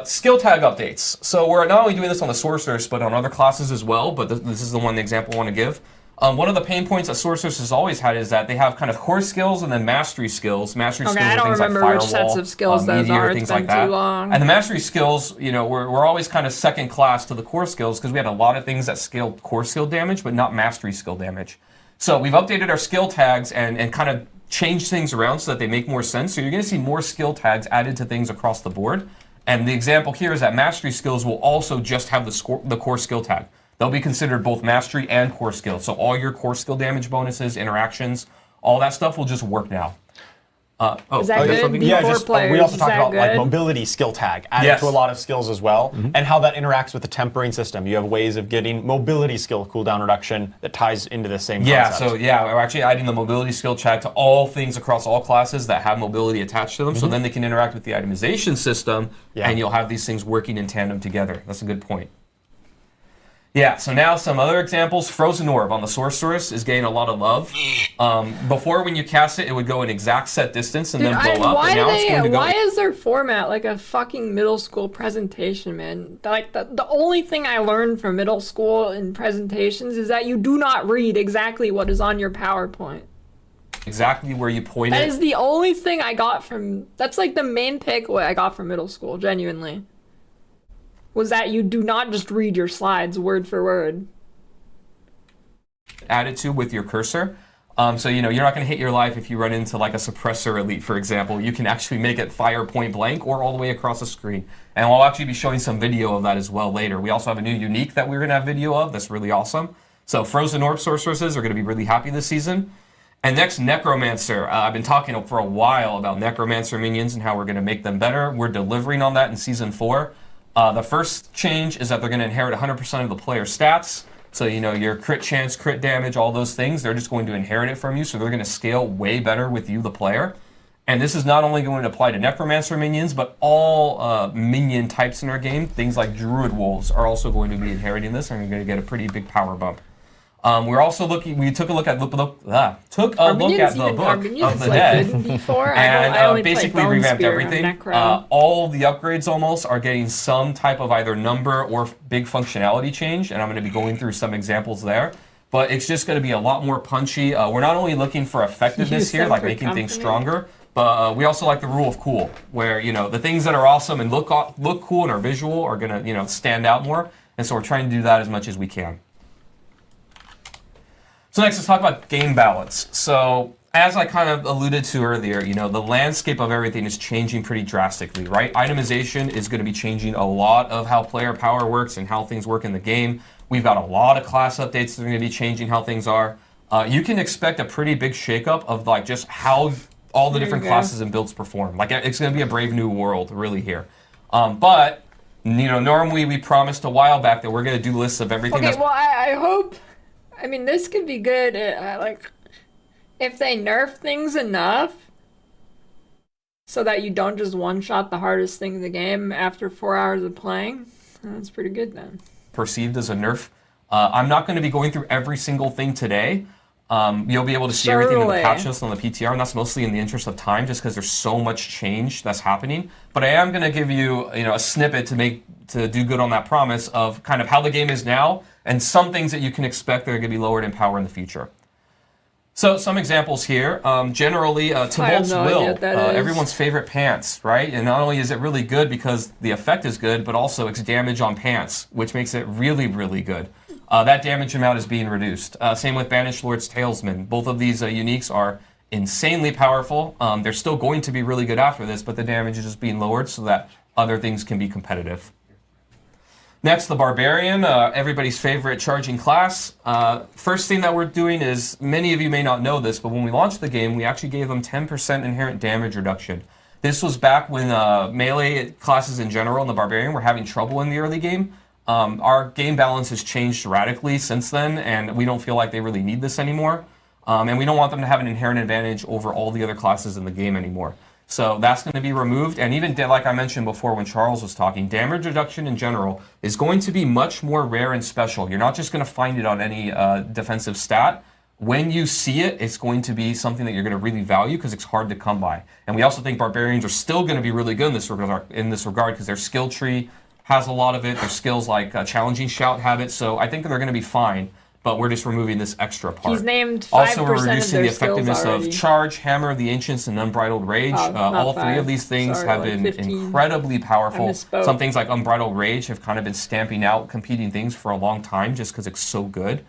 Skill tag updates. So we're not only doing this on the Sorcerers, but on other classes as well. But this is the one example I want to give. One of the pain points that Sorcerers has always had is that they have kind of core skills and then mastery skills. Mastery skills are things like Firewall, which sets of skills those are. Things like that. Too long. And the mastery skills, we're always kind of second class to the core skills because we had a lot of things that scaled core skill damage, but not mastery skill damage. So we've updated our skill tags and kind of changed things around so that they make more sense. So you're going to see more skill tags added to things across the board. And the example here is that mastery skills will also just have the core skill tag. They'll be considered both mastery and core skill. So all your core skill damage bonuses, interactions, all that stuff will just work now. Is that good? Yeah, we also talked about like mobility skill tag added to a lot of skills as well, and how that interacts with the tempering system. You have ways of getting mobility skill cooldown reduction that ties into the same concept. We're actually adding the mobility skill tag to all things across all classes that have mobility attached to them, so then they can interact with the itemization system, and you'll have these things working in tandem together. That's a good point. Yeah, so now some other examples. Frozen Orb on the Sorceress is getting a lot of love. Before, when you cast it, it would go an exact set distance and then blow up. And now it's going to go... Why is their format like a fucking middle school presentation, man? Like, the only thing I learned from middle school in presentations is that you do not read exactly what is on your PowerPoint. Exactly where you point it. That is the only thing I got from... That's like the main takeaway I got from middle school, genuinely. Was that you do not just read your slides word for word. Added to with your cursor. So, you're not going to hit your life if you run into like a suppressor elite, for example. You can actually make it fire point blank or all the way across the screen. And I'll actually be showing some video of that as well later. We also have a new unique that we're going to have video of that's really awesome. So Frozen Orb Sorceresses are going to be really happy this season. And next, Necromancer. I've been talking for a while about Necromancer minions and how we're going to make them better. We're delivering on that in Season 4. The first change is that they're going to inherit 100% of the player stats. So, your crit chance, crit damage, all those things, they're just going to inherit it from you. So they're going to scale way better with you, the player. And this is not only going to apply to Necromancer minions, but all minion types in our game. Things like Druid Wolves are also going to be inheriting this and are going to get a pretty big power bump. We're also looking. We took a look at the book of the dead, and basically revamped everything. All the upgrades almost are getting some type of either number or big functionality change, and I'm going to be going through some examples there. But it's just going to be a lot more punchy. We're not only looking for effectiveness here, like making things stronger, but we also like the rule of cool, where the things that are awesome and look cool and are visual are going to stand out more, and so we're trying to do that as much as we can. So next, let's talk about game balance. So as I kind of alluded to earlier, you know, the landscape of everything is changing pretty drastically, right? Itemization is going to be changing a lot of how player power works and how things work in the game. We've got a lot of class updates that are going to be changing how things are. You can expect a pretty big shakeup of like just how all the different classes and builds perform. Like it's going to be a brave new world really here. But you know, normally we promised a while back that we're going to do lists of everything. Okay, well, I hope. I mean, this could be good. Like, if they nerf things enough so that you don't just one-shot the hardest thing in the game after 4 hours of playing, that's pretty good then. Perceived as a nerf. I'm not going to be going through every single thing today. You'll be able to see everything in the patch notes on the PTR, and that's mostly in the interest of time, just because there's so much change that's happening. But I am going to give you, a snippet to do good on that promise of kind of how the game is now, and some things that you can expect that are going to be lowered in power in the future. So some examples here. Generally, Tybalt's Will, everyone's favorite pants, right? And not only is it really good because the effect is good, but also it's damage on pants, which makes it really, really good. That damage amount is being reduced. Same with Banished Lord's Talesman. Both of these uniques are insanely powerful. They're still going to be really good after this, but the damage is just being lowered so that other things can be competitive. Next, the Barbarian, everybody's favorite charging class. First thing that we're doing is, many of you may not know this, but when we launched the game, we actually gave them 10% inherent damage reduction. This was back when melee classes in general and the Barbarian were having trouble in the early game. Our game balance has changed radically since then, and we don't feel like they really need this anymore. And we don't want them to have an inherent advantage over all the other classes in the game anymore. So that's going to be removed, and even like I mentioned before when Charles was talking, damage reduction in general is going to be much more rare and special. You're not just going to find it on any defensive stat. When you see it, it's going to be something that you're going to really value because it's hard to come by. And we also think Barbarians are still going to be really good in this regard because their skill tree has a lot of it. Their skills like Challenging Shout have it, so I think they're going to be fine. But we're just removing this extra part. He's named 5% also, we're reducing of the effectiveness of Charge, Hammer of the Ancients, and Unbridled Rage. All three of these things have been 15. Incredibly powerful. Some things like Unbridled Rage have kind of been stamping out competing things for a long time just because it's so good.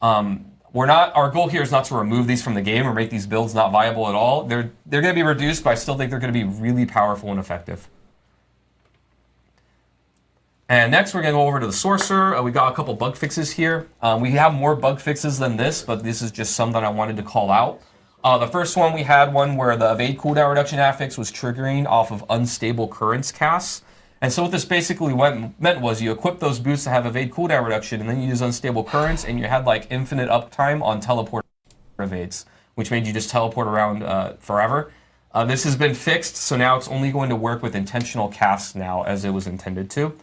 Our goal here is not to remove these from the game or make these builds not viable at all. They're going to be reduced, but I still think they're going to be really powerful and effective. And next, we're going to go over to the Sorcerer. We got a couple bug fixes here. We have more bug fixes than this, but this is just some that I wanted to call out. The first one, we had one where the evade cooldown reduction affix was triggering off of unstable currents casts. And so what this basically meant was you equip those boots to have evade cooldown reduction, and then you use unstable currents, and you had like infinite uptime on teleport evades, which made you just teleport around forever. This has been fixed, so now it's only going to work with intentional casts now, as it was intended to.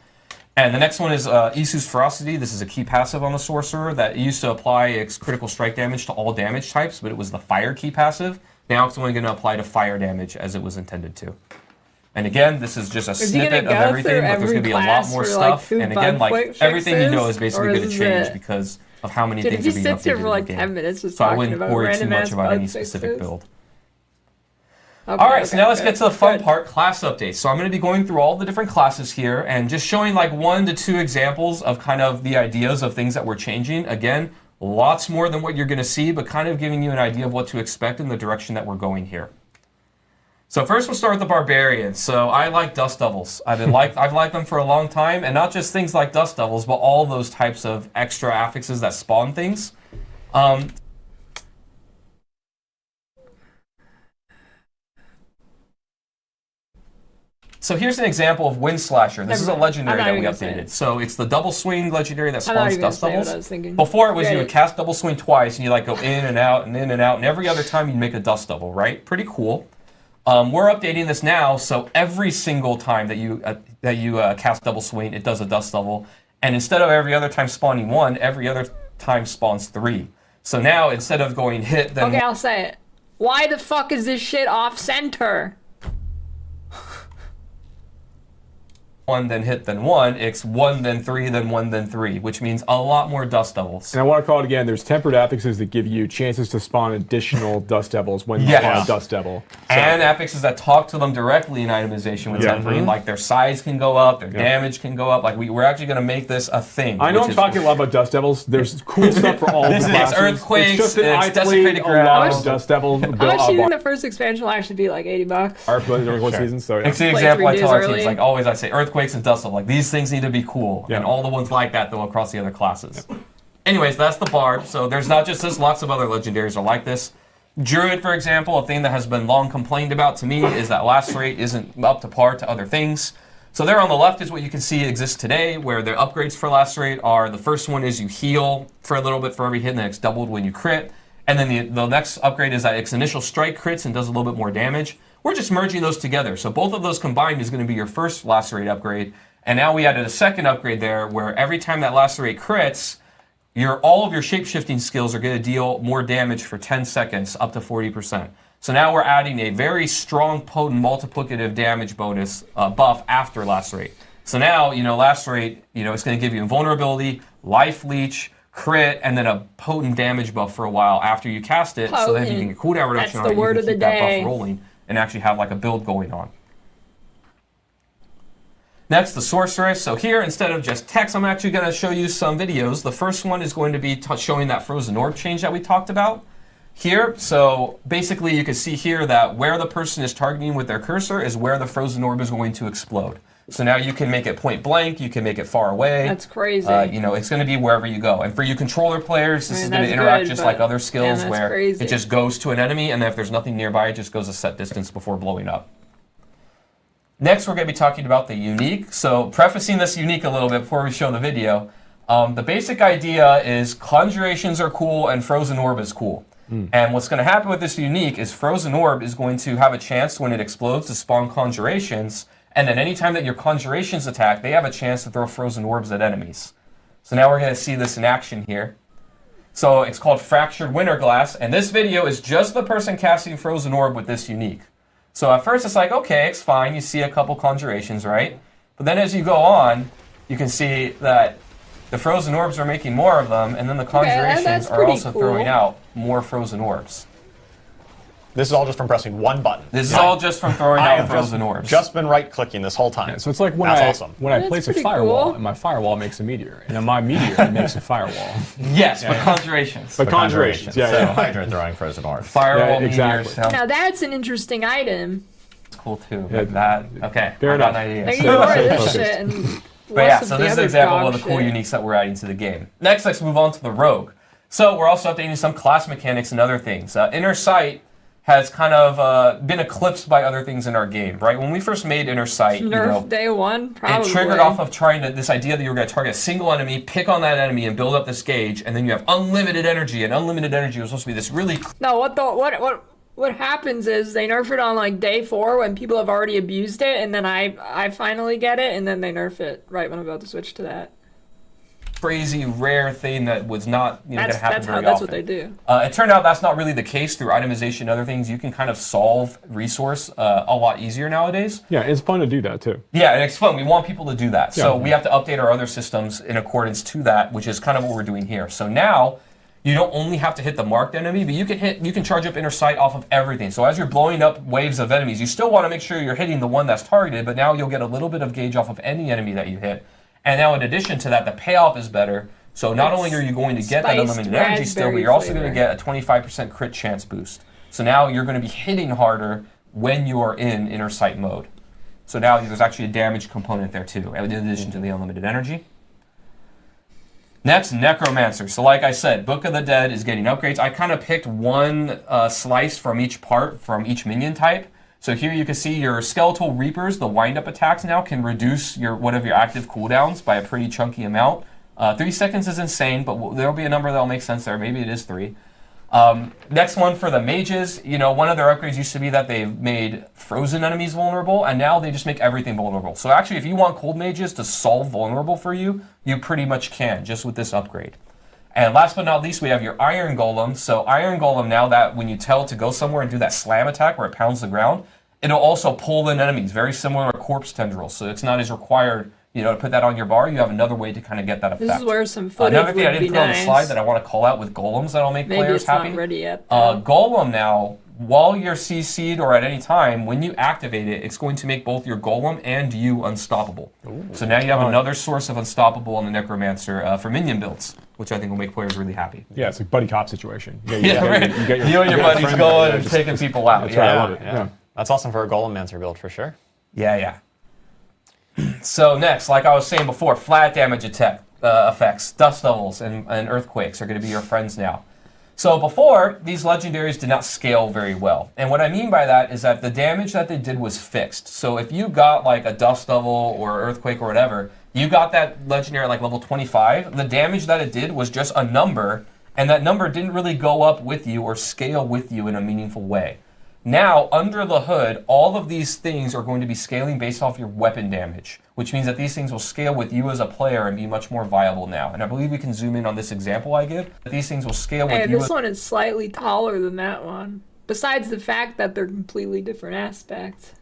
And the next one is Isu's Ferocity. This is a key passive on the Sorcerer that used to apply its critical strike damage to all damage types, but it was the fire key passive. Now it's only going to apply to fire damage as it was intended to. And again, this is just a snippet of everything, but there's going to be a lot more stuff. And again, like everything you know is basically going to change because of how many things are being updated in the game. 10 minutes just so I wouldn't worry too much about any specific build. Okay, all right, so now let's get to the fun part, class updates. So I'm going to be going through all the different classes here and just showing like 1 to 2 examples of kind of the ideas of things that we're changing. Again, lots more than what you're going to see, but kind of giving you an idea of what to expect in the direction that we're going here. So first we'll start with the Barbarian. So I like Dust Devils. I've liked them for a long time, and not just things like Dust Devils, but all those types of extra affixes that spawn things. So here's an example of Wind Slasher. This is a legendary that we updated. So it's the double swing legendary that spawns Dust Devils. Before it was you would cast double swing twice and you like go in and out and in and out, and every other time you make a Dust Devil, right? Pretty cool. We're updating this now, so every single time that you cast double swing, it does a Dust Devil, and instead of every other time spawning 1, every other time spawns 3. So now instead of going hit, then okay, I'll say it. Why the fuck is this shit off center? 1, then hit, then 1. It's 1, then 3, then 1, then 3, which means a lot more Dust Devils. And I want to call it again, there's tempered affixes that give you chances to spawn additional Dust Devils when you spawn a Dust Devil. So. And affixes that talk to them directly in itemization with temporary, like their size can go up, their damage can go up. Like we're actually going to make this a thing. I know I'm talking a lot about Dust Devils. There's cool stuff for all the classes. It's Earthquakes, it's just that I Desecrated played a lot of Dust Devil. How much do you think the first expansion will actually be, like $80? Our during one season, so It's the example I tell our teams. Like always, I say Earthquakes and Dust Devil. Like these things need to be cool, and all the ones like that though across the other classes. Anyways, that's the Bard. So there's not just this, lots of other legendaries are like this. Druid, for example, a thing that has been long complained about to me is that lacerate isn't up to par to other things. So there on the left is what you can see exists today, where the upgrades for lacerate are, the first one is you heal for a little bit for every hit, and then it's doubled when you crit. And then the next upgrade is that its initial strike crits and does a little bit more damage. We're just merging those together. So both of those combined is going to be your first lacerate upgrade. And now we added a second upgrade there where every time that lacerate crits, all of your shape-shifting skills are going to deal more damage for 10 seconds, up to 40%. So now we're adding a very strong, potent, multiplicative damage bonus buff after lacerate. So now, lacerate, it's going to give you invulnerability, life leech, crit, and then a potent damage buff for a while after you cast it. So then if you can get cooldown reduction on it, you can keep that buff rolling and actually have like a build going on. Next, the Sorcerer. So here, instead of just text, I'm actually going to show you some videos. The first one is going to be showing that frozen orb change that we talked about here. So basically, you can see here that where the person is targeting with their cursor is where the frozen orb is going to explode. So now you can make it point blank, you can make it far away. That's crazy. It's going to be wherever you go. And for you controller players, this is going to interact just like other skills where it just goes to an enemy, and then if there's nothing nearby, it just goes a set distance before blowing up. Next, we're going to be talking about the unique. So prefacing this unique a little bit before we show the video, the basic idea is conjurations are cool and frozen orb is cool. And what's going to happen with this unique is frozen orb is going to have a chance when it explodes to spawn conjurations, and then anytime that your conjurations attack, they have a chance to throw frozen orbs at enemies. So now we're going to see this in action here. So it's called Fractured Winter Glass, and this video is just the person casting frozen orb with this unique. So at first it's like, okay, it's fine. You see a couple conjurations, right? But then as you go on, you can see that the frozen orbs are making more of them, and then the conjurations are also throwing out more frozen orbs. This is all just from pressing one button. This is all just from throwing out frozen orbs. Just been right-clicking this whole time. Yeah, so it's like when I place a firewall, and my firewall makes a meteor, and then my meteor makes a firewall. Yes, but conjurations. But conjurations, So Hydra throwing frozen orbs. Firewall meteors. Now that's an interesting item. It's cool too. Like that. Okay. Fair enough. There you go. This shit. And but yeah, so this is an example of the cool uniques that we're adding to the game. Next, let's move on to the Rogue. So we're also updating some class mechanics and other things. Inner Sight has kind of been eclipsed by other things in our game, right? When we first made Inner Sight, Nerf day one, probably. It triggered off of trying to, this idea that you were going to target a single enemy, pick on that enemy, and build up this gauge, and then you have unlimited energy, and unlimited energy was supposed to be this really... No, what happens is they nerf it on like day 4 when people have already abused it, and then I finally get it, and then they nerf it right when I'm about to switch to that. Crazy rare thing that was not going to happen very often. That's what they do. It turned out that's not really the case through itemization and other things. You can kind of solve resource a lot easier nowadays. Yeah, it's fun to do that too. Yeah, and it's fun. We want people to do that. So we have to update our other systems in accordance to that, which is kind of what we're doing here. So now you don't only have to hit the marked enemy, but you can charge up Inner Sight off of everything. So as you're blowing up waves of enemies, you still want to make sure you're hitting the one that's targeted, but now you'll get a little bit of gauge off of any enemy that you hit. And now in addition to that, the payoff is better. So not only are you going to get that unlimited energy still, but you're also going to get a 25% crit chance boost. So now you're going to be hitting harder when you are in Inner Sight mode. So now there's actually a damage component there too, in addition to the unlimited energy. Next, Necromancer. So like I said, Book of the Dead is getting upgrades. I kind of picked one slice from each part, from each minion type. So here you can see your Skeletal Reapers, the wind-up attacks now, can reduce one of your active cooldowns by a pretty chunky amount. 3 seconds is insane, but there'll be a number that'll make sense there. Maybe it is 3. Next one for the mages, one of their upgrades used to be that they've made frozen enemies vulnerable, and now they just make everything vulnerable. So actually, if you want cold mages to solve vulnerable for you, you pretty much can, just with this upgrade. And last but not least, we have your Iron Golem. So Iron Golem, now that when you tell it to go somewhere and do that slam attack where it pounds the ground, It'll also pull in enemies, very similar to Corpse Tendrils. So it's not as required, you know, to put that on your bar. You have another way to kind of get that effect. This is where some footage Another thing I would didn't be put on the nice. slide that I want to call out with golems that'll make Maybe players it's happy. not ready yet. though. Golem now, while you're CC'd or at any time, when you activate it, it's going to make both your golem and you unstoppable. So now you have another source of unstoppable on the Necromancer for minion builds, which I think will make players really happy. Yeah, it's a buddy cop situation. Right. You and your buddies going and taking people out. That's right, I love it. Yeah. That's awesome for a Golemancer build for sure. Yeah. So next, like I was saying before, flat damage attack effects, dust levels, and earthquakes are going to be your friends now. So before, these legendaries did not scale very well. And what I mean by that is that the damage that they did was fixed. So if you got like a dust level or earthquake or whatever, you got that legendary at like level 25, the damage that it did was just a number, and that number didn't really go up with you or scale with you in a meaningful way. Now, under the hood, all of these things are going to be scaling based off your weapon damage, which means that these things will scale with you as a player and be much more viable now. And I believe we can zoom in on this example I give. These things will scale with you. This one is slightly taller than that one, besides the fact that they're completely different aspects.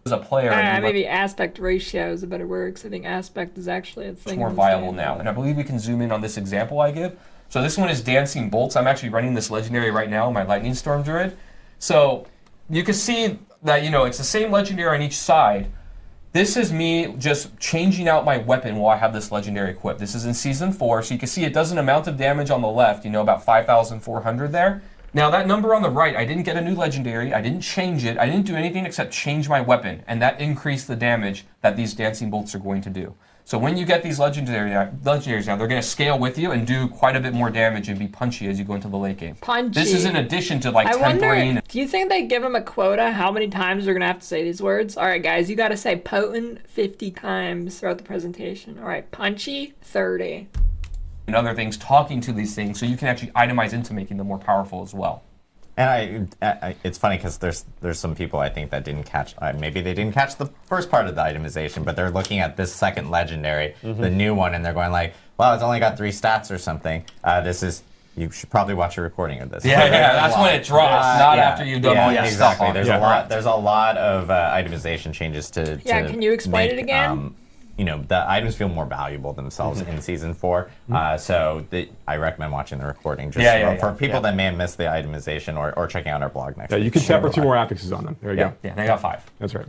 As a player, maybe aspect ratio is a better word, because I think aspect is actually a thing. More viable now. And I believe we can zoom in on this example I give. So this one is Dancing Bolts. I'm actually running this legendary right now, my Lightning Storm Druid. So you can see that, you know, it's the same legendary on each side. This is me just changing out my weapon while I have this legendary equipped. This is in Season 4, so you can see it does an amount of damage on the left, you know, about 5,400 there. Now that number on the right, I didn't get a new legendary, I didn't change it, I didn't do anything except change my weapon, and that increased the damage that these Dancing Bolts are going to do. So when you get these legendaries now, they're going to scale with you and do quite a bit more damage and be punchy as you go into the late game. Punchy. This is in addition to like tempering. Do you think they give them a quota? How many times they're going to have to say these words? All right, guys, you got to say potent 50 times throughout the presentation. All right, punchy 30. And other things talking to these things, so you can actually itemize into making them more powerful as well. And it's funny because there's some people I think that didn't catch, maybe they didn't catch the first part of the itemization, but they're looking at this second legendary, the new one, and they're going like, wow, it's only got 3 stats or something. You should probably watch a recording of this. Yeah, that's when it drops, not after you've done all your stuff. Exactly. There's a lot of itemization changes to can you explain it again? You know, the items feel more valuable themselves in Season 4. So I recommend watching the recording just for people that may have missed the itemization or checking out our blog next week. You can temper 2 more affixes on them. There you go. Yeah, they got 5. That's right.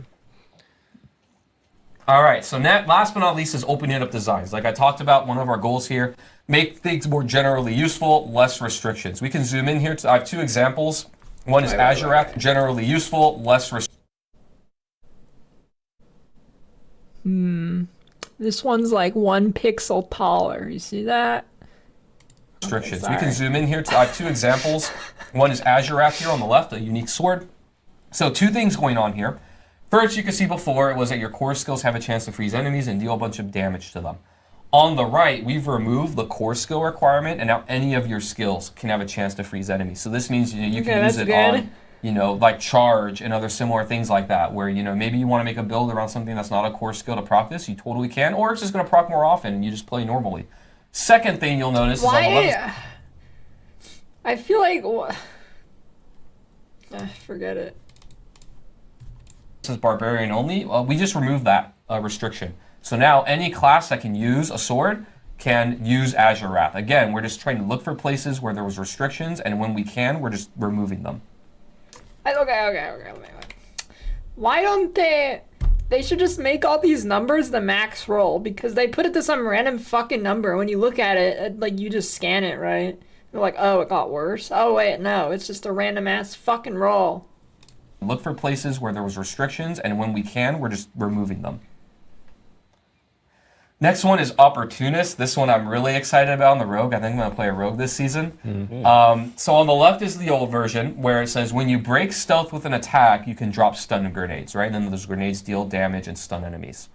All right, so last but not least is opening up designs. Like I talked about, one of our goals here, make things more generally useful, less restrictions. We can zoom in here. I have 2 examples. One is Azurath, generally useful, less restrictions. This one's like 1 pixel taller. You see that? Restrictions. We can zoom in here. I have 2 examples. One is Azurath here on the left, a unique sword. So 2 things going on here. First, you can see before it was that your core skills have a chance to freeze enemies and deal a bunch of damage to them. On the right, we've removed the core skill requirement, and now any of your skills can have a chance to freeze enemies. So this means you can use it on, you know, like charge and other similar things like that, where, you know, maybe you want to make a build around something that's not a core skill to proc this, you totally can, or it's just going to proc more often and you just play normally. Second thing you'll notice is on the left. I feel like forget it. This is barbarian only. We just removed that restriction. So now any class that can use a sword can use Azurath. Again, we're just trying to look for places where there was restrictions, and when we can, we're just removing them. Okay. Why don't they should just make all these numbers the max roll, because they put it to some random fucking number. When you look at it, like, you just scan it, right? You're like, oh, it got worse. Oh, wait, no, it's just a random ass fucking roll. Look for places where there was restrictions, and when we can, we're just removing them. Next one is Opportunist. This one I'm really excited about on the Rogue. I think I'm going to play a Rogue this season. So on the left is the old version, where it says when you break stealth with an attack, you can drop stun grenades, right? And then those grenades deal damage and stun enemies.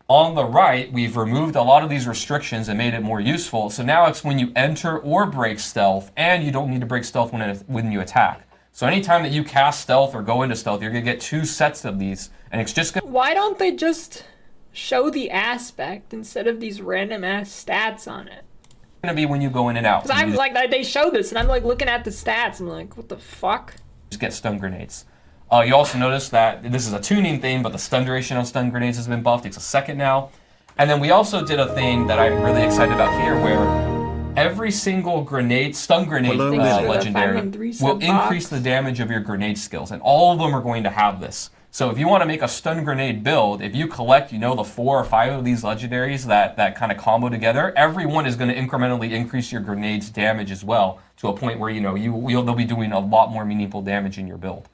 On the right, we've removed a lot of these restrictions and made it more useful. So now it's when you enter or break stealth, and you don't need to break stealth when you attack. So anytime that you cast stealth or go into stealth, you're going to get 2 sets of these, and it's just going to... Why don't they just show the aspect instead of these random ass stats on it? It's going to be when you go in and out. Because I'm like, they show this, and I'm like looking at the stats, I'm like, what the fuck? Just get stun grenades. You also notice that this is a tuning thing, but the stun duration on stun grenades has been buffed. It's a second now. And then we also did a thing that I'm really excited about here, where every single stun grenade legendary will increase the damage of your grenade skills, and all of them are going to have this. So if you want to make a stun grenade build, if you collect, the 4 or 5 of these legendaries that kind of combo together, every one is going to incrementally increase your grenade's damage as well, to a point where they'll be doing a lot more meaningful damage in your build.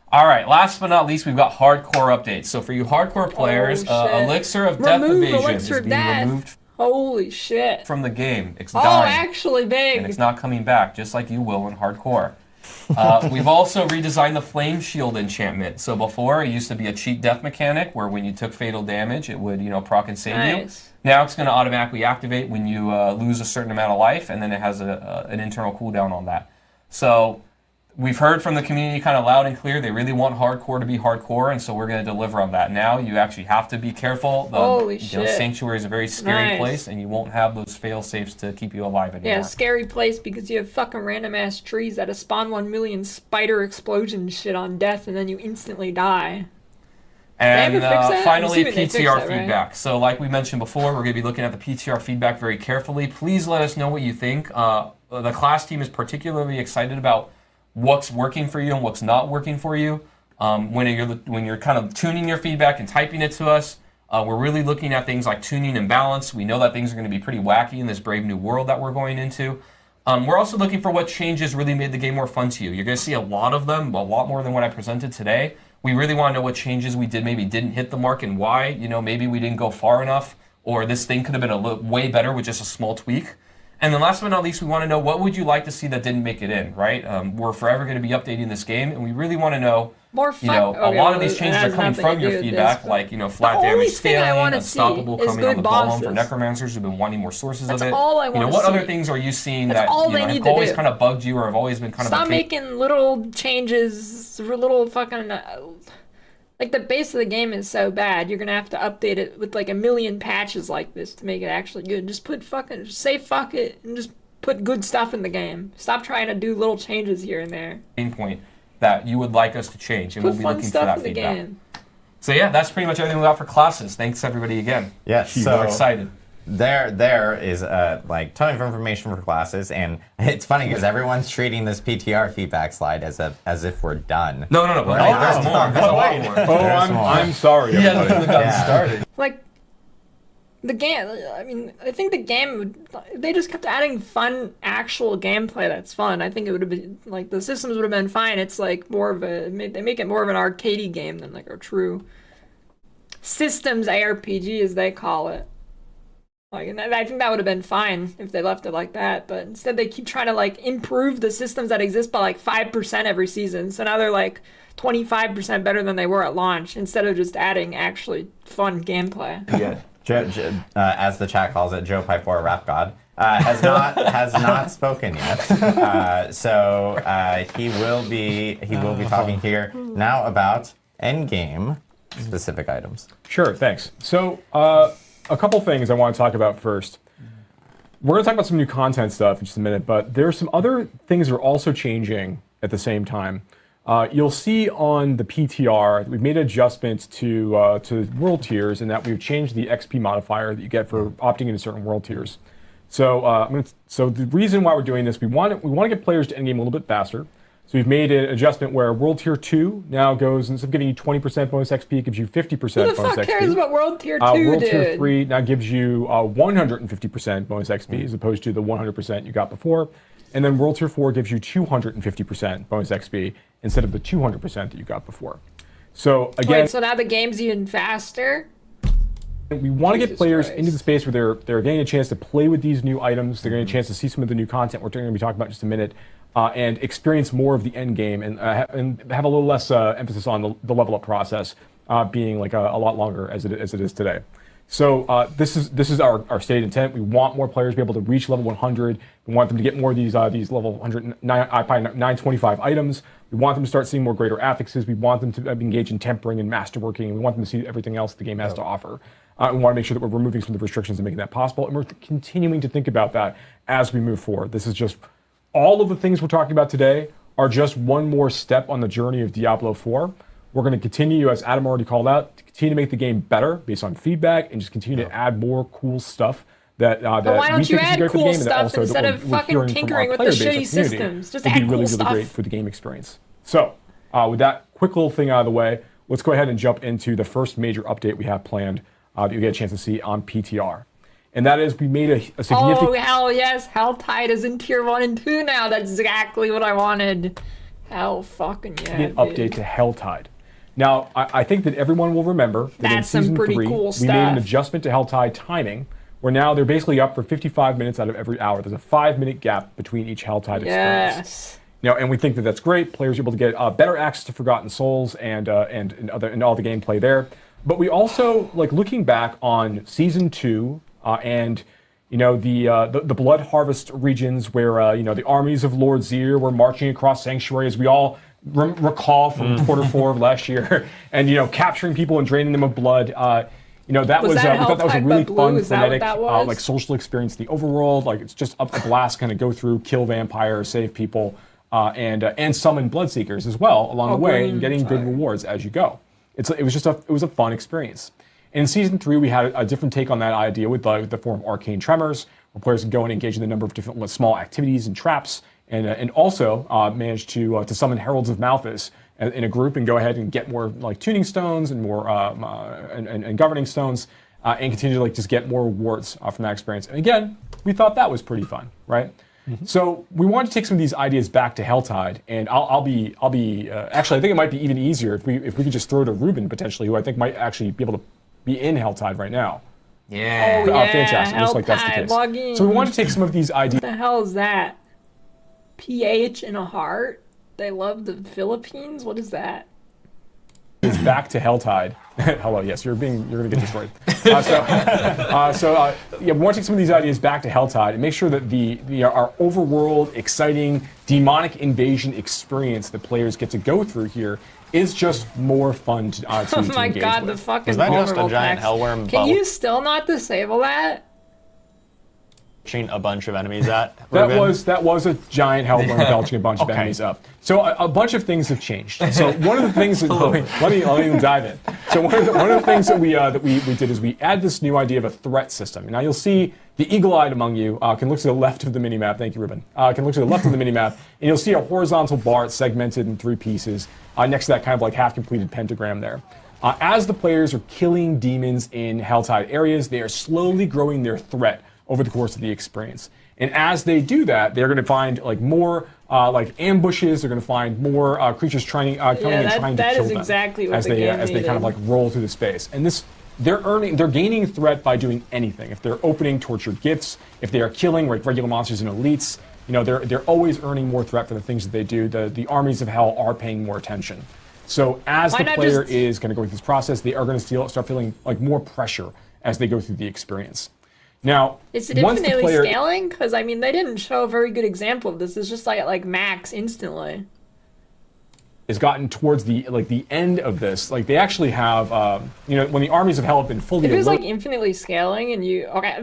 All right, last but not least, we've got hardcore updates. So for you hardcore players, Elixir of Death Evasion is being removed Holy shit. from the game. It's dying. Actually big. And it's not coming back, just like you will in hardcore. We've also redesigned the Flame Shield enchantment. So before, it used to be a cheat death mechanic, where when you took fatal damage, it would, proc and save you. Now it's going to automatically activate when you lose a certain amount of life, and then it has an internal cooldown on that. So we've heard from the community kind of loud and clear. They really want hardcore to be hardcore, and so we're going to deliver on that. Now you actually have to be careful. Holy shit. Sanctuary is a very scary place, and you won't have those fail safes to keep you alive anymore. Yeah, scary place because you have fucking random ass trees that spawn 1 million spider explosion shit on death, and then you instantly die. And finally, PTR feedback. Right? So like we mentioned before, we're going to be looking at the PTR feedback very carefully. Please let us know what you think. The class team is particularly excited about what's working for you and what's not working for you. When you're kind of tuning your feedback and typing it to us, we're really looking at things like tuning and balance. We know that things are going to be pretty wacky in this brave new world that we're going into. We're also looking for what changes really made the game more fun to you. You're going to see a lot of them, a lot more than what I presented today. We really want to know what changes we did maybe didn't hit the mark and why. Maybe we didn't go far enough, or this thing could have been way better with just a small tweak. And then last but not least, we want to know what would you like to see that didn't make it in, right? We're forever going to be updating this game, and we really want to know, a lot of these changes are coming from your feedback, like, flat damage scaling, unstoppable coming on the golem for Necromancers who've been wanting more sources of it. What other things are you seeing that have always kind of bugged you or have always been kind of Stop making little changes, little fucking... Like, the base of the game is so bad, you're gonna have to update it with like 1 million patches like this to make it actually good. Just say fuck it, and just put good stuff in the game. Stop trying to do little changes here and there. Main point that you would like us to change, and we'll be looking for that feedback. Game. So yeah, that's pretty much everything we got for classes. Thanks everybody again. Yes, so excited. There is ton of information for classes, and it's funny because everyone's treating this PTR feedback slide as if we're done. No. There's more. There's a lot more. I'm sorry. Started. Like the game. I mean, I think the game they just kept adding fun, actual gameplay that's fun. I think it would have been like the systems would have been fine. It's like more of they make it more of an arcadey game than like a true systems ARPG as they call it. And I think that would have been fine if they left it like that, but instead they keep trying to improve the systems that exist by 5% every season. So now they're 25% better than they were at launch, instead of just adding actually fun gameplay. Yeah, as the chat calls it, Joe Pipe or Rap God has not spoken yet. So he will be talking here now about endgame specific items. Sure, thanks. So. A couple things I want to talk about first. We're going to talk about some new content stuff in just a minute, but there are some other things that are also changing at the same time. You'll see on the PTR, we've made adjustments to world tiers, in that we've changed the XP modifier that you get for opting into certain world tiers. So, so the reason why we're doing this, we want to get players to endgame a little bit faster. So we've made an adjustment where World Tier 2 now goes, instead of giving you 20% bonus XP, it gives you 50% bonus XP. Who the fuck cares about World Tier 2, World Tier 3 now gives you 150% bonus XP as opposed to the 100% you got before. And then World Tier 4 gives you 250% bonus XP instead of the 200% that you got before. So again... Wait, so now the game's even faster? We want to get players into the space where they're getting a chance to play with these new items, they're getting a chance to see some of the new content we're going to be talking about in just a minute, and experience more of the end game, and have a little less emphasis on the level up process being a lot longer as it is today. So this is our stated intent. We want more players to be able to reach level 100. We want them to get more of these level 925 items. We want them to start seeing more greater affixes. We want them to engage in tempering and masterworking. We want them to see everything else the game has to offer. We want to make sure that we're removing some of the restrictions and making that possible. And we're continuing to think about that as we move forward. This is just all of the things we're talking about today are just one more step on the journey of Diablo 4. We're going to continue, as Adam already called out, to continue to make the game better based on feedback and just continue to add more cool stuff that why we don't think you is add great for the cool game, and that stuff also instead that of we're fucking hearing from our tinkering with the player base, our shitty community, systems? Just would add be really, cool really great stuff. for the game experience. So, with that quick little thing out of the way, let's go ahead and jump into the first major update we have planned that you get a chance to see on PTR. And that is, we made a significant... Oh, hell yes. Helltide is in tier 1 and 2 now. That's exactly what I wanted. Hell fucking yeah, update to Helltide. Now, I think that everyone will remember that in Season 3, cool we made an adjustment to Helltide timing, where now they're basically up for 55 minutes out of every hour. There's a 5-minute gap between each Helltide experience. Now, and we think that that's great. Players are able to get better access to Forgotten Souls and all the gameplay there. But we also, like, looking back on Season 2 and the Blood Harvest regions where the armies of Lord Zir were marching across sanctuaries. We all recall from quarter 4 of last year, and capturing people and draining them of blood. That we thought that was a really fun, frenetic, like social experience. The overworld, like it's just a blast, kind of go through, kill vampires, save people, and summon bloodseekers as well along the way, and getting good rewards as you go. It was a fun experience. In Season 3, we had a different take on that idea with the form of Arcane Tremors, where players can go and engage in a number of different small activities and traps, and also manage to summon Heralds of Malthus in a group and go ahead and get more like tuning stones and more and governing stones, and continue to just get more rewards from that experience. And again, we thought that was pretty fun, right? Mm-hmm. So we wanted to take some of these ideas back to Helltide, and I'll be actually, I think it might be even easier if we could just throw to Ruben potentially, who I think might actually be able to be in Helltide right now. Yeah. Oh, yeah. Fantastic. Looks like that's the case. Login. So we wanted to take some of these ideas. What the hell is that? PH in a heart? They love the Philippines? What is that? Is back to Helltide. Hello, yes, you're going to get destroyed. We want to take some of these ideas back to Helltide and make sure that our overworld, exciting, demonic invasion experience that players get to go through here is just more fun to engage with. Oh my god, the fucking Is that just a giant hellworm? Can you still not disable that? A bunch of enemies at that was a giant hellworm belching a bunch of enemies up. So a bunch of things have changed. So one of the things that let me dive in. So one of the things that we did is we add this new idea of a threat system. Now you'll see the eagle-eyed among you can look to the left of the minimap. Thank you, Ruben. Can look to the left of the minimap, and you'll see a horizontal bar segmented in 3 pieces next to that kind of like half-completed pentagram there. As the players are killing demons in Helltide areas, they are slowly growing their threat over the course of the experience. And as they do that, they're going to find like more ambushes. They're going to find more creatures coming and trying to kill them. That is exactly what as they kind of like roll through the space. And they're gaining threat by doing anything. If they're opening tortured gifts, if they are killing regular monsters and elites, they're always earning more threat for the things that they do. The armies of hell are paying more attention. So as the player is going to go through this process, they are going to start feeling like more pressure as they go through the experience. Now, is it infinitely scaling? Because I mean, they didn't show a very good example of this. It's just like max instantly. Has gotten towards the end of this. Like they actually have, when the armies of hell have been fully. If it was like infinitely scaling, and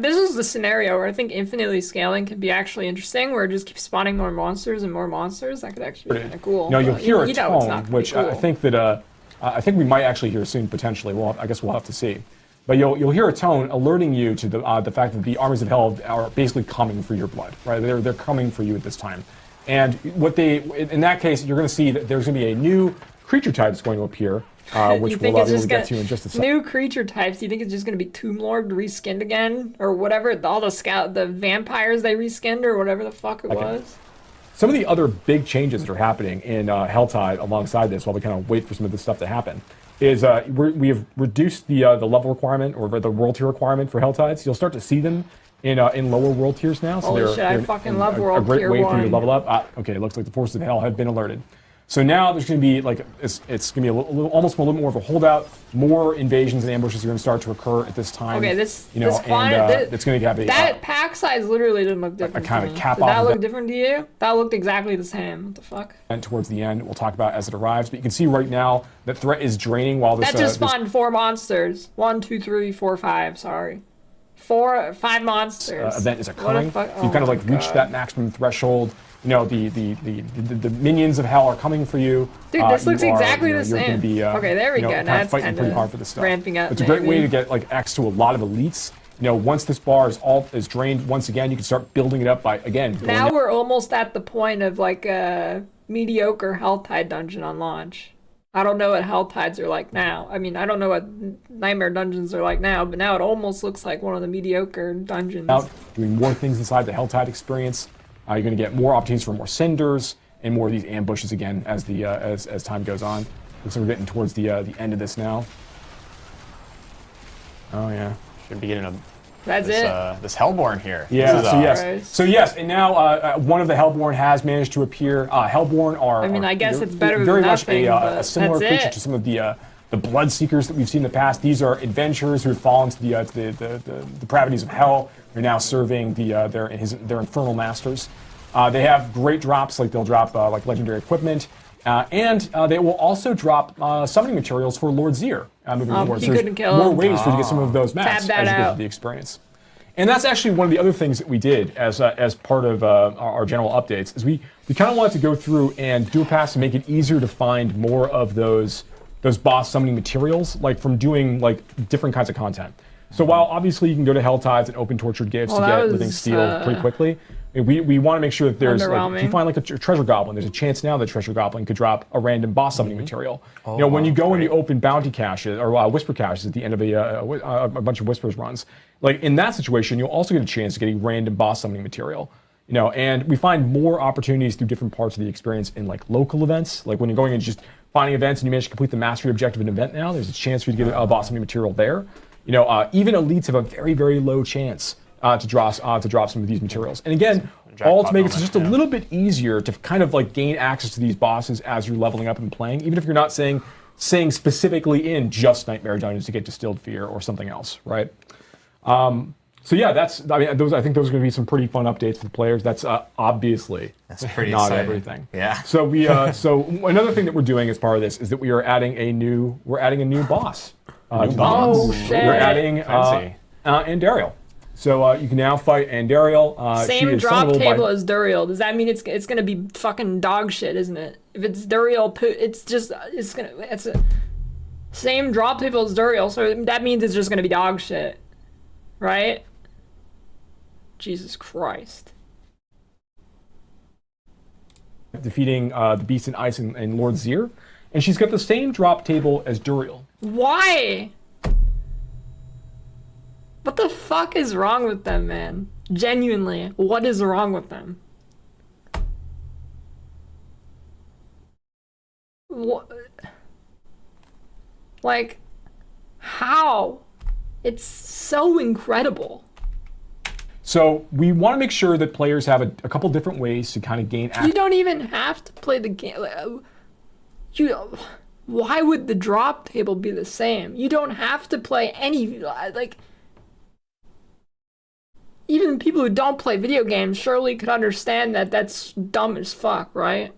this is the scenario where I think infinitely scaling could be actually interesting, where it just keeps spawning more monsters and more monsters. That could actually be kind of cool. You'll hear a tone, which cool. I think that I think we might actually hear soon potentially. I guess we'll have to see. But you'll hear a tone alerting you to the fact that the armies of hell are basically coming for your blood, right? They're coming for you at this time. And in that case, you're going to see that there's going to be a new creature type that's going to appear, which we'll be able to get to in just a second. New creature types? Do you think it's just going to be Tomb Lord reskinned again, or whatever? All the vampires they reskinned, or whatever the fuck it was. Some of the other big changes that are happening in Helltide alongside this, while we kind of wait for some of this stuff to happen, is we have reduced the level requirement or the world tier requirement for Helltides. You'll start to see them in lower world tiers now. So Holy shit, I fucking love world tier 1. A great way for you to level up. Okay, it looks like the forces of hell have been alerted. So now there's going to be it's going to be almost a little more of a holdout. More invasions and ambushes are going to start to occur at this time. Okay, it's going to have that pack size literally didn't look different. A kind of cap off. Did that look different to you? That looked exactly the same. What the fuck? And towards the end, we'll talk about as it arrives. But you can see right now that threat is draining while this. That just spawned 4 monsters. 1, 2, 3, 4, 5. Sorry. 4 or 5 monsters. Event is occurring. So you kind of like reach that maximum threshold. You know, the minions of hell are coming for you. Dude, this looks exactly the same. Be, okay, there we go. Now it's fighting pretty hard for this stuff. Ramping up. It's a great way to get like access to a lot of elites. You know, once this bar is drained once again, you can start building it up by again. Now we're almost at the point of like a mediocre Helltide dungeon on launch. I don't know what Helltides are like now. I mean, I don't know what Nightmare dungeons are like now, but now it almost looks like one of the mediocre dungeons. Out doing more things inside the Helltide experience. You're going to get more opportunities for more cinders and more of these ambushes again as the as time goes on. Looks like we're getting towards the end of this now. Oh yeah. Should be getting this Hellborn here. Yeah. So yes, and now one of the Hellborn has managed to appear. Hellborn are. I mean, I guess it's better very than much nothing, a similar creature to some of the Bloodseekers that we've seen in the past. These are adventurers who have fallen to the depravities of hell. They're now serving their infernal masters. They have great drops, like they'll drop like legendary equipment. And they will also drop summoning materials for Lord Zir moving forward. So there's more ways for you to get some of those maps as you go through the experience. And that's actually one of the other things that we did as part of our general updates is we kind of wanted to go through and do a pass to make it easier to find more of those boss summoning materials, like from doing like different kinds of content. So while obviously you can go to Helltides and open Tortured Gifts to get Living Steel pretty quickly, we want to make sure that there's, like, if you find like a treasure goblin, there's a chance now that treasure goblin could drop a random boss summoning material. You know, when you go and you open bounty caches or whisper caches at the end of a bunch of whispers runs, like in that situation, you'll also get a chance to get a random boss summoning material. You know, and we find more opportunities through different parts of the experience in like local events, like when you're going and just finding events and you manage to complete the mastery objective of an event now, there's a chance for you to get a boss summoning material there. You know, even elites have a very, very low chance to drop some of these materials. And again, all to make it just a little bit easier to kind of like gain access to these bosses as you're leveling up and playing, even if you're not saying specifically in just Nightmare Dungeons to get Distilled Fear or something else, right? So yeah, I think those are going to be some pretty fun updates for the players. That's obviously pretty not exciting. Everything. Yeah. So so another thing that we're doing as part of this is that we are adding a new boss. Oh shit! We're adding Andariel. So you can now fight Andariel. Same drop table as Duriel. Does that mean it's going to be fucking dog shit, isn't it? If it's Duriel, it's a same drop table as Duriel. So that means it's just going to be dog shit, right? Jesus Christ. Defeating the Beast in Ice and Lord Zir, and she's got the same drop table as Duriel. Why? What the fuck is wrong with them, man? Genuinely, what is wrong with them? What? Like, how? It's so incredible. So we want to make sure that players have a couple different ways to kind of gain access. You don't even have to play the game. Why would the drop table be the same? You don't have to play any, like, even people who don't play video games surely could understand that that's dumb as fuck, right?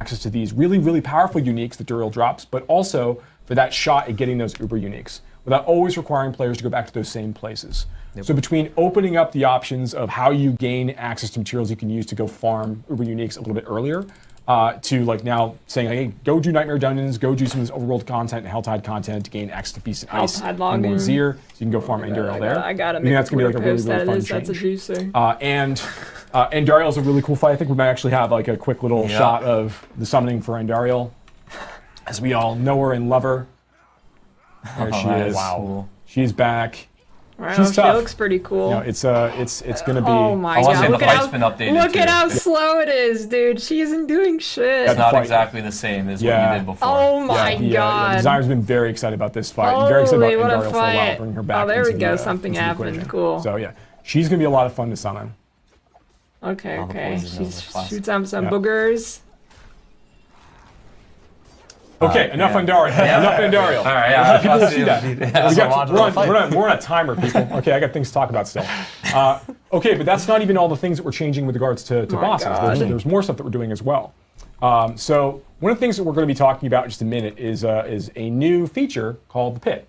Access to these really, really powerful uniques that Duriel drops, but also for that shot at getting those uber uniques without always requiring players to go back to those same places. Yep. So between opening up the options of how you gain access to materials you can use to go farm uber uniques a little bit earlier, to like now saying, hey, go do Nightmare Dungeons, go do some of this overworld content and Helltide content to gain access to Beast and Ice and Lord Zir, so you can go farm Andariel there. I gotta think that's gonna be like a really, really fun change. That's a juicer. And Andariel is a really cool fight. I think we might actually have like a quick little shot of the summoning for Andariel, as we all know her and love her. There she is. Wow. She's back. She's tough. She looks pretty cool. You know, it's gonna be. Oh my god! Look at how slow it is, dude. She isn't doing shit. It's not exactly the same as what you did before. Oh my god! The designer's been very excited about this fight. Very excited about Andariel for a while, bringing her back. Oh, there we go. Something happened. Cool. So yeah, she's gonna be a lot of fun to summon. Okay. She shoots out some boogers. Okay, enough Andariel. Enough Andariel. All right, people will see that. We're on a timer, people. Okay, I got things to talk about still. Okay, but that's not even all the things that we're changing with regards to bosses. There's more stuff that we're doing as well. So one of the things that we're going to be talking about in just a minute is a new feature called the Pit.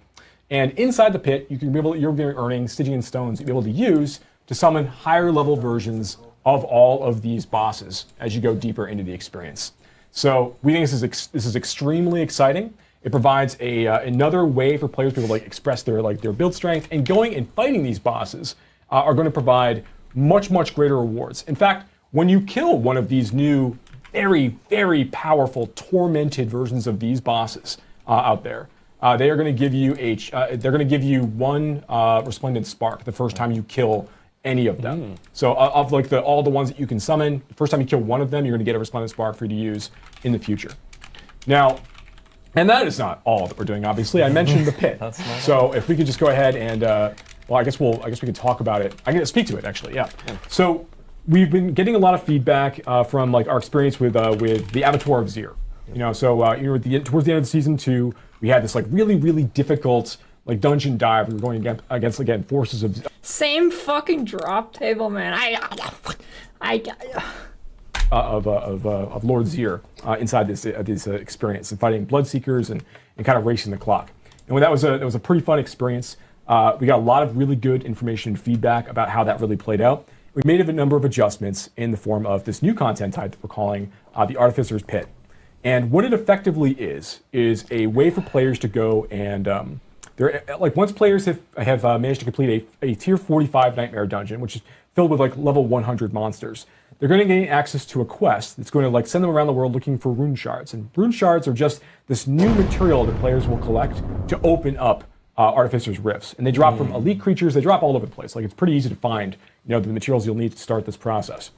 And inside the pit, you're going to be earning Stygian stones you'll be able to use to summon higher level versions of all of these bosses as you go deeper into the experience. So we think this is extremely exciting. It provides another way for players to be able to express their build strength, and going and fighting these bosses are going to provide much greater rewards. In fact, when you kill one of these new, very powerful tormented versions of these bosses out there, they are going to give you one resplendent spark the first time you kill any of them. So of all the ones that you can summon, the first time you kill one of them, you're going to get a resplendent spark for you to use in the future. Now, and that is not all that we're doing, obviously. I mentioned the pit. So if we could just go ahead and, well, I guess we can talk about it. I can speak to it, actually, yeah. So we've been getting a lot of feedback from our experience with the Abattoir of Zir. Towards the end of season 2, we had this really difficult dungeon dive. We were going against again forces of same fucking drop table, man. of Lord Zir inside this experience, and fighting Bloodseekers and kind of racing the clock. And that was a pretty fun experience. We got a lot of really good information and feedback about how that really played out. We made a number of adjustments in the form of this new content type that we're calling the Artificer's Pit. And what it effectively is a way for players to go and once players have managed to complete a tier 45 nightmare dungeon, which is filled with level 100 monsters, they're going to gain access to a quest that's going to send them around the world looking for rune shards. And rune shards are just this new material that players will collect to open up Artificer's Rifts. And they drop from elite creatures, they drop all over the place. It's pretty easy to find the materials you'll need to start this process.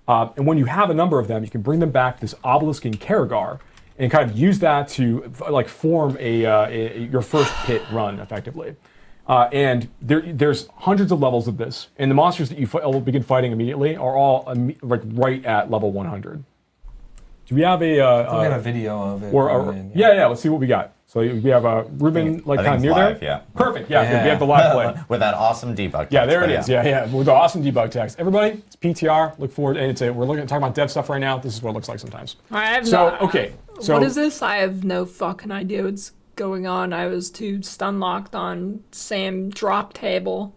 And when you have a number of them, you can bring them back to this obelisk in Karagar and kind of use that to form your first pit run effectively. And there's hundreds of levels of this, and the monsters that you will begin fighting immediately are all right at level 100. Do we have we have a video of it. Yeah. Let's see what we got. So we have Ruben kind of near live, there. Yeah. Perfect. Yeah. We have the live play with that awesome debug text. Yeah, there it is. Yeah. With the awesome debug text. Everybody, it's PTR. Look forward, and we're talking about dev stuff right now. This is what it looks like sometimes. So what is this? I have no fucking idea what's going on. I was too stun locked on Sam drop table.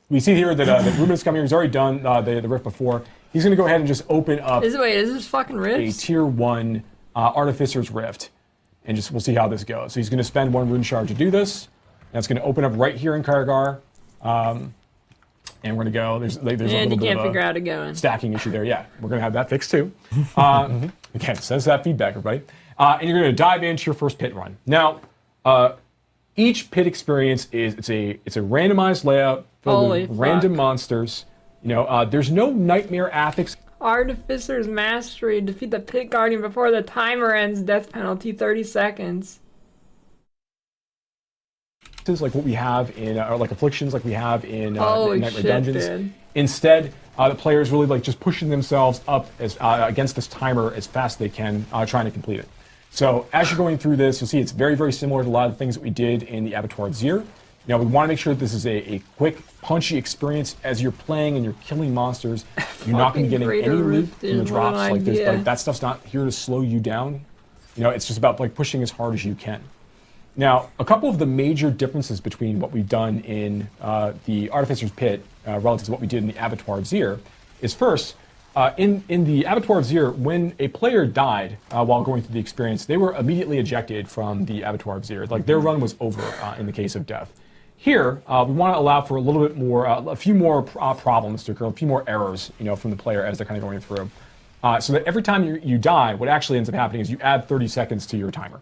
We see here that Ruben's coming here. He's already done the rift before. He's going to go ahead and just open up. Is this fucking rift? A tier 1 Artificer's Rift, and we'll see how this goes. So he's going to spend 1 rune shard to do this. And it's going to open up right here in Karagar. And we're going to go. There's a little bit of a stacking issue there. Yeah, we're going to have that fixed too. Again, sends that feedback, everybody. And you're going to dive into your first pit run. Now, each pit experience it's a randomized layout filled with random monsters. There's no nightmare affix. Artificer's Mastery. Defeat the Pit Guardian before the timer ends. Death penalty 30 seconds. Like what we have in, or afflictions like we have in Nightmare Dungeons. Dude. Instead, the players really just pushing themselves up against this timer as fast as they can, trying to complete it. So as you're going through this, you'll see it's very similar to a lot of the things that we did in the Abattoir of Zir. Now we want to make sure that this is a quick, punchy experience as you're playing and you're killing monsters. You're not going to be getting any loot from the drops like this. That stuff's not here to slow you down. It's just about pushing as hard as you can. Now, a couple of the major differences between what we've done in the Artificer's Pit relative to what we did in the Abattoir of Zir is first, in the Abattoir of Zir, when a player died while going through the experience, they were immediately ejected from the Abattoir of Zir. Their run was over in the case of death. Here, we want to allow for a little bit more, a few more problems to occur, a few more errors, from the player as they're kind of going through. So that every time you die, what actually ends up happening is you add 30 seconds to your timer.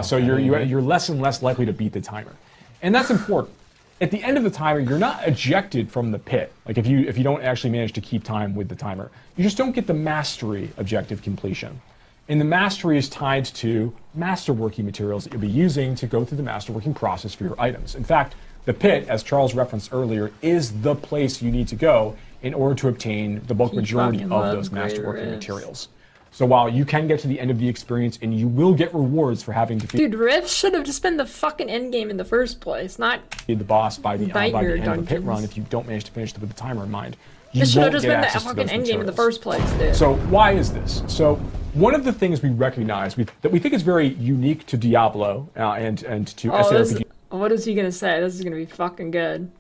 So you're less and less likely to beat the timer. And that's important. At the end of the timer, you're not ejected from the pit. If you don't actually manage to keep time with the timer, you just don't get the mastery objective completion. And the mastery is tied to masterworking materials that you'll be using to go through the masterworking process for your items. In fact, the pit, as Charles referenced earlier, is the place you need to go in order to obtain the bulk majority of those masterworking materials. So while you can get to the end of the experience and you will get rewards for having defeated... Dude, Rift should have just been the fucking end game in the first place, not... ...the boss by the end of the pit run if you don't manage to finish with the timer in mind. This should have just been the fucking end game in the first place, dude. So why is this? So one of the things we recognize that we think is very unique to Diablo and to SARPG. What is he gonna say? This is gonna be fucking good.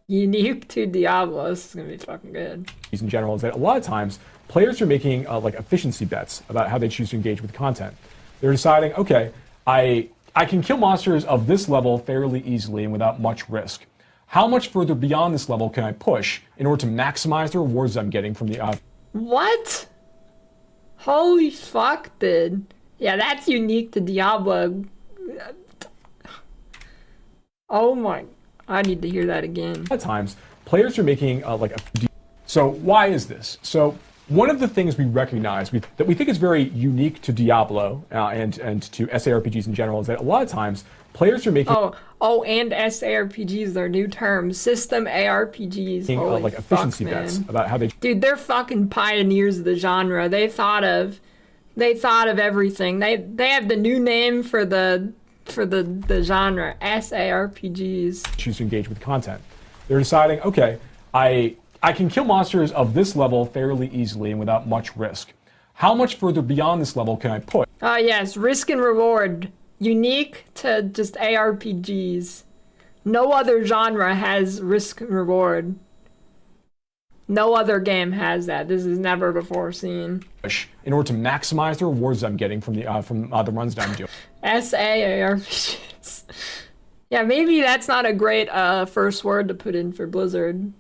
Unique to Diablo. This is gonna be fucking good. In general, is that a lot of times players are making like efficiency bets about how they choose to engage with content. They're deciding, okay, I can kill monsters of this level fairly easily and without much risk. How much further beyond this level can I push in order to maximize the rewards I'm getting from the What? Holy fuck, dude. Yeah, that's unique to Diablo. Oh my, I need to hear that again. A lot of times, players are making so why is this? So one of the things we recognize that we think is very unique to Diablo and to SARPGs in general is that a lot of times players are making and SARPGs are new terms. System ARPGs. Holy efficiency fuck, bets man. about how they. Dude, they're fucking pioneers of the genre. They thought of everything. They have the new name for the genre, SARPGs. Choose to engage with content. They're deciding, okay, I can kill monsters of this level fairly easily and without much risk. How much further beyond this level can I push? Yes, risk and reward. Unique to just ARPGs. No other genre has risk and reward. No other game has that. This is never before seen. In order to maximize the rewards I'm getting from the runs that I'm doing. SARPGs. Yeah, maybe that's not a great first word to put in for Blizzard.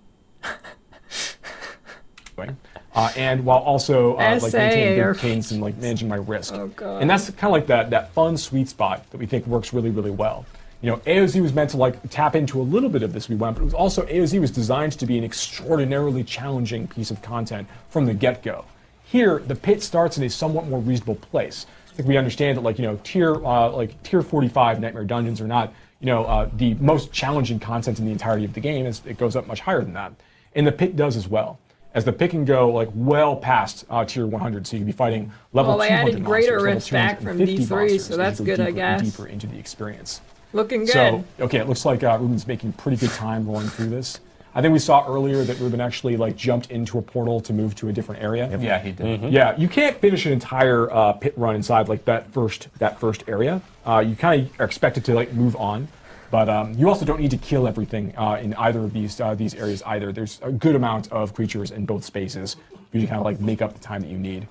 And while also maintaining good SARPGs. cadence and managing my risk. Oh, God. And that's kind of that fun sweet spot that we think works really, really well. You know, AOZ was meant to tap into a little bit of this Revamp, but it was also AOZ was designed to be an extraordinarily challenging piece of content from the get-go. Here, the pit starts in a somewhat more reasonable place. I think we understand that tier 45 Nightmare Dungeons are not the most challenging content in the entirety of the game. It goes up much higher than that, and the pit does as well. As the pit can go well past tier 100, so you can be fighting level 200 they added greater monsters, rifts back from 250 D3, monsters so that's as you go good, I deeper guess. and deeper into the experience. Looking good. So, okay, it looks like Ruben's making pretty good time rolling through this. I think we saw earlier that Ruben actually jumped into a portal to move to a different area. Yep. Yeah, he did. Mm-hmm. Yeah, you can't finish an entire pit run inside that first area. You kind of are expected to move on, but you also don't need to kill everything in either of these areas either. There's a good amount of creatures in both spaces. You can kind of make up the time that you need.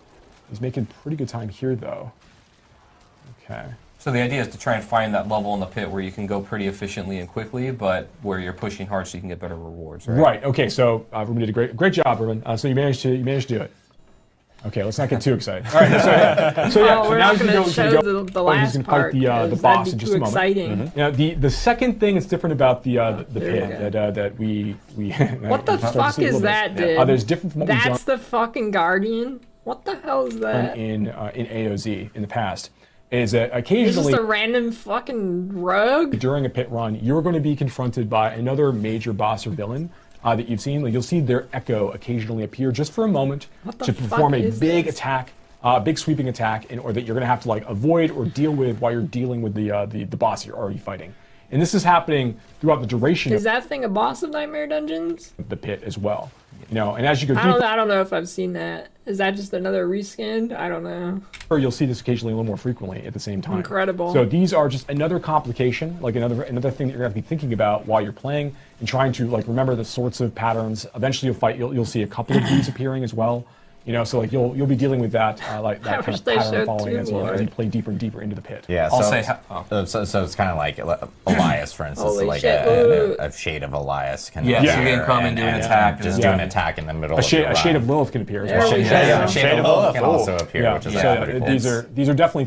He's making pretty good time here though. Okay. So the idea is to try and find that level in the pit where you can go pretty efficiently and quickly, but where you're pushing hard so you can get better rewards, right? Right. Okay. So Ruben did a great job, Ruben. So you managed to do it. Okay. Let's not get too excited. All right. So we're now not going to show the last he's going to part. Fight the boss in just a moment. Exciting. Mm-hmm. Now the second thing that's different about the pit that we what the fuck is that, dude? There's different from what we've done. That's the fucking Guardian. What the hell is that? In AOZ in the past. Is that occasionally it's just a random fucking rogue? During a pit run, you're going to be confronted by another major boss or villain that you've seen. You'll see their echo occasionally appear just for a moment to perform a big attack, big sweeping attack, or that you're going to have to avoid or deal with while you're dealing with the boss you're already fighting. And this is happening throughout the duration of that thing a boss of Nightmare Dungeons? The pit as well. And as you go deeper, I don't know if I've seen that. Is that just another reskin? I don't know. Or you'll see this occasionally a little more frequently at the same time. Incredible. So these are just another complication, another thing that you're going to have to be thinking about while you're playing and trying to remember the sorts of patterns. Eventually you'll see a couple of these appearing as well. So you'll be dealing with that that kind of pattern following as you play deeper and deeper into the pit. Yeah, so it's kind of like Elias, for instance, a shade of Elias can appear. Yeah, you can come and do an attack. Just do an attack in the middle of a shade of Lilith can appear as well. A shade of Lilith can also appear, which is pretty cool. These are definitely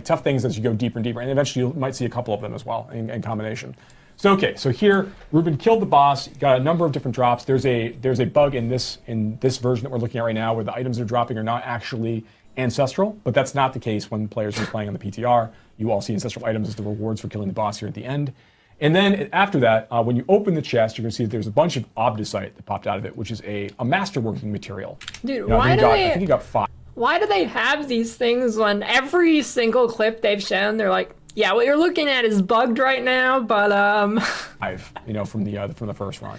tough things as you go deeper and deeper, and eventually you might see a couple of them as well in combination. So here Ruben killed the boss, got a number of different drops. There's a bug in this version that we're looking at right now where the items they're dropping are not actually ancestral, but that's not the case when players are playing on the PTR. You all see ancestral items as the rewards for killing the boss here at the end. And then after that, when you open the chest, you're going to see that there's a bunch of obdusite that popped out of it, which is a masterworking material. Dude, I think you got 5. Why do they have these things when every single clip they've shown, they're like, yeah, what you're looking at is bugged right now, but from the first run.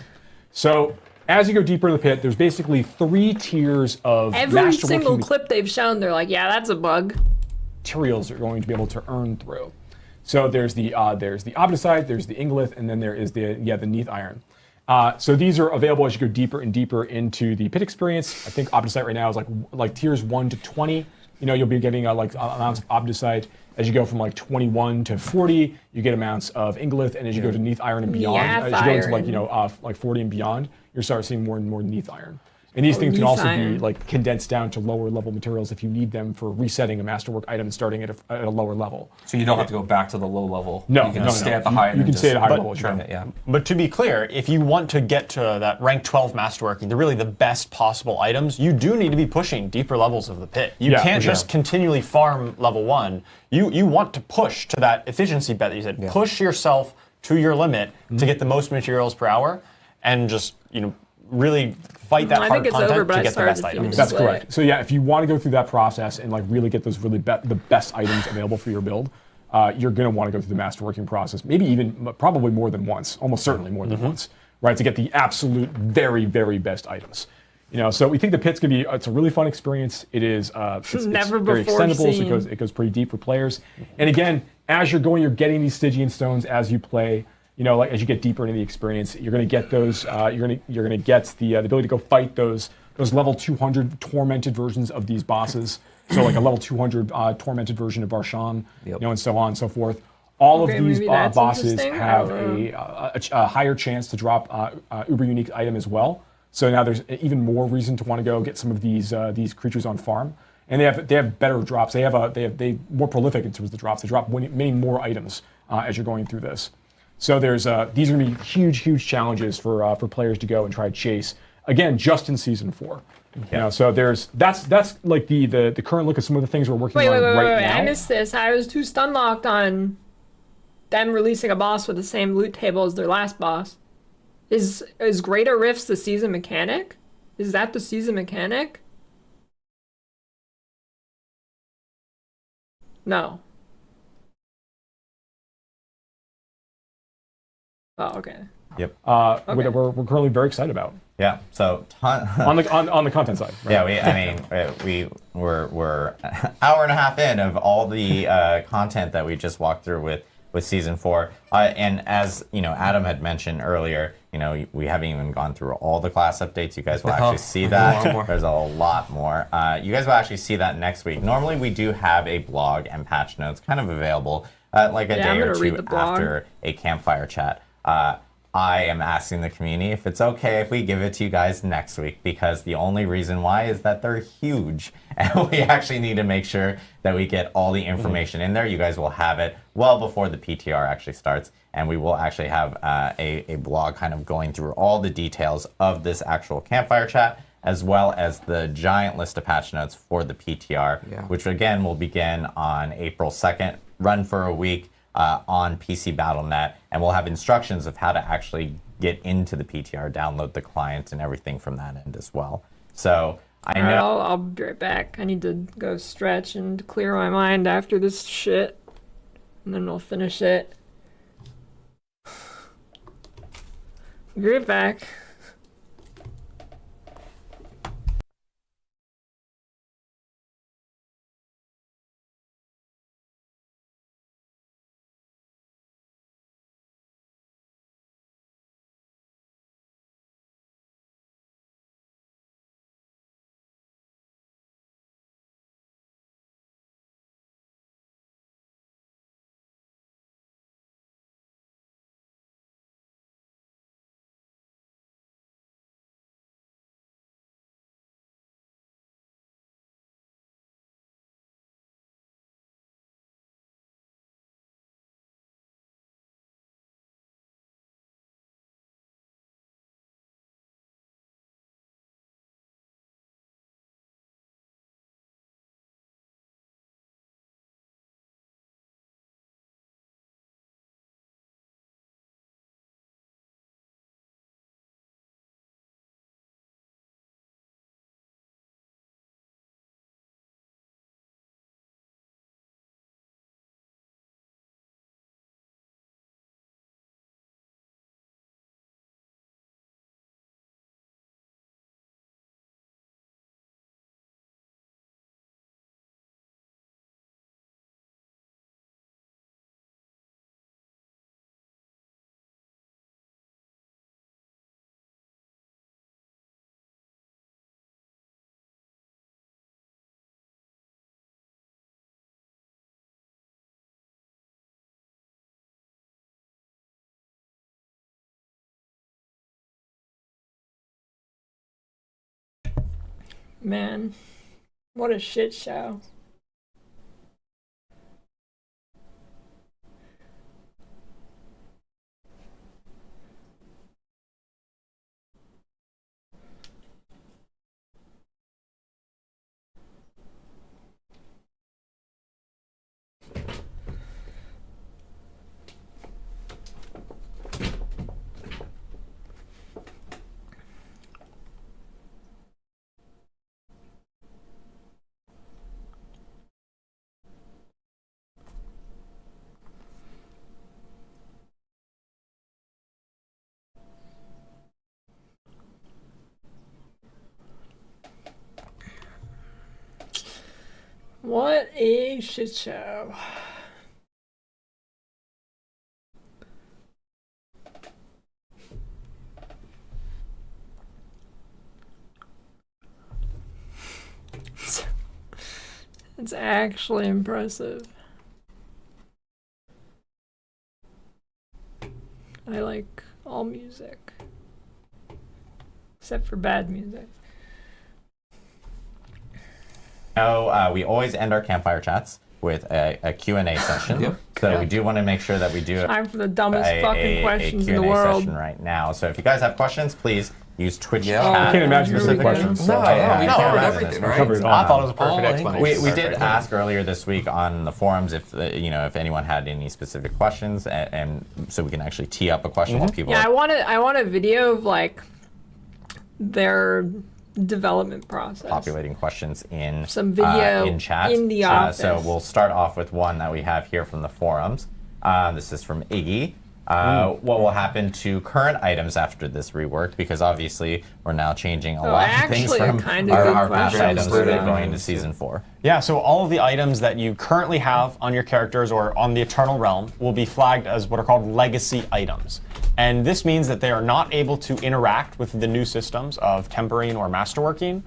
So as you go deeper in the pit, there's basically 3 tiers of every single clip they've shown. They're like, yeah, that's a bug. Materials you're going to be able to earn through. So there's the Obdicite, there's the Ingolith, and then there is the Neath Iron. So these are available as you go deeper and deeper into the pit experience. I think Obdicite right now is like tiers 1 to 20. You know, you'll be getting like amounts of Obdicite. As you go from like 21 to 40, you get amounts of Ingolith, and as you go to Neath Iron and beyond, as you go into like like 40 and beyond, you start seeing more and more Neath Iron. And these things can also be like condensed down to lower level materials if you need them for resetting a masterwork item and starting at a lower level. So you don't have to go back to the low level. No, you can stay at the high. You can stay at a higher level. Yeah. But to be clear, if you want to get to that rank 12 masterworking, really the best possible items, you do need to be pushing deeper levels of the pit. You can't just continually farm level 1. You want to push to that efficiency bet that you said. Push yourself to your limit to get the most materials per hour, and just really fight that hard content to get the best items. That's correct. So yeah, if you want to go through that process and like really get those the best items available for your build, you're going to want to go through the masterworking process, maybe even probably more than once, almost certainly more than once, right? To get the absolute very, very best items. So we think the pit's going to be, it's a really fun experience. It is, it's very extendable, so it goes pretty deep for players. And again, as you're going, you're getting these Stygian stones as you play. Like as you get deeper into the experience, you're going to get those. You're going to get the ability to go fight those level 200 tormented versions of these bosses. So like a level 200 tormented version of Barshan, and so on and so forth. All of these bosses have a higher chance to drop uber unique item as well. So now there's even more reason to want to go get some of these creatures on farm. And they have better drops. They more prolific in terms of the drops. They drop many more items as you're going through this. So these are going to be huge challenges for players to go and try to chase. Again, just in season 4. So that's like the current look at some of the things we're working on right now. I missed this. I was too stun locked on them releasing a boss with the same loot table as their last boss. Is Greater Rifts the season mechanic? Is that the season mechanic? No. Oh, okay. Yep. We're currently very excited about. Yeah. So on the content side. Right? Yeah. We're an hour and a half in of all the content that we just walked through with season 4. And as Adam had mentioned earlier, we haven't even gone through all the class updates. You guys will actually see that. There's a lot more. You guys will actually see that next week. Normally we do have a blog and patch notes kind of available like a day or two after a campfire chat. I am asking the community if it's okay if we give it to you guys next week, because the only reason why is that they're huge and we actually need to make sure that we get all the information in there. You guys will have it well before the PTR actually starts, and we will actually have a blog kind of going through all the details of this actual campfire chat, as well as the giant list of patch notes for the PTR, which again will begin on April 2nd, run for a week. On PC Battle.net, and we'll have instructions of how to actually get into the PTR, download the client, and everything from that end as well. So I know I'll be right back. I need to go stretch and clear my mind after this shit, and then we'll finish it. Be right back. Man, what a shit show. What a shit show. It's actually impressive. I like all music, except for bad music. We always end our campfire chats with a Q&A session. Yep. So we do want to make sure that we do Time for the dumbest fucking questions in the Q&A world. session right now. So if you guys have questions, please use Twitch chat. I can't imagine Here the we go. questions. No, we can't covered imagine everything, this. right? Covered it all. I thought it was a perfect All explanation. We did ask earlier this week on the forums if if anyone had any specific questions, and so we can actually tee up a question while people. Yeah, I want a video of like their development process. populating questions in Some video in chat. in the office. So we'll start off with one that we have here from the forums. This is from Iggy. What will happen to current items after this rework? Because obviously we're now changing a lot of things actually a from kind of good our past question. items that are going into season 4. Yeah, so all of the items that you currently have on your characters or on the Eternal Realm will be flagged as what are called legacy items. And this means that they are not able to interact with the new systems of tempering or masterworking.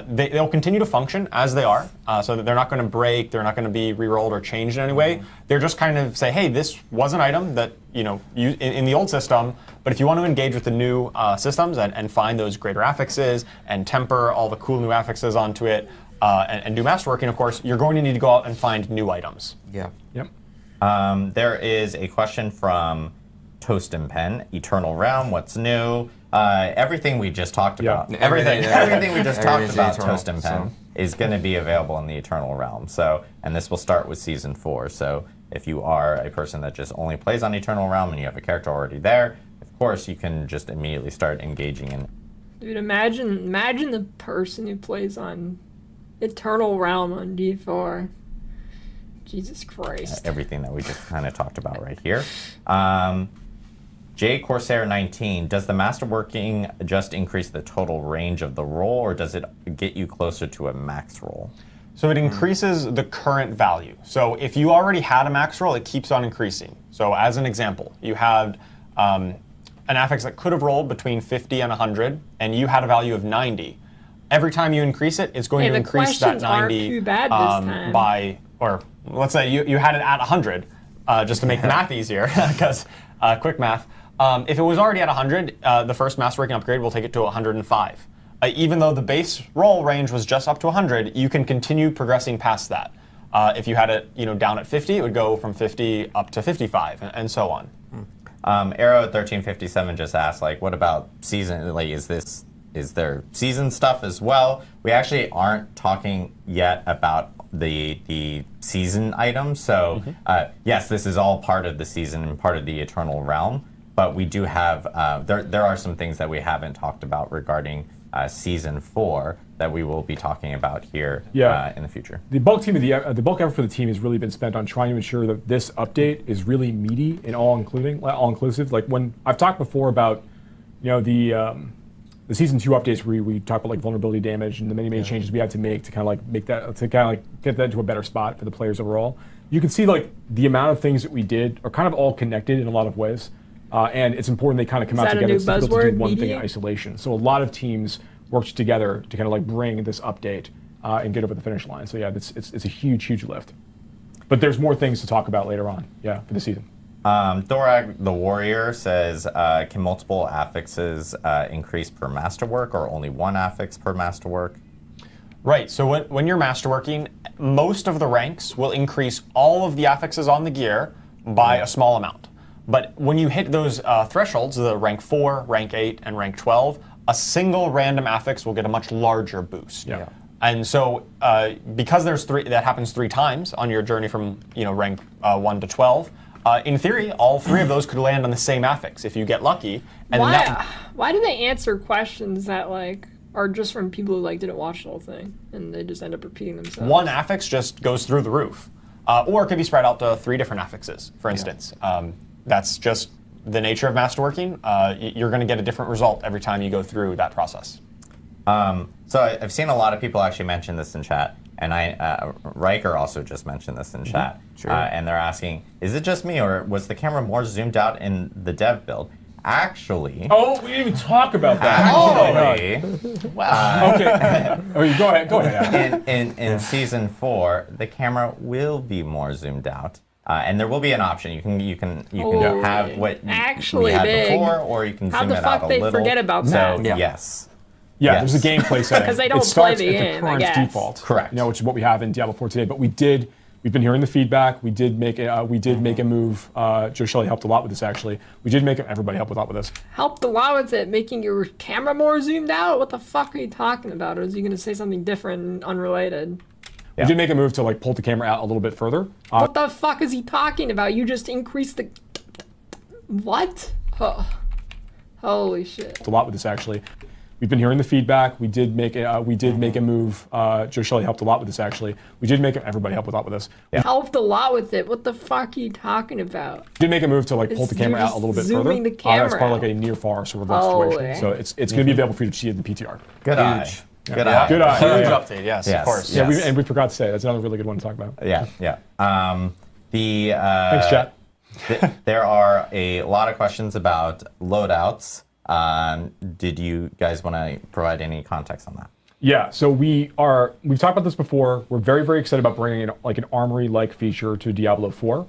They'll continue to function as they are, so that they're not going to break, they're not going to be re-rolled or changed in any way. They're just kind of say, hey, this was an item that in the old system, but if you want to engage with the new systems and find those greater affixes and temper all the cool new affixes onto it, and do masterworking, of course, you're going to need to go out and find new items. Yeah. Yep. There is a question from Toast and Pen, Eternal Realm, what's new? Everything we just talked about. Everything. Everything we just talked Everything's about, Eternal, Toast and Pen, is going to be available in the Eternal Realm. So, and this will start with Season 4. So if you are a person that just only plays on Eternal Realm and you have a character already there, of course you can just immediately start engaging in. Dude, imagine the person who plays on Eternal Realm on D4. Jesus Christ. Everything that we just kind of talked about right here. J Corsair 19, does the Masterworking just increase the total range of the roll, or does it get you closer to a max roll? So it increases the current value. So if you already had a max roll, it keeps on increasing. So as an example, you had an affix that could have rolled between 50 and 100, and you had a value of 90. Every time you increase it, it's going to increase that 90 too bad this time. by, or let's say you had it at 100, just to make the math easier, because quick math. If it was already at 100, the first Masterworking upgrade will take it to 105. Even though the base roll range was just up to 100, you can continue progressing past that. If you had it, down at 50, it would go from 50 up to 55, and so on. Arrow 1357 just asked, what about season? Is there season stuff as well? We actually aren't talking yet about the season items. So yes, this is all part of the season and part of the Eternal Realm. But we do have, there are some things that we haven't talked about regarding Season 4 that we will be talking about here in the future. The bulk effort for the team has really been spent on trying to ensure that this update is really meaty and all-inclusive. Like when I've talked before about, the Season 2 updates where we talk about vulnerability damage and the many changes we had to make to get that into a better spot for the players overall. You can see the amount of things that we did are kind of all connected in a lot of ways. And it's important they kind of come out together. It's difficult to do one thing in isolation. So a lot of teams worked together to kind of bring this update and get over the finish line. So yeah, it's a huge lift. But there's more things to talk about later on, for the season. Thorag the Warrior says, can multiple affixes increase per masterwork or only one affix per masterwork? Right, so when you're masterworking, most of the ranks will increase all of the affixes on the gear by a small amount. But when you hit those thresholds, the rank 4, rank 8, and rank 12, a single random affix will get a much larger boost. Yeah. And so because that happens 3 times on your journey from rank 1 to 12, in theory, all 3 of those could land on the same affix if you get lucky. And why do they answer questions that are just from people who didn't watch the whole thing and they just end up repeating themselves? One affix just goes through the roof. Or it could be spread out to 3 different affixes, for instance. That's just the nature of masterworking. You're going to get a different result every time you go through that process. So I've seen a lot of people actually mention this in chat, and Riker also just mentioned this in chat. Sure. And they're asking, is it just me, or was the camera more zoomed out in the dev build? Actually... Oh, we didn't even talk about that. Actually... Wow. Okay. Go ahead. In Season 4, the camera will be more zoomed out. And there will be an option. You can have what we had before, or you can zoom it out a little. How the fuck they forget about that? So, yes. Yeah, there's a gameplay setting. Because they don't it starts play the at game, the current I guess. default. Correct. Which is what we have in Diablo 4 today. But we've been hearing the feedback. We did make a move. Joe Shelley helped a lot with this, actually. Everybody helped a lot with this. Helped a lot with it, making your camera more zoomed out? What the fuck are you talking about? Or is he going to say something different and unrelated? We did make a move to pull the camera out a little bit further. What the fuck is he talking about? You just increased the... What? Oh. Holy shit. A lot with this, actually. We've been hearing the feedback. We did make a move. Joe Shelley helped a lot with this, actually. Everybody helped a lot with this. Helped a lot with it. What the fuck are you talking about? We did make a move to pull the camera out a little bit further. Zooming the camera that's part of a near far sort of situation. So it's going to be available for you to see in the PTR. Good eye. Good eye. Huge update, yes, of course. Yeah, we forgot to say, that's another really good one to talk about. Yeah. Thanks, chat. There are a lot of questions about loadouts. Did you guys want to provide any context on that? Yeah, so we've talked about this before. We're very, very excited about bringing in an armory-like feature to Diablo 4.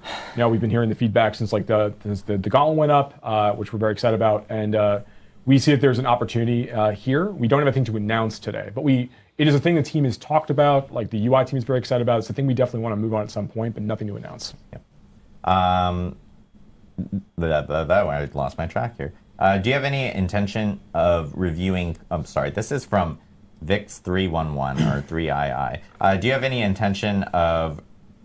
We've been hearing the feedback since the gauntlet went up, which we're very excited about, and we see that there's an opportunity here. We don't have anything to announce today, but it is a thing the team has talked about. The UI team is very excited about. It's a thing we definitely want to move on at some point, but nothing to announce. Yep. I lost my track here. Do you have any intention of reviewing? I'm sorry, this is from Vix311 or 3II. Do you have any intention of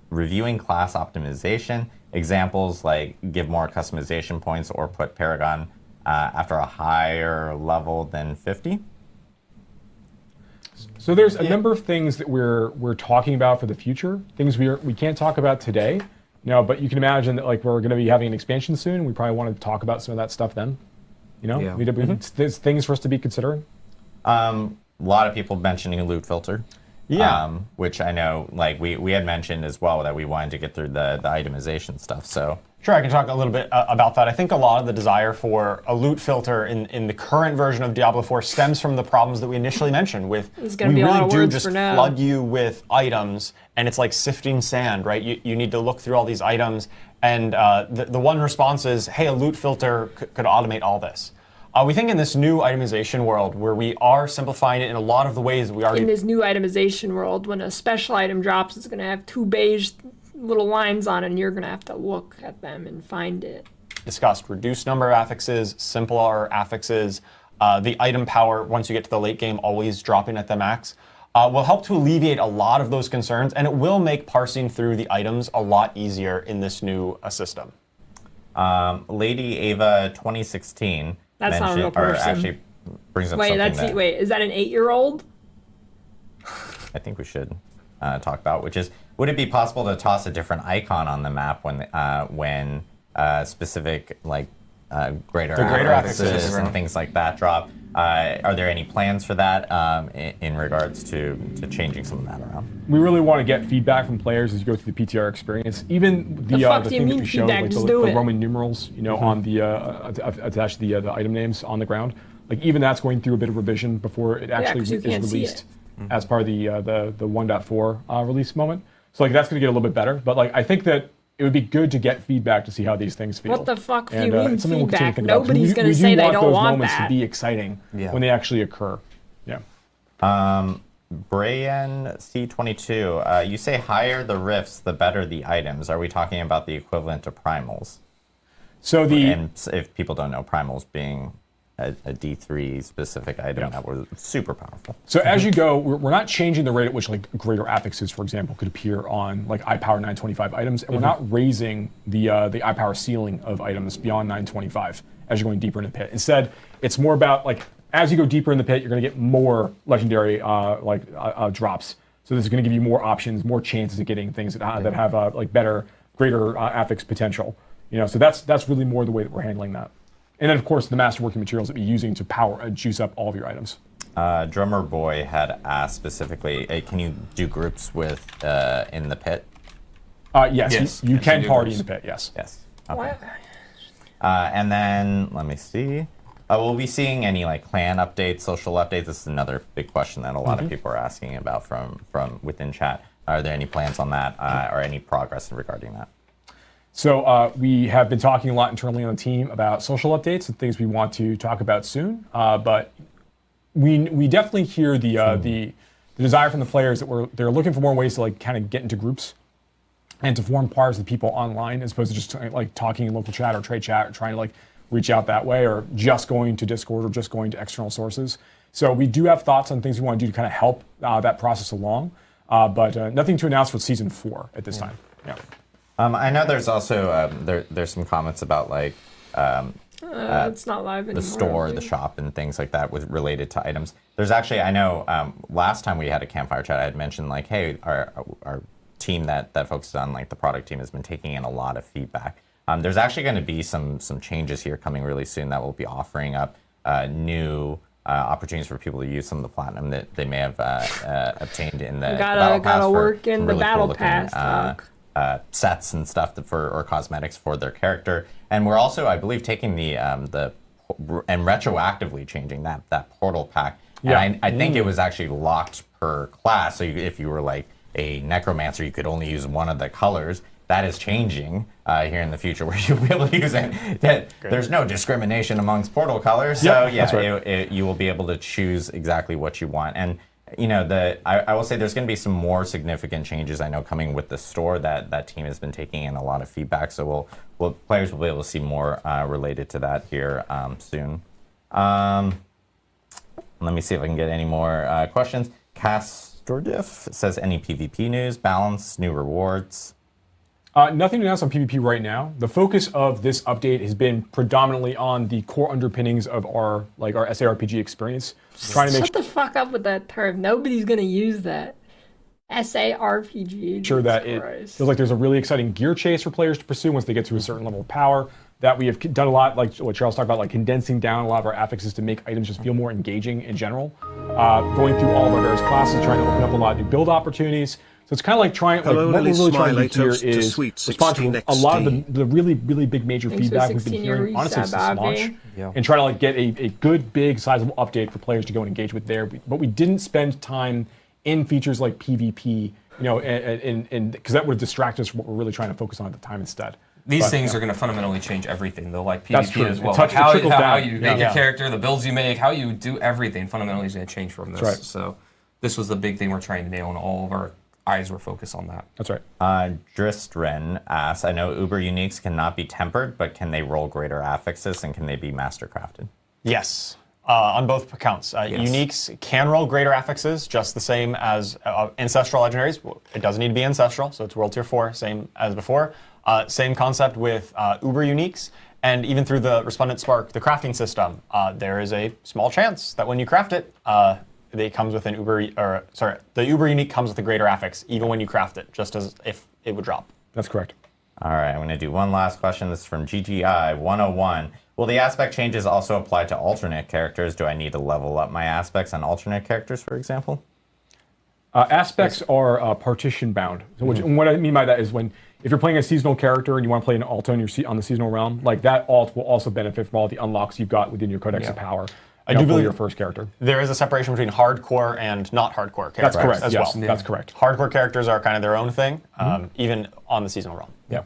reviewing class optimization? Examples like give more customization points or put Paragon after a higher level than 50? So there's a number of things that we're talking about for the future. Things we can't talk about today. But you can imagine that we're going to be having an expansion soon. We probably want to talk about some of that stuff then. There's things for us to be considering. A lot of people mentioning a loot filter. Yeah. Which I know, we had mentioned as well that we wanted to get through the itemization stuff. So sure, I can talk a little bit about that. I think a lot of the desire for a loot filter in the current version of Diablo 4 stems from the problems that we initially mentioned with we really do just flood you with items, and it's like sifting sand, right? You need to look through all these items, and the one response is, hey, a loot filter could automate all this. We think in this new itemization world, where we are simplifying it in a lot of the ways that we already... In this new itemization world, when a special item drops, it's going to have 2 beige little lines on it, and you're going to have to look at them and find it. Discussed reduced number of affixes, simpler affixes, the item power, once you get to the late game, always dropping at the max, will help to alleviate a lot of those concerns, and it will make parsing through the items a lot easier in this new system. Lady Ava 2016... That's not a real person. Actually brings up something Wait, is that an 8-year-old? I think we should talk about, which is, would it be possible to toss a different icon on the map when specific greater affixes and things like that drop? Are there any plans for that in regards to changing some of that around? We really want to get feedback from players as you go through the PTR experience. Even the thing that we showed, the Roman numerals, on the attached to the item names on the ground. Even that's going through a bit of revision before it actually is released as part of the 1.4 release moment. So that's going to get a little bit better. But I think that it would be good to get feedback to see how these things feel. What the fuck do you mean feedback? Nobody's going to say they don't want that. We do want those moments to be exciting when they actually occur. Yeah. Brayan C22, you say higher the rifts, the better the items. Are we talking about the equivalent of primals? So and if people don't know, primals being a D3 specific item that was super powerful. So as you go, we're not changing the rate at which like greater affixes, for example, could appear on like iPower 925 items, and we're not raising the iPower ceiling of items beyond 925 as you're going deeper in the pit. Instead, it's more about like as you go deeper in the pit, you're going to get more legendary drops. So this is going to give you more options, more chances of getting things that have like better, greater affix potential. You know, so that's really more the way that we're handling that. And then, of course, the masterworking materials that you're using to power juice up all of your items. Drummer Boy had asked specifically, can you do groups with in the pit? Yes, you can party in the pit, yes. Yes. Okay. And then, let me see. We'll be seeing any like clan updates, social updates. This is another big question that a lot of people are asking about from within chat. Are there any plans on that or any progress regarding that? So we have been talking a lot internally on the team about social updates and things we want to talk about soon. But we definitely hear the desire from the players that they're looking for more ways to like kind of get into groups and to form parties with people online as opposed to just like talking in local chat or trade chat or trying to like reach out that way or just going to Discord or just going to external sources. So we do have thoughts on things we want to do to kind of help that process along, but nothing to announce for season 4 at this time. Yeah. I know there's also there's some comments about like it's not live anymore. The store, the shop, and things like that with related to items. There's actually, I know last time we had a campfire chat, I had mentioned like, hey, our team that focuses on like the product team has been taking in a lot of feedback. There's actually going to be some changes here coming really soon that will be offering up new opportunities for people to use some of the platinum that they may have obtained in the battle pass. Gotta work in the battle pass. Sets and stuff or cosmetics for their character, and we're also, I believe, taking the and retroactively changing that portal pack. Yeah. And I think it was actually locked per class. So if you were like a necromancer, you could only use one of the colors. That is changing here in the future, where you'll be able to use it. There's no discrimination amongst portal colors, so you will be able to choose exactly what you want. And you know, I will say there's going to be some more significant changes, I know, coming with the store that team has been taking in a lot of feedback. So players will be able to see more related to that here soon. Let me see if I can get any more questions. Castordiff says, any PvP news, balance, new rewards? Nothing to announce on PvP right now. The focus of this update has been predominantly on the core underpinnings of our SARPG experience. Trying to make Shut the fuck up with that term. Nobody's gonna use that. SARPG. Sure that it feels like there's a really exciting gear chase for players to pursue once they get to a certain level of power. That we have done a lot, like what Charles talked about, like condensing down a lot of our affixes to make items just feel more engaging in general. Going through all of our various classes, trying to open up a lot of new build opportunities. So it's kind of like trying, what we're really trying to do here is respond to a lot of the really, really big major feedback we've been hearing, honestly, since launch, and try to like get a good, big, sizable update for players to go and engage with there. But we didn't spend time in features like PvP, you know, and because that would distract us from what we're really trying to focus on at the time instead. These things are going to fundamentally change everything, though, like PvP as well. Like how you make a character, the builds you make, how you do everything fundamentally is going to change from this. Right. So this was the big thing we're trying to nail, and all of our eyes were focused on that. That's right. Dristren asks, I know Uber Uniques cannot be tempered, but can they roll greater affixes, and can they be mastercrafted? Yes. On both accounts. Uniques can roll greater affixes, just the same as Ancestral Legendaries. It doesn't need to be Ancestral, so it's World Tier 4, same as before. Same concept with Uber Uniques, and even through the Respondent Spark, the crafting system, there is a small chance that when you craft it, it comes with an the Uber Unique comes with a greater affix, even when you craft it, just as if it would drop. That's correct. All right, I'm going to do one last question. This is from GGI 101. Will the aspect changes also apply to alternate characters? Do I need to level up my aspects on alternate characters, for example? Aspects are partition bound. So and what I mean by that is if you're playing a seasonal character and you want to play an alt on the seasonal realm, like that alt will also benefit from all the unlocks you've got within your Codex of Power. I do believe your first character. There is a separation between hardcore and not hardcore characters. That's correct. As yes, well. That's correct. Hardcore characters are kind of their own thing, even on the seasonal realm. Yeah.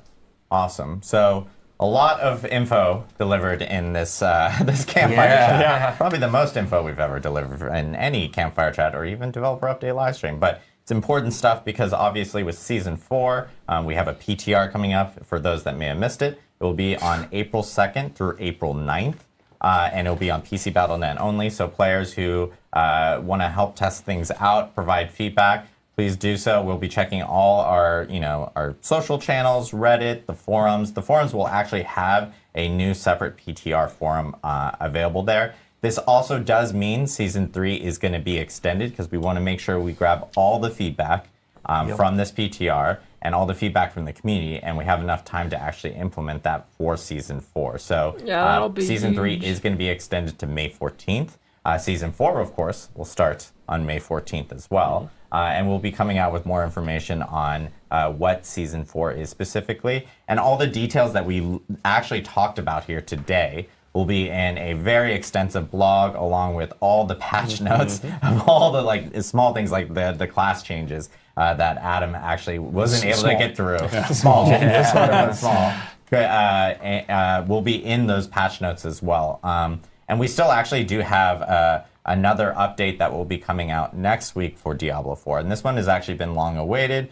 Awesome. So a lot of info delivered in this this campfire chat. Yeah. Probably the most info we've ever delivered in any campfire chat or even developer update live stream. But it's important stuff because obviously with Season 4, we have a PTR coming up. For those that may have missed it, it will be on April 2nd through April 9th. And it'll be on PC Battle.net only. So players who want to help test things out, provide feedback, please do so. We'll be checking all our, our social channels, Reddit, the forums. The forums will actually have a new separate PTR forum available there. This also does mean Season 3 is going to be extended because we want to make sure we grab all the feedback from this PTR and all the feedback from the community, and we have enough time to actually implement that for Season 4. So that'll be Season 3 huge. is going to be extended to May 14th. Season 4, of course, will start on May 14th as well. And we'll be coming out with more information on what Season 4 is specifically. And all the details that we actually talked about here today will be in a very extensive blog, along with all the patch notes of all the small things like the class changes that Adam actually wasn't able to get through. Small changes, small. Will be in those patch notes as well. And we still actually do have another update that will be coming out next week for Diablo 4. And this one has actually been long awaited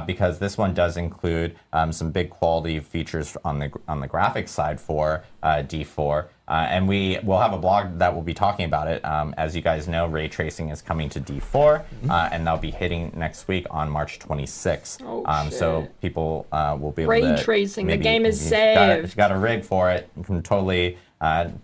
because this one does include some big quality features on the graphics side for D4. And we will have a blog that will be talking about it. As you guys know, ray tracing is coming to D4, and that'll be hitting next week on March 26th. So people will be able to... Ray tracing, the game is If saved. you've got a rig for it, you can totally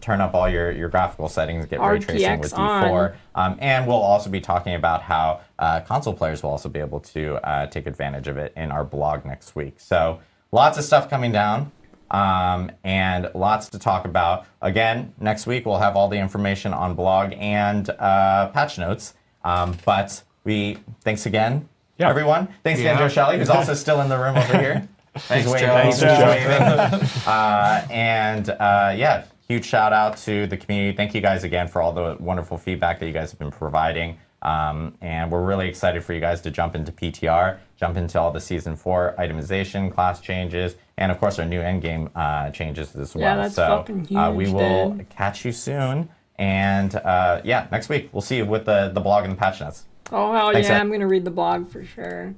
turn up all your graphical settings, get ray tracing with D4. And we'll also be talking about how console players will also be able to take advantage of it in our blog next week. So lots of stuff coming down. And lots to talk about. Again, next week we'll have all the information on blog and patch notes. But thanks again, everyone. Thanks again, Joe Shelley, who's also still in the room over here. Thanks, Joe. And huge shout out to the community. Thank you guys again for all the wonderful feedback that you guys have been providing. And we're really excited for you guys to jump into PTR, jump into all the Season 4 itemization, class changes, and of course our new endgame changes as well. Yeah, that's fucking huge, we will dude. catch you soon. And next week we'll see you with the blog and the patch notes. Oh, hell Thanks, yeah, Ed. I'm going to read the blog for sure.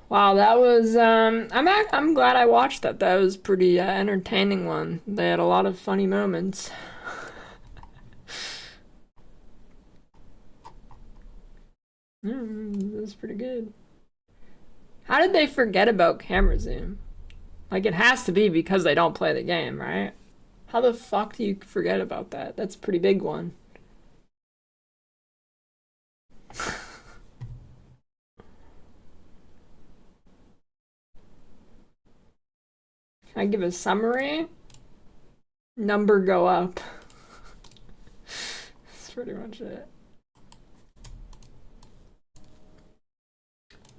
Wow, that was, I'm glad I watched that. That was pretty entertaining one. They had a lot of funny moments. That was pretty good. How did they forget about camera zoom? Like, it has to be because they don't play the game, right? How the fuck do you forget about that? That's a pretty big one. Can I give a summary? Number go up. That's pretty much it.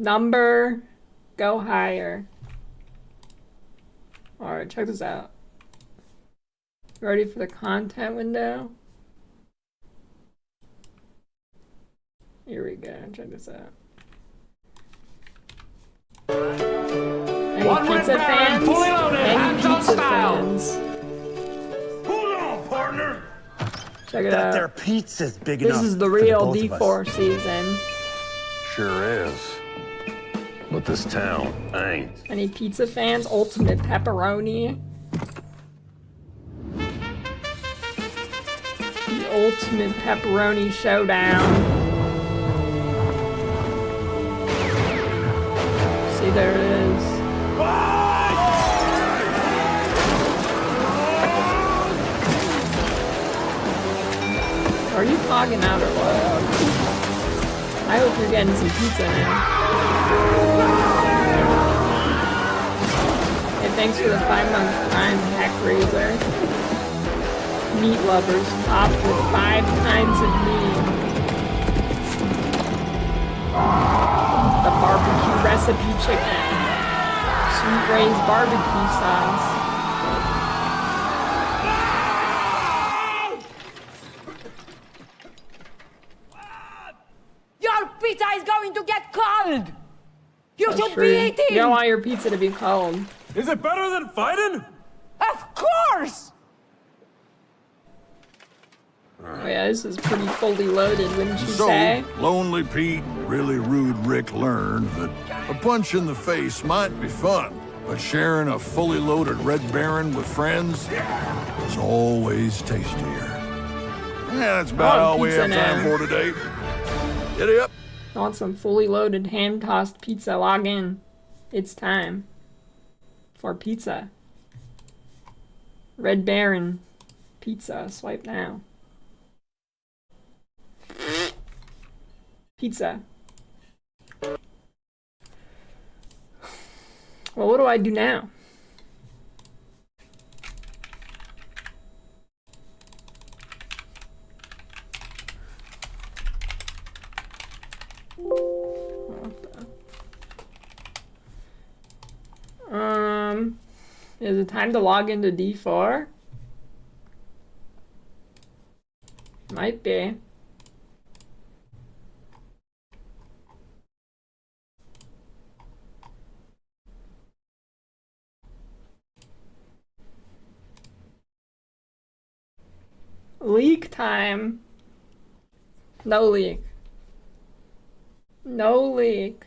Number go higher. Alright, check this out. Ready for the content window? Here we go, check this out. Any pizza fans? Any pizza fans? Hold on, partner. Check it That out. there pizza's big enough. This is the for real both of us. D4 season. Sure is. But this town ain't. Any pizza fans? Ultimate pepperoni. The ultimate pepperoni showdown. See, there it is. Are you clogging out or what? I hope you're getting some pizza now. Hey, thanks for the 5-month Prime Hack Razor. Meat lovers topped with 5 kinds of meat. The barbecue recipe chicken. Sweet Ray's barbecue sauce. Your pizza is going to get cold! You That's should true. be eating! You don't want your pizza to be cold. Is it better than fighting? This is pretty fully loaded, wouldn't you So, say? Lonely Pete and really rude Rick learned that a punch in the face might be fun, but sharing a fully loaded Red Baron with friends is always tastier. Yeah, that's about all we have time for today. Giddy up. I want some fully loaded hand-tossed pizza. Log in. It's time for pizza. Red Baron pizza. Swipe now. Pizza. Well, what do I do now? Is it time to log into D4? Might be. Leak time. No leak. No leak.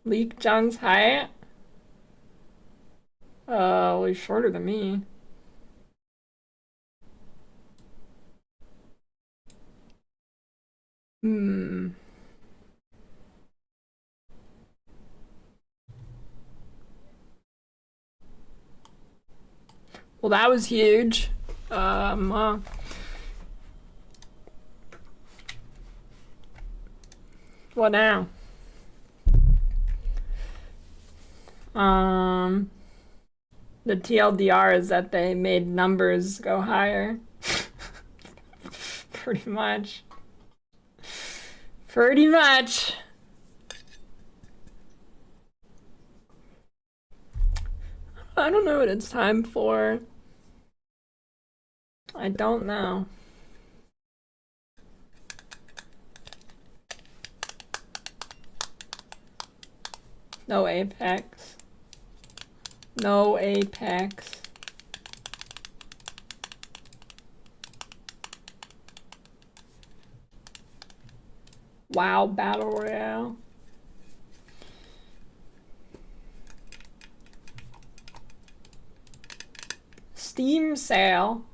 Leak Jung's height? Well, he's shorter than me. Well, that was huge. What now? The TLDR is that they made numbers go higher. Pretty much. Pretty much. I don't know what it's time for. I don't know. No Apex. No Apex. WoW Battle Royale. Steam sale.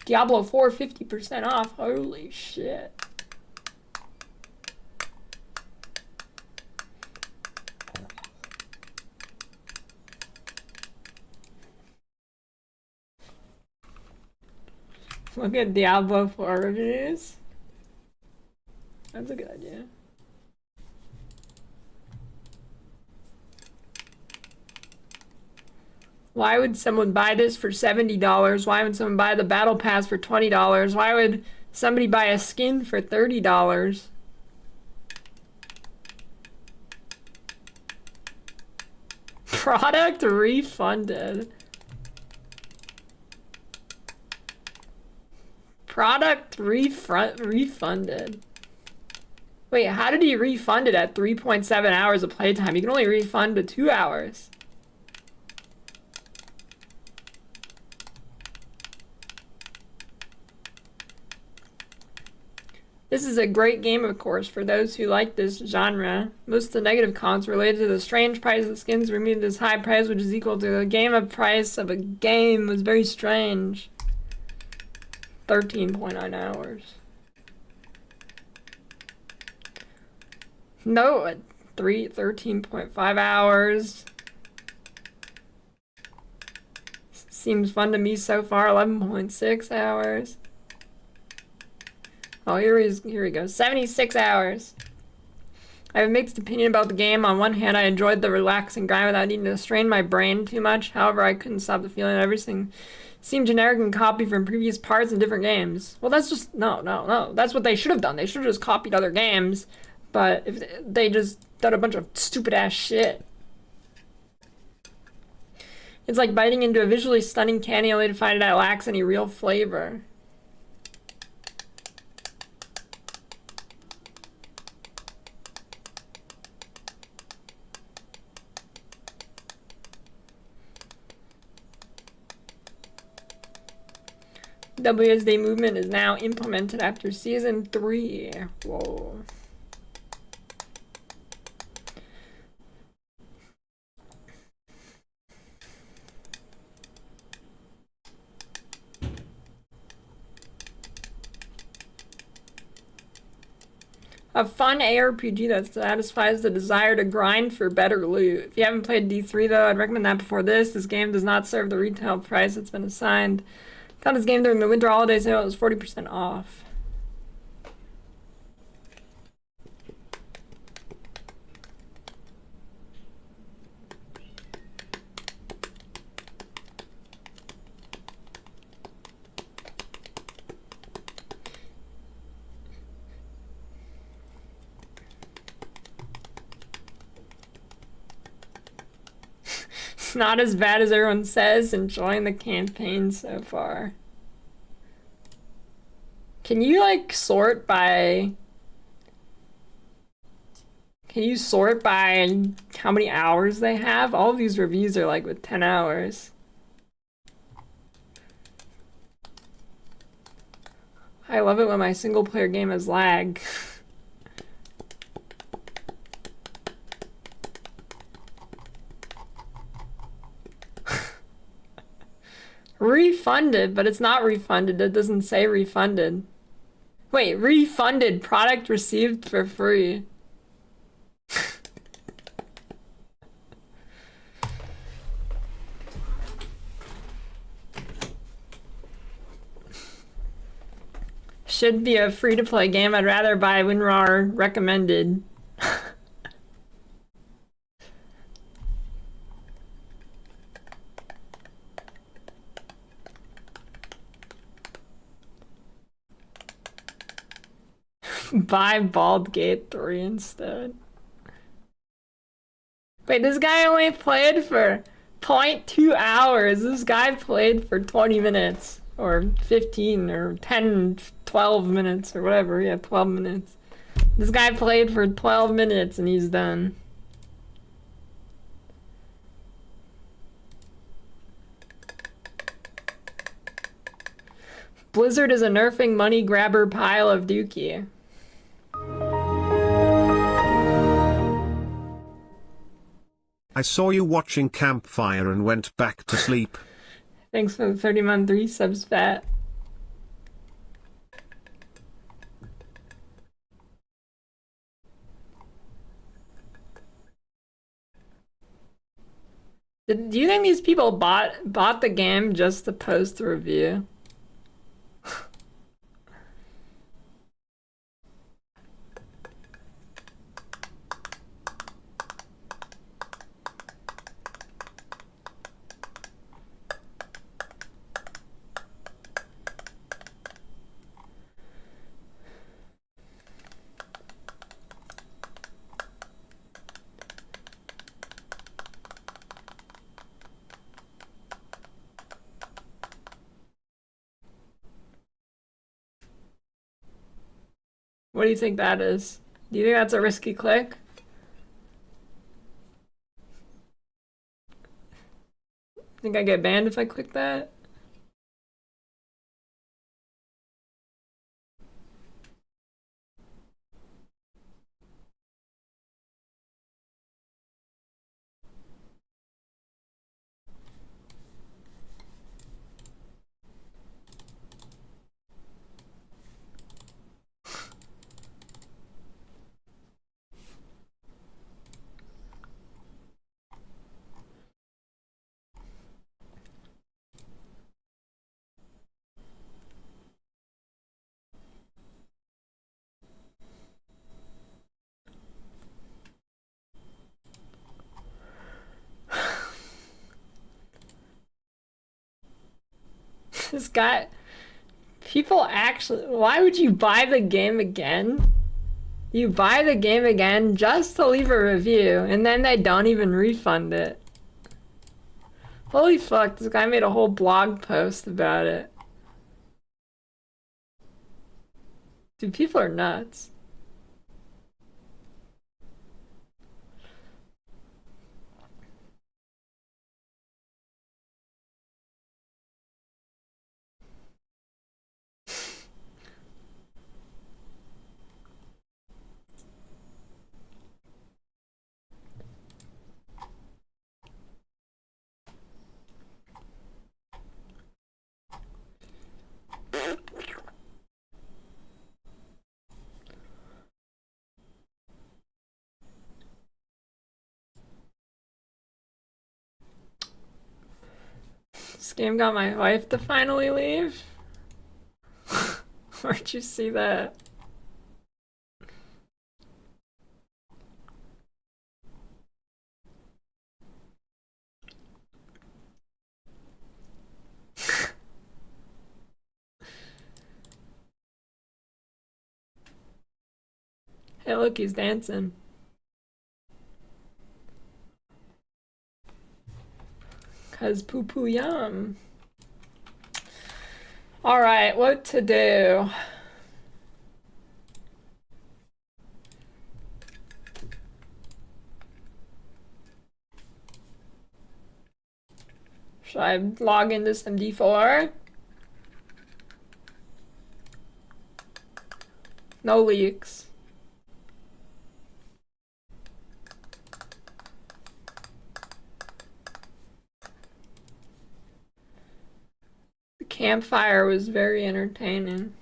Diablo 4 50% off. Holy shit. Look at Diablo 4 reviews. That's a good idea. Why would someone buy this for $70? Why would someone buy the Battle Pass for $20? Why would somebody buy a skin for $30? Product refunded. Product refunded. Wait, how did he refund it at 3.7 hours of playtime? You can only refund to 2 hours. This is a great game, of course, for those who like this genre. Most of the negative comments related to the strange price of skins removed this high price, which is equal to the game of price of a game, was very strange. 13.9 hours. No, 13.5 hours. Seems fun to me so far. 11.6 hours. Oh, here we go. 76 hours. I have a mixed opinion about the game. On one hand, I enjoyed the relaxing grind without needing to strain my brain too much. However, I couldn't stop the feeling that everything seemed generic and copied from previous parts in different games. Well, that's just, no. That's what they should have done. They should have just copied other games. But if they just done a bunch of stupid ass shit. It's like biting into a visually stunning candy only to find that it lacks any real flavor. WSD movement is now implemented after season 3. Whoa. A fun ARPG that satisfies the desire to grind for better loot. If you haven't played D3 though, I'd recommend that before this. This game does not serve the retail price it's been assigned. Got this game during the winter holiday sale, it was 40% off. It's not as bad as everyone says. Enjoying the campaign so far. Can you like sort by... Can you sort by how many hours they have? All of these reviews are like with 10 hours. I love it when my single player game has lag. Refunded, but it's not refunded. It doesn't say refunded. Wait, refunded. Product received for free. Should be a free-to-play game. I'd rather buy WinRAR recommended. Buy Baldur's Gate 3 instead. Wait, this guy only played for 0.2 hours. This guy played for 20 minutes. Or 15 or 10, 12 minutes or whatever. Yeah, 12 minutes. This guy played for 12 minutes and he's done. Blizzard is a nerfing money grabber pile of dookie. I saw you watching Campfire and went back to sleep. Thanks for the 30-month resubs, Fat. Do you think these people bought the game just to post a review? What do you think that is? Do you think that's a risky click? Think I get banned if I click that? This guy, people actually, why would you buy the game again? You buy the game again just to leave a review, and then they don't even refund it. Holy fuck, this guy made a whole blog post about it. Dude, people are nuts. This game got my wife to finally leave. Where'd you see that? Hey, look, he's dancing. Cause poo poo yum. All right, what to do? Should I log into some D4? No leaks. The campfire was very entertaining.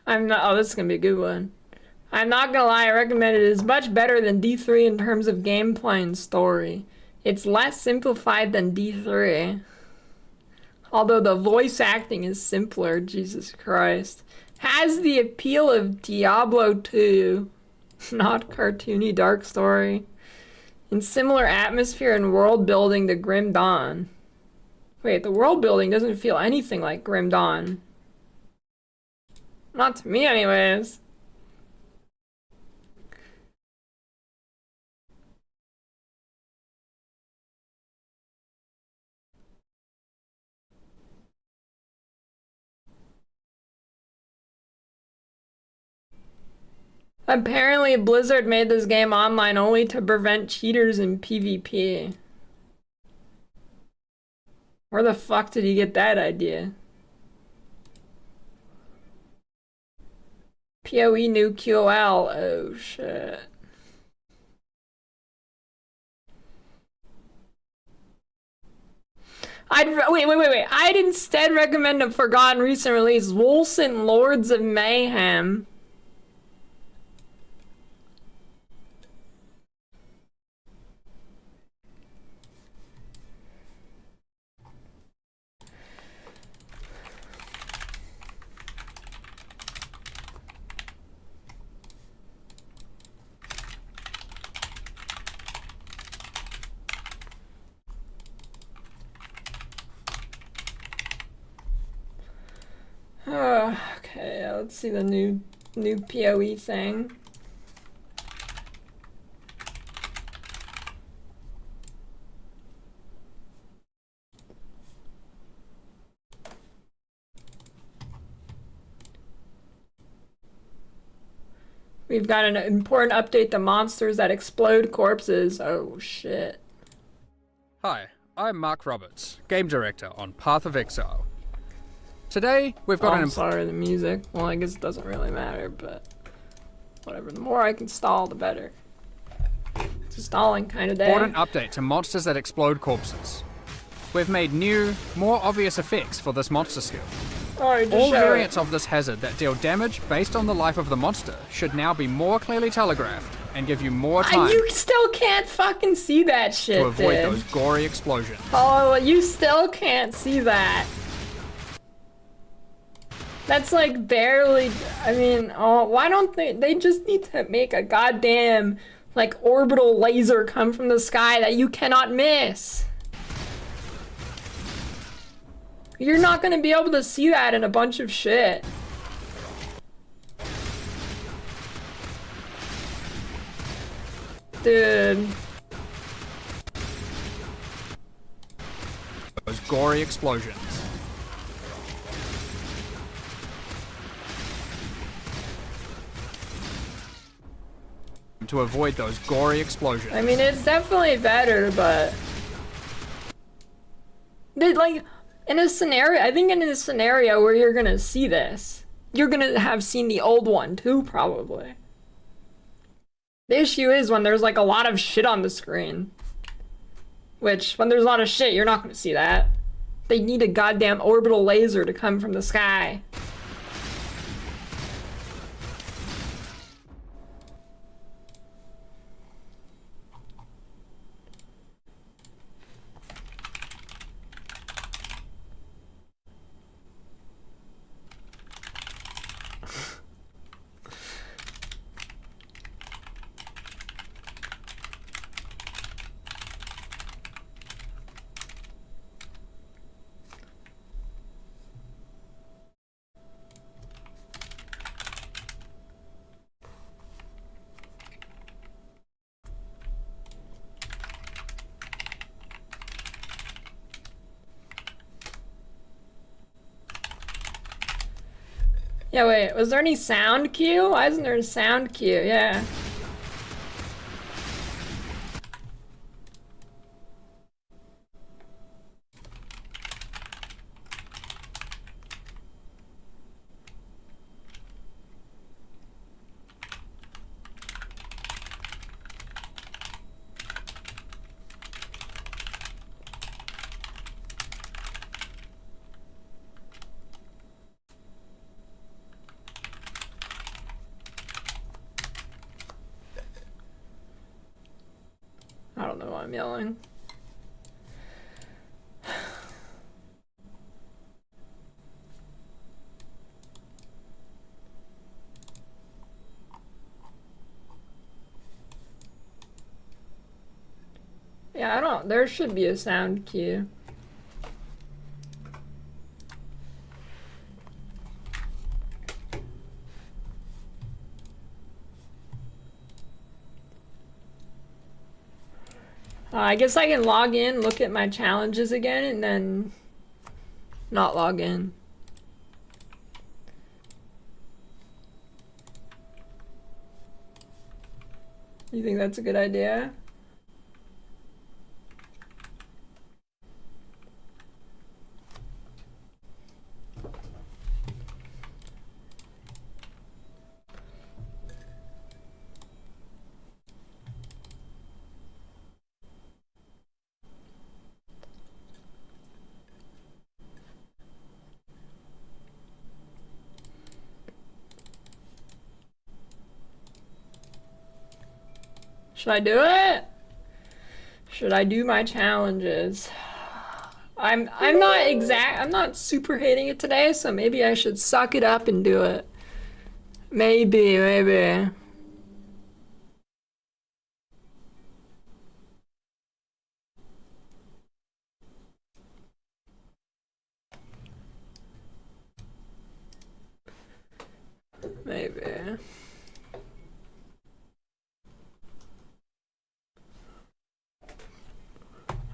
Oh, this is gonna be a good one. I'm not gonna lie, I recommend it. It is much better than D3 in terms of gameplay and story. It's less simplified than D3. Although the voice acting is simpler, Jesus Christ. Has the appeal of Diablo 2, not cartoony dark story. In similar atmosphere and world building to Grim Dawn. Wait, the world building doesn't feel anything like Grim Dawn. Not to me, anyways. Apparently, Blizzard made this game online only to prevent cheaters in PvP. Where the fuck did he get that idea? PoE new QOL. Oh shit. Wait. I'd instead recommend a forgotten recent release, Wolcen Lords of Mayhem. Okay, let's see the new PoE thing. We've got an important update to monsters that explode corpses. Oh shit. Hi, I'm Mark Roberts, Game Director on Path of Exile. Today, we've got I'm sorry, the music. Well, I guess it doesn't really matter, but whatever. The more I can stall, the better. It's a stalling kind of day. Important update to monsters that explode corpses. We've made new, more obvious effects for this monster skill. All variants of this hazard that deal damage based on the life of the monster should now be more clearly telegraphed and give you more time. You still can't fucking see that shit, to avoid those gory explosions. Oh, you still can't see that. That's like barely, I mean, why don't they just need to make a goddamn, like, orbital laser come from the sky that you cannot miss. You're not gonna be able to see that in a bunch of shit. Dude. Those gory explosions. To avoid those gory explosions. I mean, it's definitely better, but Like, in a scenario, I think in a scenario where you're gonna see this, you're gonna have seen the old one too, probably. The issue is when there's like a lot of shit on the screen. Which, when there's a lot of shit, you're not gonna see that. They need a goddamn orbital laser to come from the sky. Yeah, wait, was there any sound cue? Why isn't there a sound cue? Yeah. I don't know why I'm yelling. Yeah, I don't, there should be a sound cue. I guess I can log in, look at my challenges again, and then not log in. You think that's a good idea? Should I do it? Should I do my challenges? I'm not super hating it today, so maybe I should suck it up and do it. Maybe. Maybe.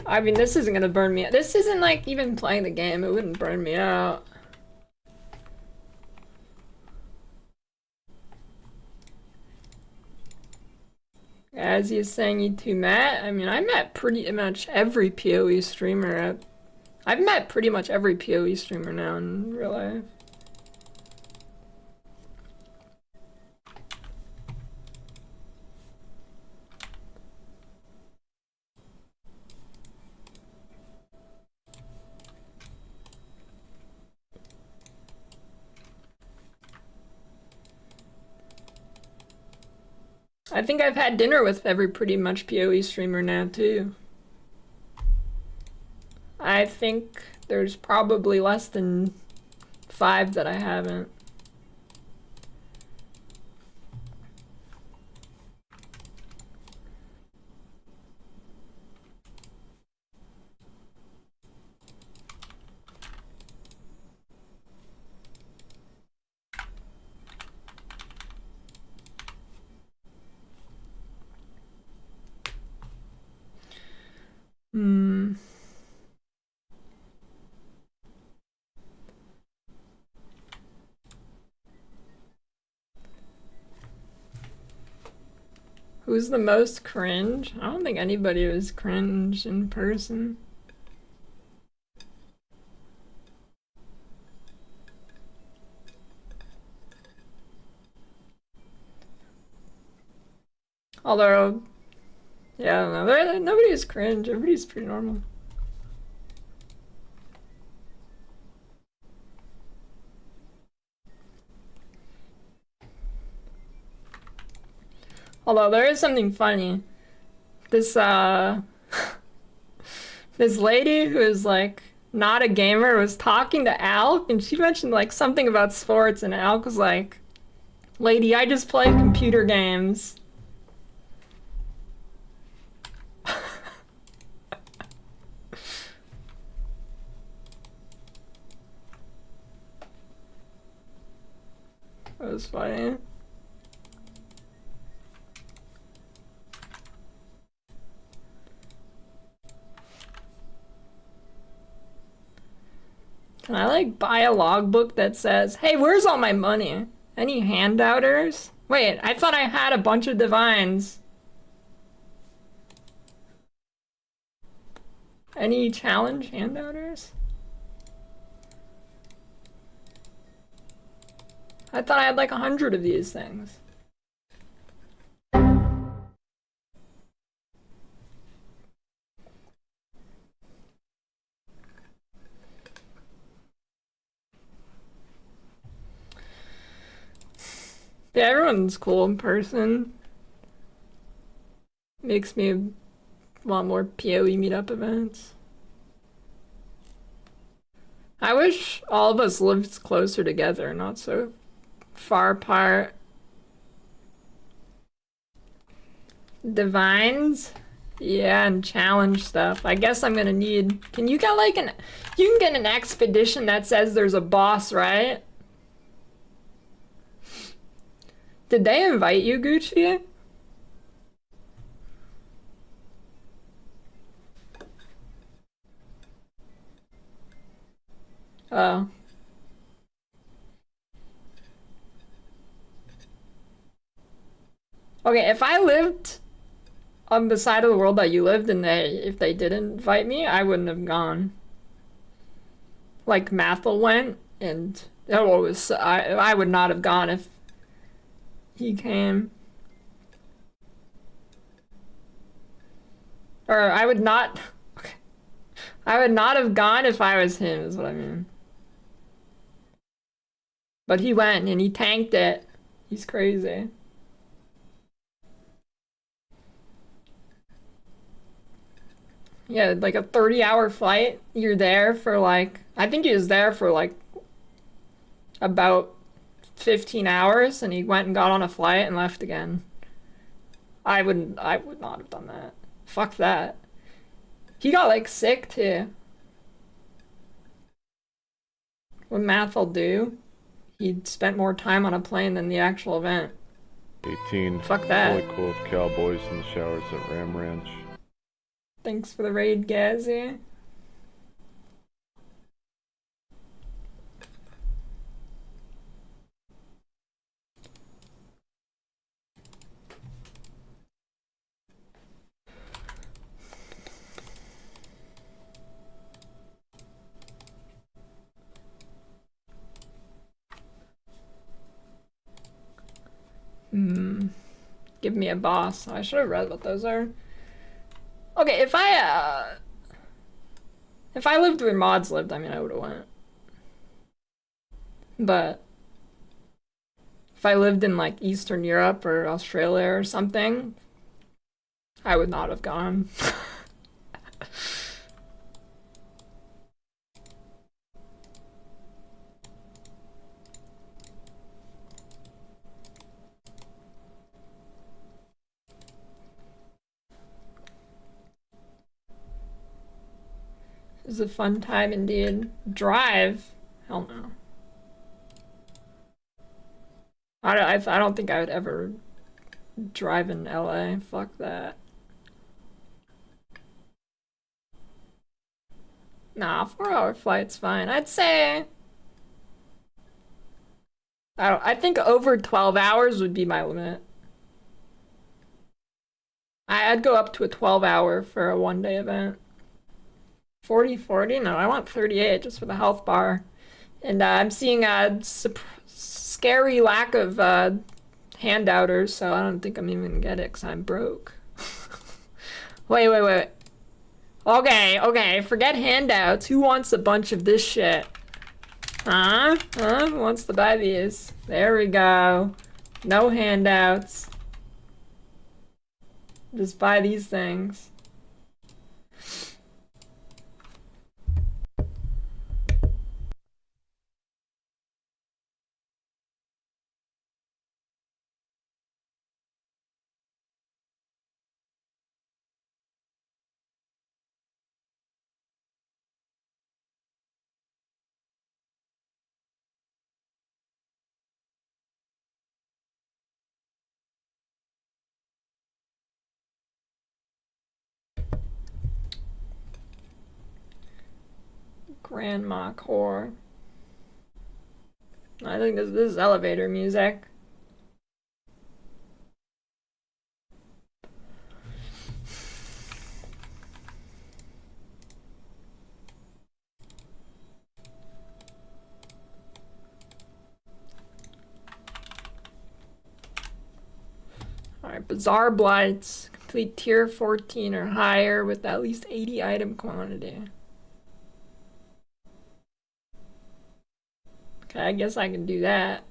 I mean, this isn't gonna burn me out. This isn't like even playing the game. It wouldn't burn me out. As you're saying, you two met? I mean, I met pretty much every PoE streamer. I've met pretty much every PoE streamer now in real life. I think I've had dinner with every pretty much PoE streamer now too. I think there's probably less than 5 that I haven't. Who's the most cringe? I don't think anybody was cringe in person. Although, yeah, I don't know. Nobody's cringe. Everybody's pretty normal. Although there is something funny. This this lady who is like not a gamer was talking to Alk, and she mentioned like something about sports, and Alk was like, "Lady, I just play computer games." That was funny. Can I like buy a logbook that says, "Hey, where's all my money? Any handouters?" Wait, I thought I had a bunch of divines. Any challenge handouters? I thought I had like 100 of these things. Yeah, everyone's cool in person. Makes me want more PoE meetup events. I wish all of us lived closer together, not so far apart. Divines? Yeah, and challenge stuff. I guess I'm gonna need... Can you get like an... You can get an expedition that says there's a boss, right? Did they invite you, Gucci? Oh. Okay, if I lived on the side of the world that you lived and if they didn't invite me, I wouldn't have gone. Like Mathel went, and I would not have gone if he came. Or I would not... Okay. I would not have gone if I was him, is what I mean. But he went, and he tanked it. He's crazy. Yeah, like a 30-hour flight. You're there for like... I think he was there for like... about 15 hours, and he went and got on a flight and left again. I would not have done that. Fuck that. He got like sick too. What Math'll do? He spent more time on a plane than the actual event. 18. Fuck that. Fully clothed cowboys in the showers at Ram Ranch. Thanks for the raid, Gazzy. Give me a boss. I should have read what those are. Okay, if I lived where mods lived, I mean, I would have went. But if I lived in like Eastern Europe or Australia or something, I would not have gone. It was a fun time indeed. Drive? Hell no. I don't think I would ever drive in LA. Fuck that. Nah, 4-hour flight's fine. I'd say... I think over 12 hours would be my limit. I'd go up to a 12-hour for a one-day event. 40? No, I want 38 just for the health bar. And I'm seeing a scary lack of handouters, so I don't think I'm even gonna get it because I'm broke. Wait. Okay, forget handouts. Who wants a bunch of this shit? Huh? Who wants to buy these? There we go. No handouts. Just buy these things. Grandma core. I think this is elevator music. Alright, Bizarre Blights. Complete tier 14 or higher with at least 80 item quantity. Okay, I guess I can do that.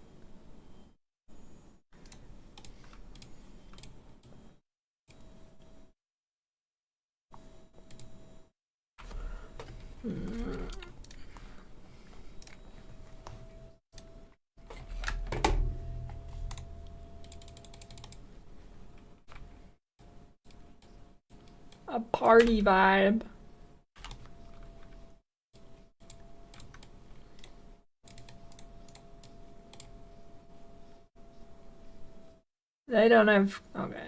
A party vibe. They don't have, okay.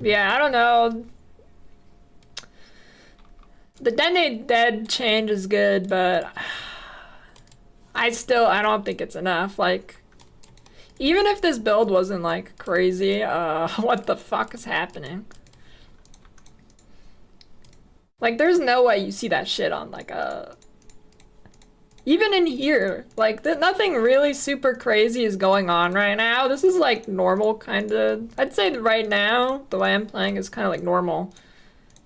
Yeah, I don't know. The Dead change is good, but I don't think it's enough. Like, even if this build wasn't like crazy, what the fuck is happening? Like, there's no way you see that shit on like a... Even in here, like, nothing really super crazy is going on right now. This is like normal, kind of. I'd say right now, the way I'm playing is kind of like normal.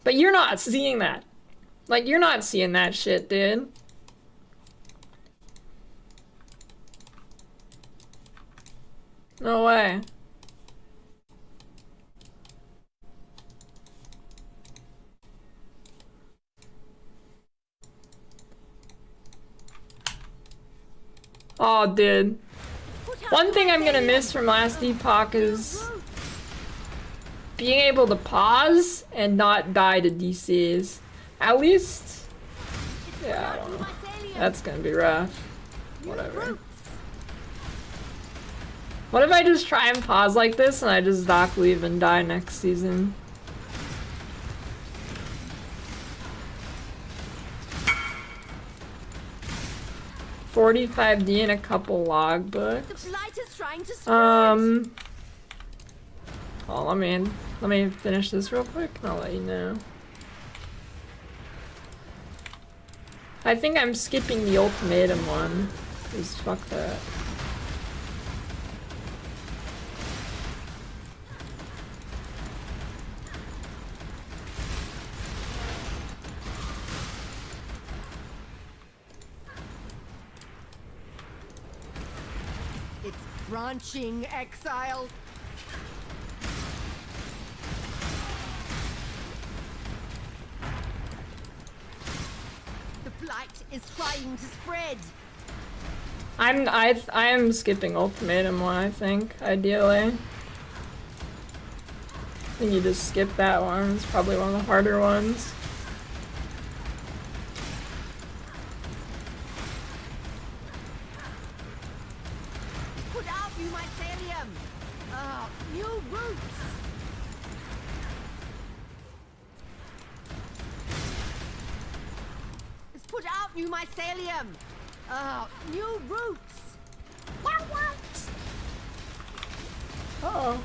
But you're not seeing that. Like, you're not seeing that shit, dude. No way. Oh, dude. One thing I'm gonna miss from last epoch is being able to pause and not die to DCs. At least, yeah, I don't know. That's gonna be rough. Whatever. What if I just try and pause like this and I just dock leave and die next season? $45D and a couple logbooks. Oh, let me finish this real quick and I'll let you know. I think I'm skipping the ultimatum one, because fuck that. It's branching exile. Blight is trying to spread. I am skipping ultimatum one, I think, ideally. I think you just skip that one. It's probably one of the harder ones. Put out you mycelium. New roots. Put out new mycelium. New roots. Uh-oh.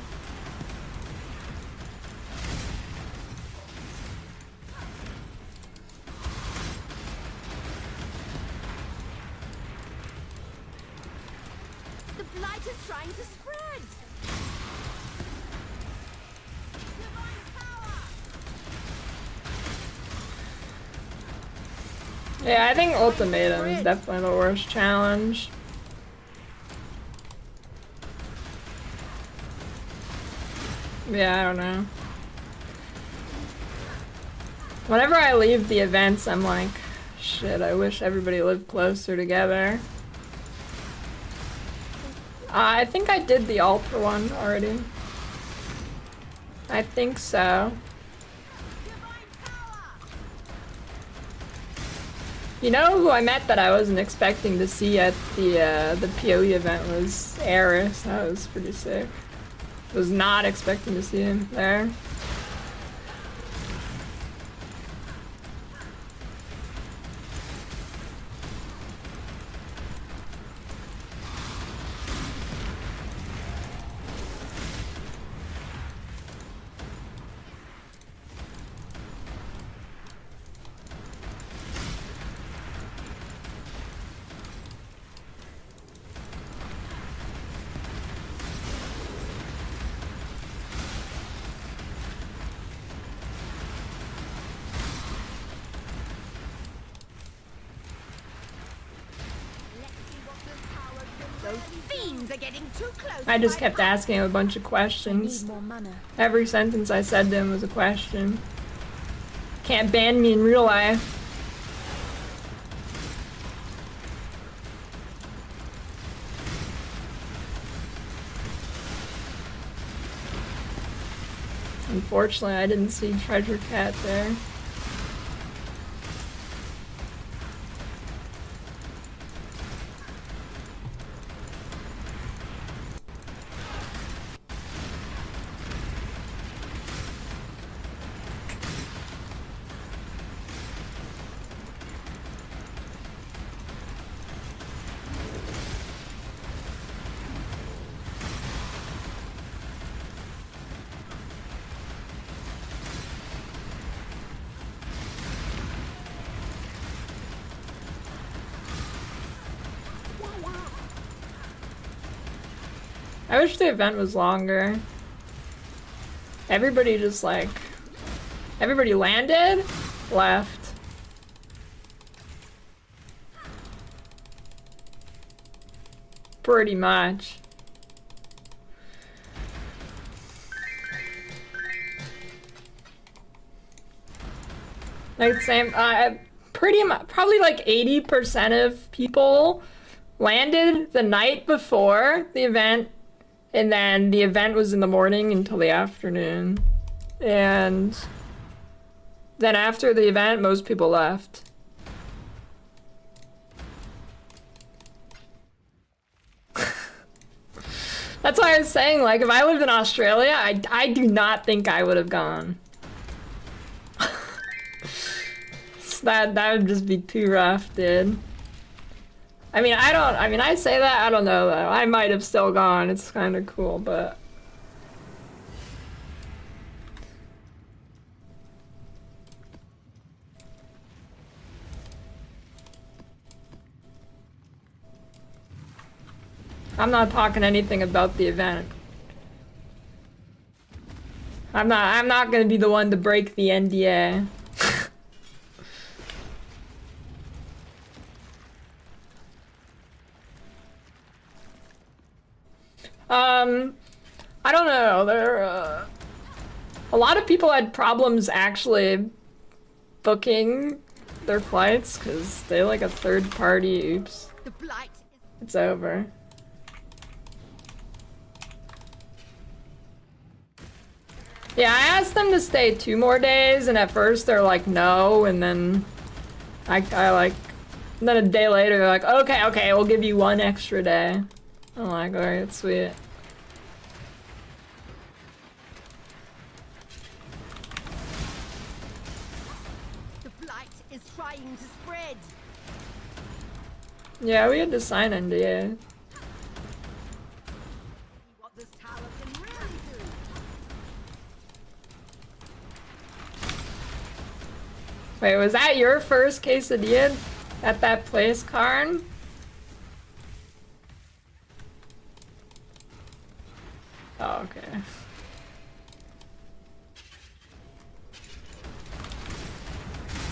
The blight is trying to spread. Divine power. Yeah, I think Ultimatum is definitely the worst challenge. Yeah, I don't know. Whenever I leave the events, I'm like, shit, I wish everybody lived closer together. I think I did the altar one already. I think so. You know who I met that I wasn't expecting to see at the PoE event was Eris. That was pretty sick. Was not expecting to see him there. I just kept asking him a bunch of questions. Every sentence I said to him was a question. Can't ban me in real life. Unfortunately, I didn't see Treasure Cat there. I wish the event was longer. Everybody just like... Everybody landed, left. Pretty much. Like same, pretty much, probably like 80% of people landed the night before the event. And then the event was in the morning until the afternoon. And then after the event, most people left. That's why I was saying, like, if I lived in Australia, I do not think I would have gone. That would just be too rough, dude. I mean, I say that, I don't know though. I might have still gone. It's kind of cool, but... I'm not talking anything about the event. I'm not gonna be the one to break the NDA. I don't know, a lot of people had problems actually booking their flights because they like a third party, oops. It's over. Yeah, I asked them to stay 2 more days and at first they're like no, and then then a day later they're like okay, we'll give you 1 extra day. I'm like, alright, sweet. The blight is trying to spread. spread. Yeah, we had to sign NDA. What this tower can really do. Wait, was that your first quesadilla at that place, Karn? Oh, okay.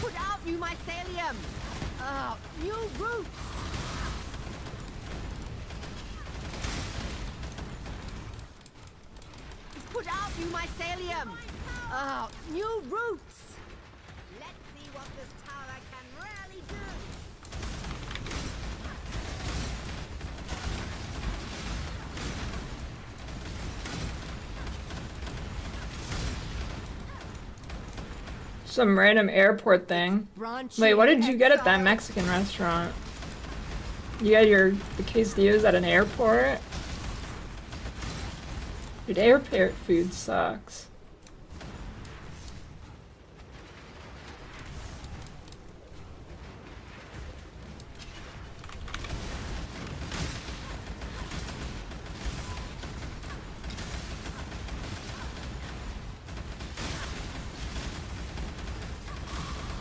Put out new mycelium. New roots. Put out new mycelium. New roots. Let's see what this tower can really do. Some random airport thing. Wait, what did you get at that Mexican restaurant? You got the quesadillas at an airport? Dude, airport food sucks.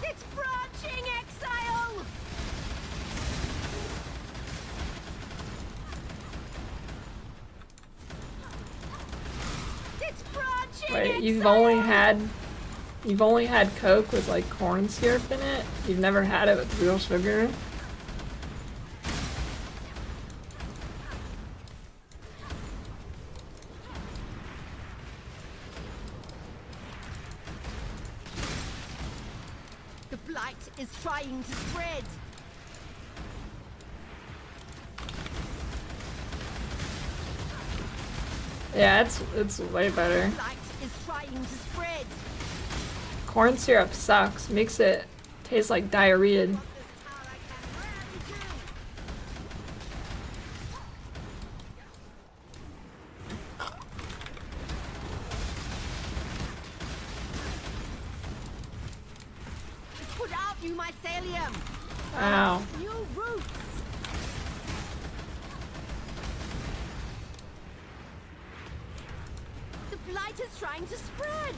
It's branching exile. It's branching. Wait, you've exile. only had Coke with like corn syrup in it? You've never had it with real sugar? The blight is trying to spread. Yeah, it's way better. The blight is trying to spread. Corn syrup sucks. Makes it taste like diarrhea. Put out new mycelium. Ow. New roots. The blight is trying to spread.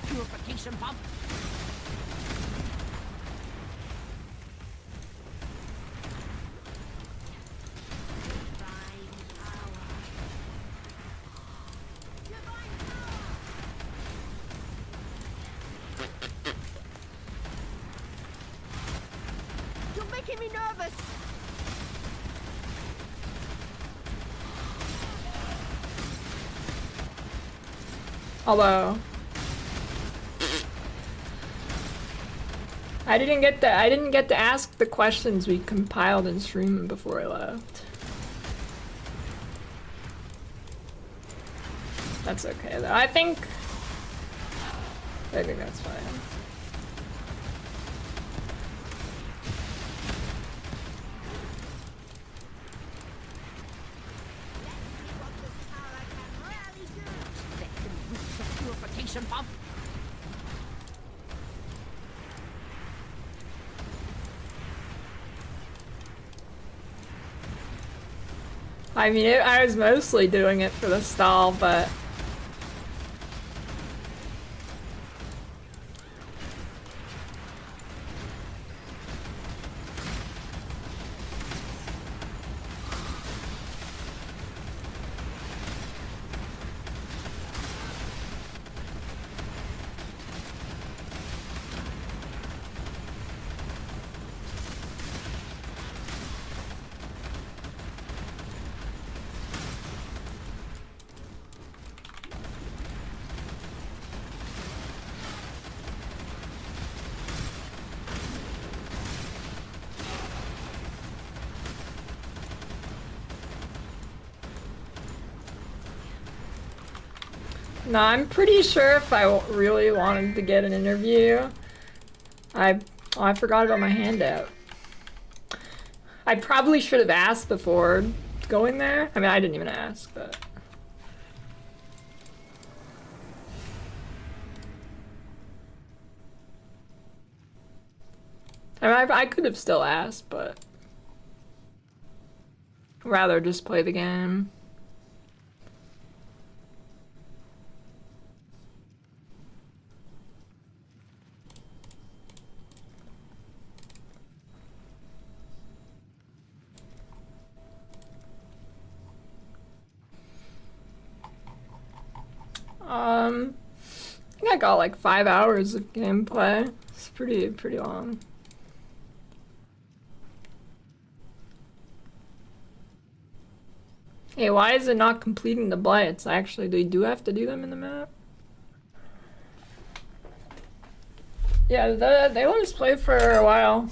Purification pump. You're making me nervous. Although I didn't get to ask the questions we compiled in stream before I left. That's okay though. I think that's fine. Purification pump. I mean, I was mostly doing it for the stall, but No, I'm pretty sure if I really wanted to get an interview, I forgot about my handout. I probably should have asked before going there. I mean, I didn't even ask, but. I mean, I could have still asked, but. Rather just play the game. I think I got like 5 hours of gameplay. It's pretty long. Hey, why is it not completing the blights? Actually, they do have to do them in the map. Yeah, they let us play for a while.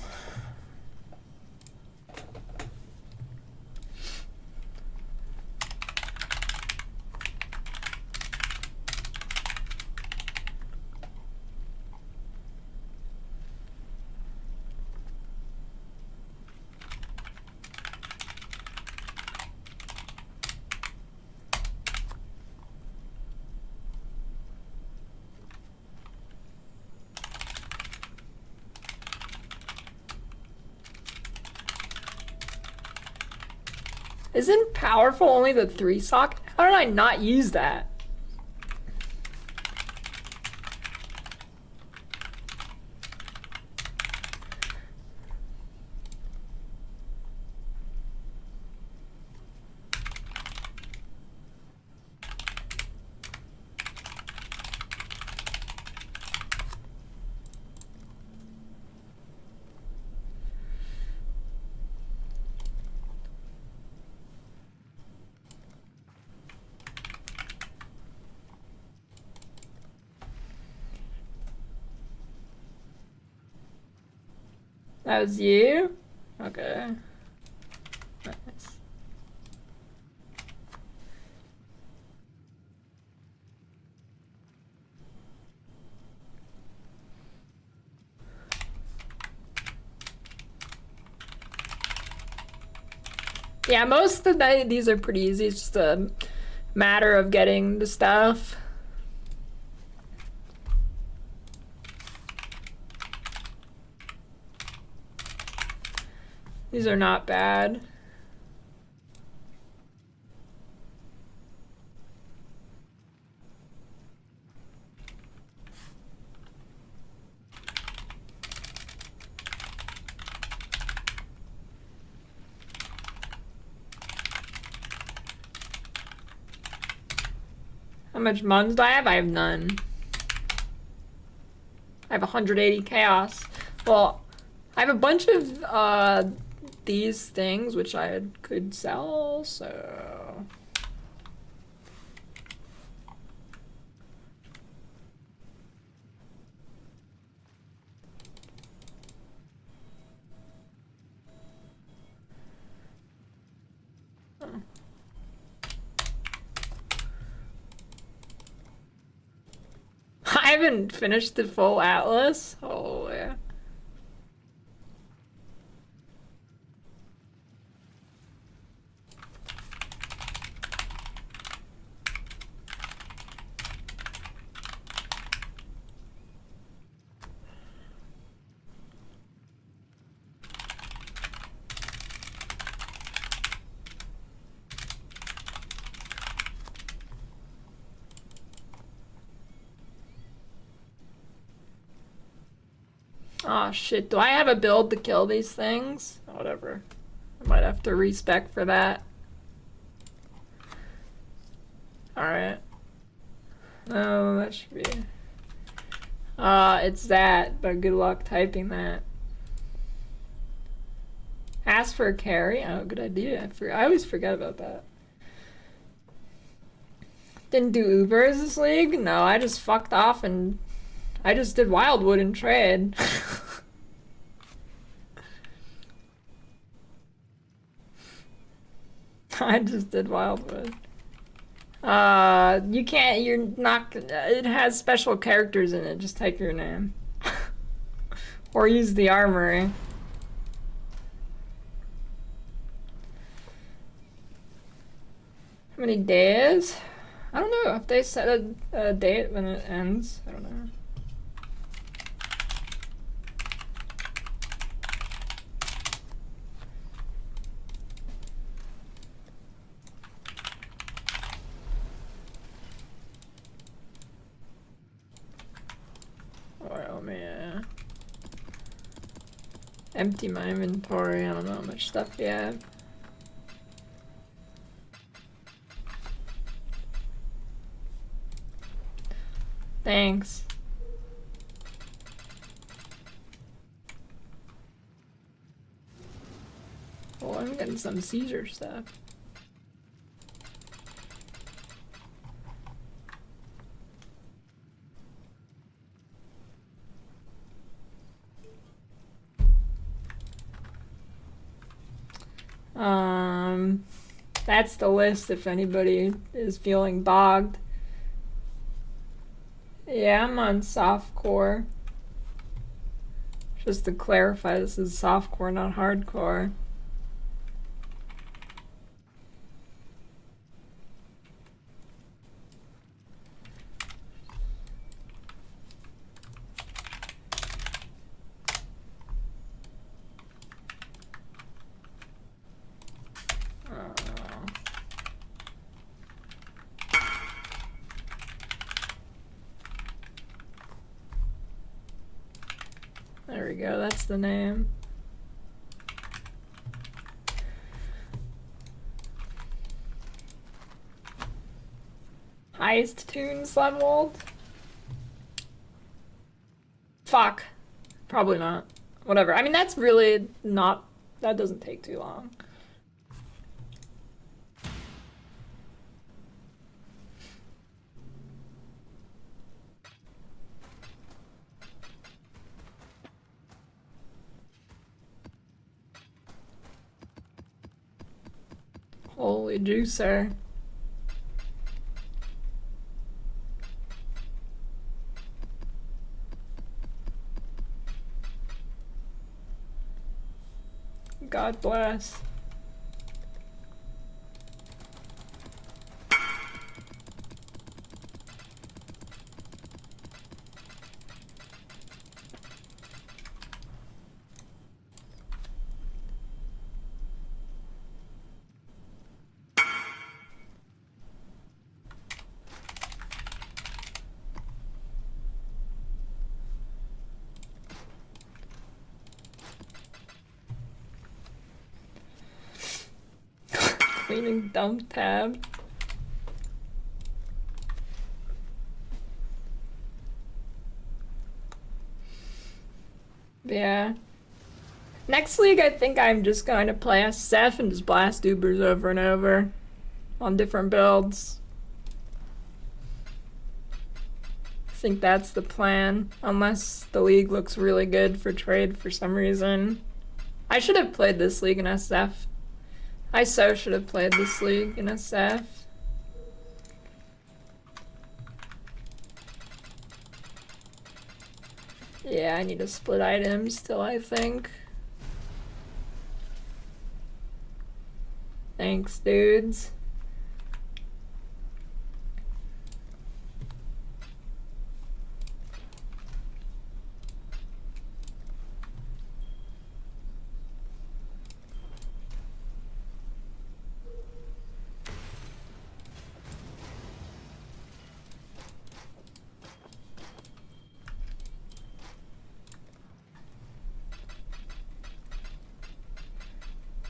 Isn't powerful only the 3 socket? How did I not use that? That was you? Okay. Nice. Yeah, most of these are pretty easy. It's just a matter of getting the stuff. These are not bad. How much muns do I have? I have none. I have 180 chaos. Well, I have a bunch of these things which I could sell, so I haven't finished the full atlas. Oh yeah. Oh shit, do I have a build to kill these things? Whatever. I might have to respec for that. Alright. Oh, that should be... it's that, but good luck typing that. Ask for a carry? Oh, good idea. I always forget about that. Didn't do Ubers this league? No, I just fucked off and I just did Wildwood in trade. I just did Wildwood. You can't, you're not, it has special characters in it, just type your name. Or use the armory. How many days? I don't know if they set a date when it ends. I don't know. Oh man. Empty my inventory. I don't know how much stuff you have. Thanks. Oh, I'm getting some Caesar stuff. That's the list if anybody is feeling bogged. Yeah, I'm on softcore. Just to clarify, this is softcore, not hardcore. There we go, that's the name. Highest tunes leveled? Fuck. Probably not. Whatever. I mean, that's really not... That doesn't take too long. Holy juicer. God bless. Cleaning dump tab. Yeah. Next league, I think I'm just going to play as Seth and just blast Ubers over and over on different builds. I think that's the plan, unless the league looks really good for trade for some reason. I should have played this league in SF. I so should have played this league in SF. Yeah, I need to split items still, I think. Thanks, dudes.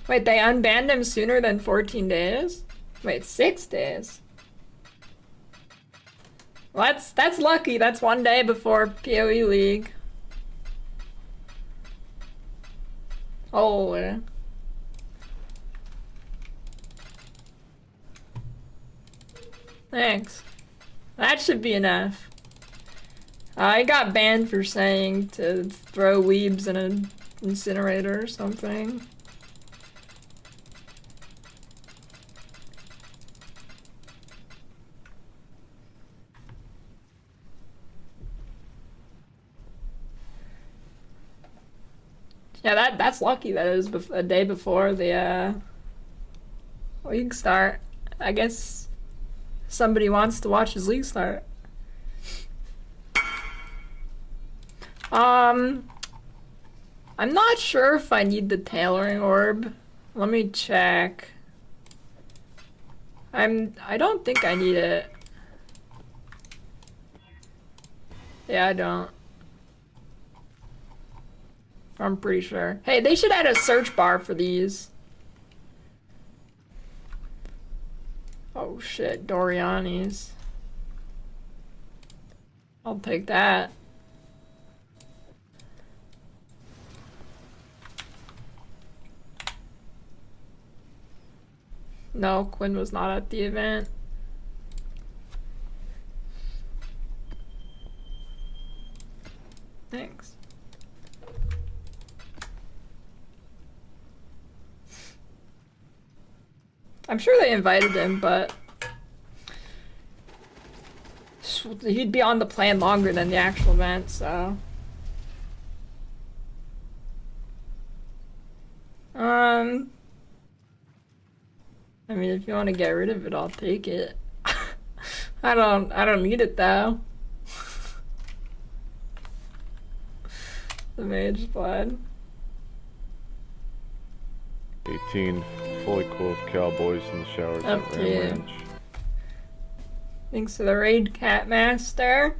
Wait, they unbanned him sooner than 14 days? Wait, 6 days? Well, that's lucky. That's 1 day before PoE League. Holy. Thanks. That should be enough. I got banned for saying to throw weebs in an incinerator or something. Yeah, that's lucky that it was a day before the league start. I guess somebody wants to watch his league start. I'm not sure if I need the tailoring orb. Let me check. I don't think I need it. Yeah, I don't. I'm pretty sure. Hey, they should add a search bar for these. Oh shit, Doriani's. I'll take that. No, Quinn was not at the event. Thanks. I'm sure they invited him, but he'd be on the plan longer than the actual event, so. I mean, if you want to get rid of it, I'll take it. I don't need it though. The mage blood. 18 fully clothed cowboys in the showers at Ram Ranch. Thanks to the raid cat master.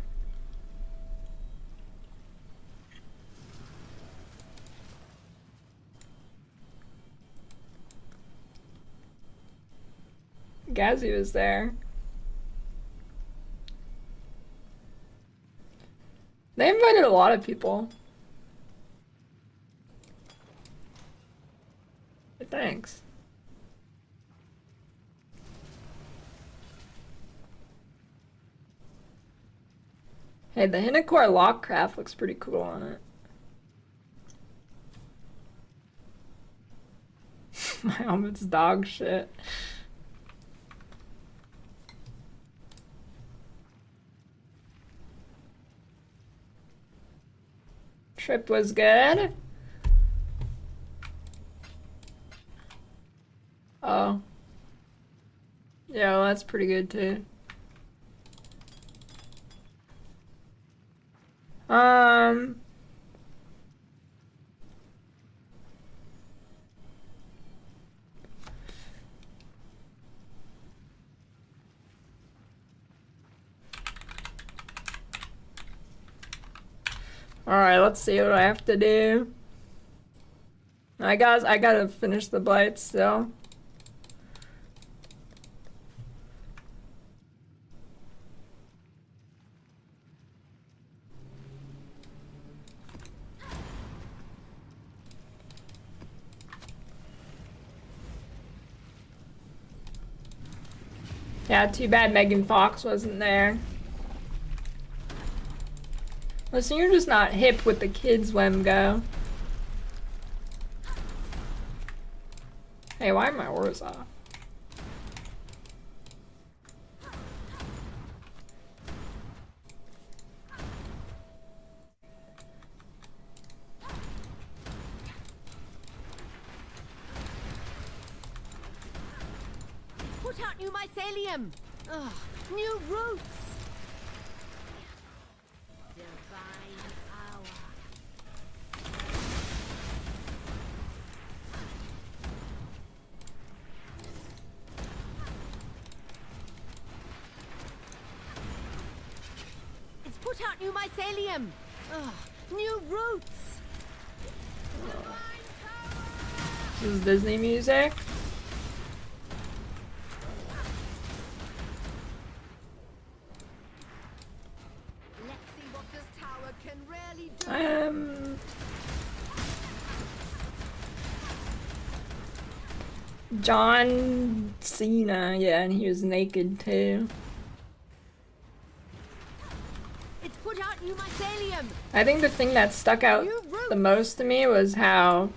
Gazzy was there. They invited a lot of people. But thanks. Hey, the Hinnacore Lockcraft looks pretty cool on it. My helmet's dog shit. Trip was good. Oh. Yeah, well, that's pretty good too. Alright, let's see what I have to do. I gotta finish the Blight still. Yeah, too bad Megan Fox wasn't there. Listen, you're just not hip with the kids, Wemgo. Hey, why are my oars off? Put out new mycelium. Ugh, new roots. Divine power. It's put out new mycelium. Ugh, new roots. This is Disney music. John Cena, yeah, and he was naked too. It's put out new mycelium. I think the thing that stuck out the most to me was how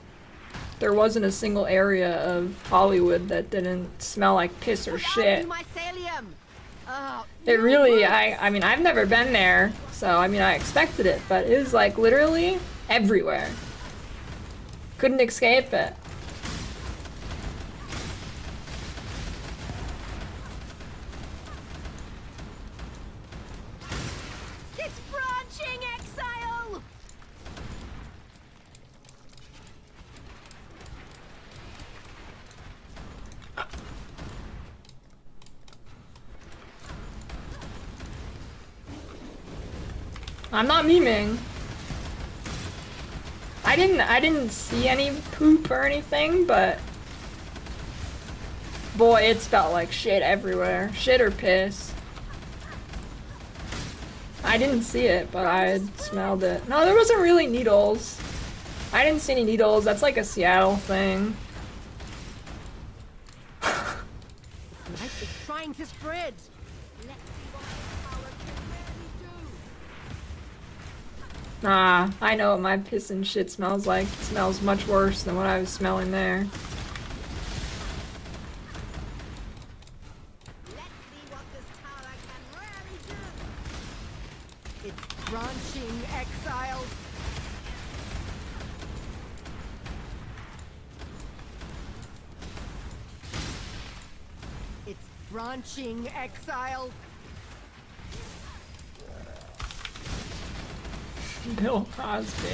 there wasn't a single area of Hollywood that didn't smell like piss or shit. It really, I mean, I've never been there, so I mean, I expected it, but it was like literally everywhere. Couldn't escape it. It's branching exile! I'm not memeing. I didn't see any poop or anything, but boy, it smelled like shit everywhere. Shit or piss. I didn't see it, but I smelled it. No, there wasn't really needles. I didn't see any needles. That's like a Seattle thing. Life is trying to spread. Let's see what this power can really do. Nah, I know what my piss and shit smells like. It smells much worse than what I was smelling there. Let's see what this tower can really do. It's branching exile. It's branching exile. Bill Cosby.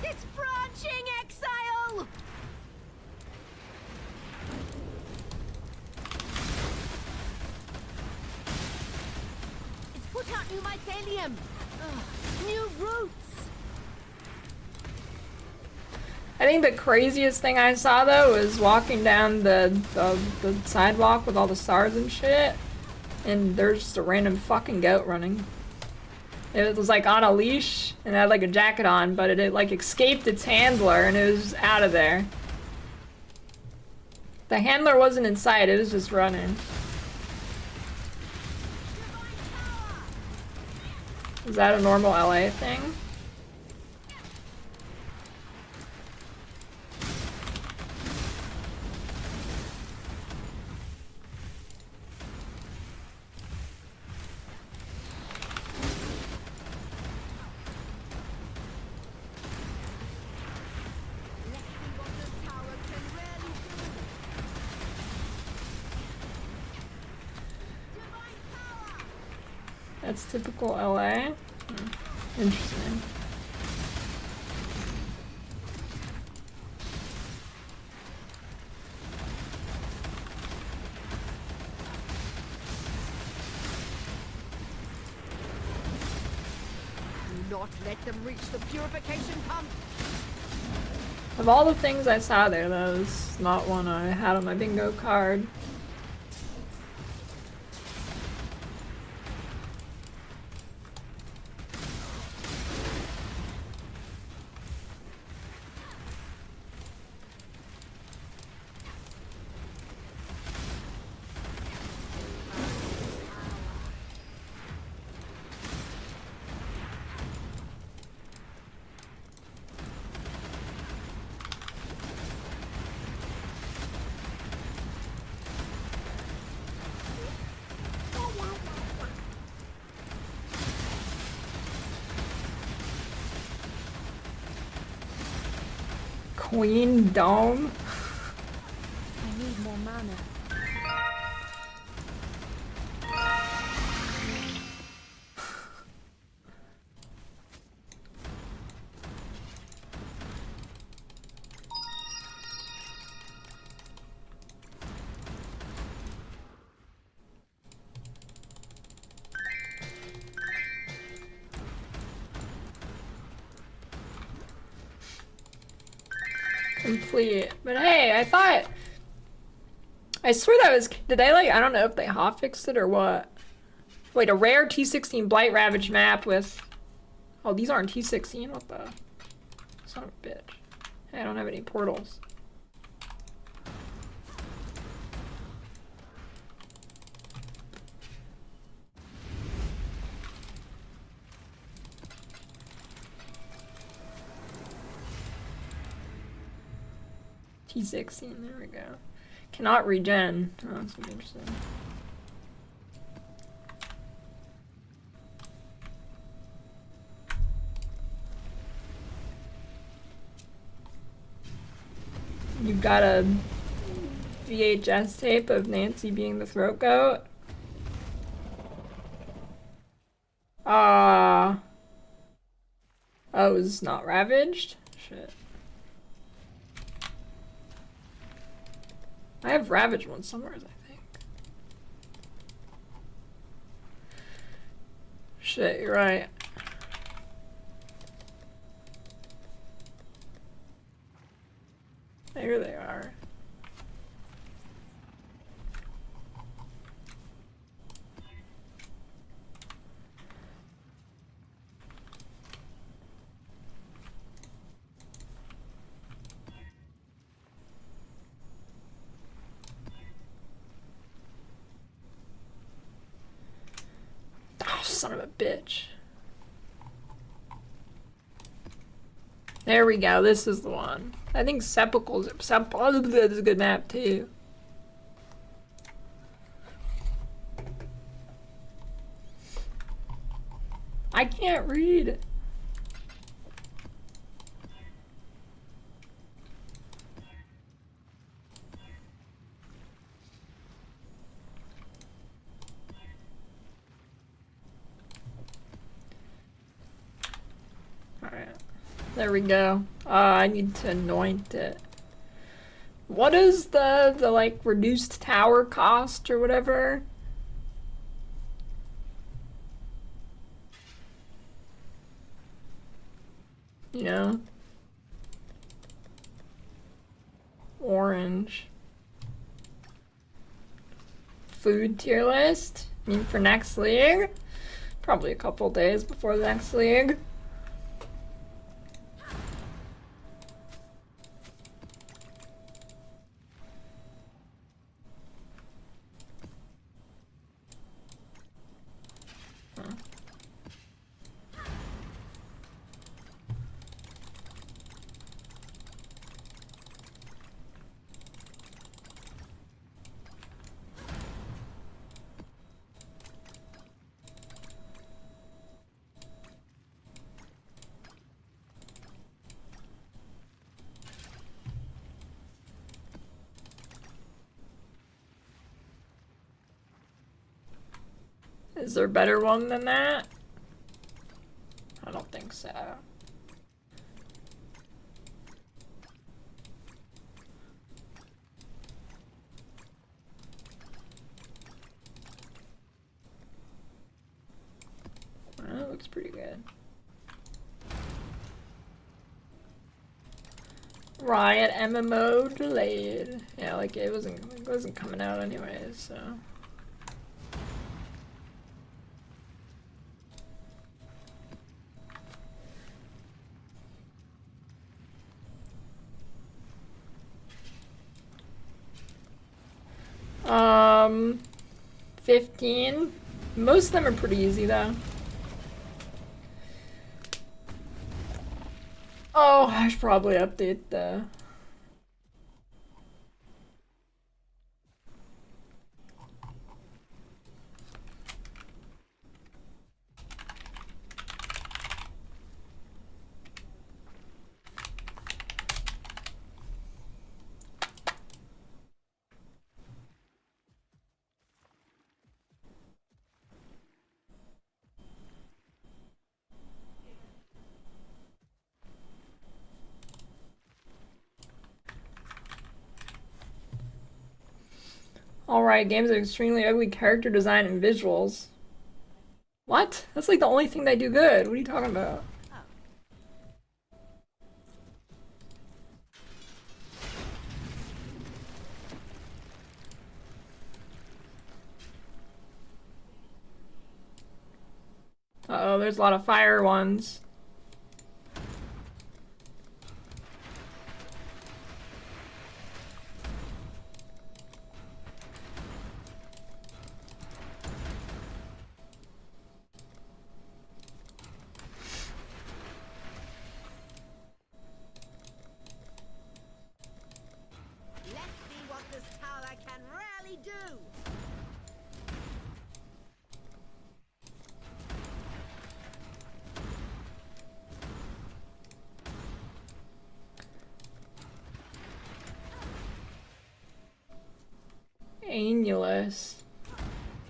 It's branching exile. It's put out new mycelium. New roots. I think the craziest thing I saw though was walking down the sidewalk with all the stars and shit, and there's just a random fucking goat running. It was like on a leash and it had like a jacket on, but it like escaped its handler and it was out of there. The handler wasn't in sight, it was just running. Is that a normal LA thing? That's typical LA. Interesting. Do not let them reach the purification pump. Of all the things I saw there, that was not one I had on my bingo card. Queen Dome? I need more mana. Complete. But hey, I swear that was, did they like, I don't know if they hotfixed it or what. Wait, a rare T16 Blight Ravage map with, oh, these aren't T16, what the, son of a bitch. Hey, I don't have any portals. T16, there we go. Cannot regen. Oh, that's gonna be interesting. You've got a VHS tape of Nancy being the throat goat. Oh, it's not ravaged? Shit. I have ravaged one somewhere, I think. Shit, you're right. Here they are. Oh, son of a bitch. There we go, this is the one. I think Sepulchre's is a good map too. I can't read. Alright. There we go. I need to anoint it. What is the like reduced tower cost or whatever? You know? Orange. Food tier list? I mean, for next league? Probably a couple days before the next league. Is there a better one than that? I don't think so. Well, that looks pretty good. Riot MMO delayed. Yeah, like it wasn't coming out anyways, so. Um, 15. Most of them are pretty easy though. Oh, I should probably update the... Alright, games with extremely ugly character design and visuals. What? That's like the only thing they do good. What are you talking about? Uh-oh, there's a lot of fire ones. Annulus.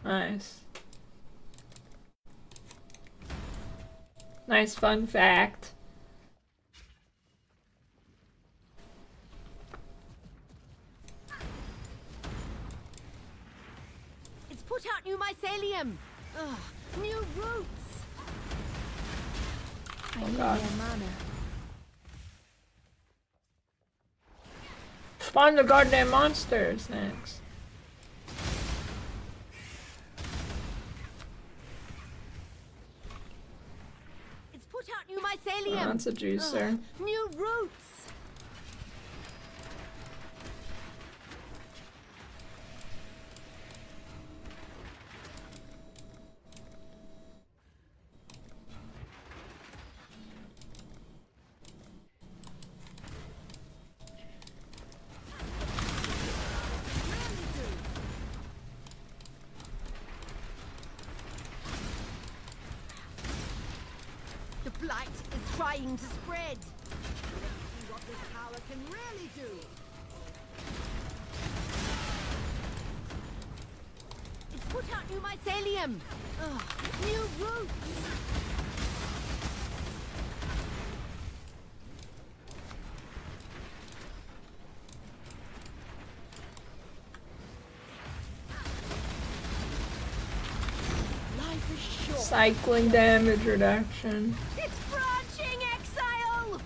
Nice. Nice fun fact. It's put out new mycelium. Ugh, new roots. I need more mana. Spawn the goddamn monsters. Thanks. It's put out new mycelium. Oh, that's a juicer. Ugh, new roots. The blight is trying to spread. Let's see what this tower can really do. It's put out new mycelium. Ugh, new roots. Life is short. Cycling damage reduction. It's branching exile.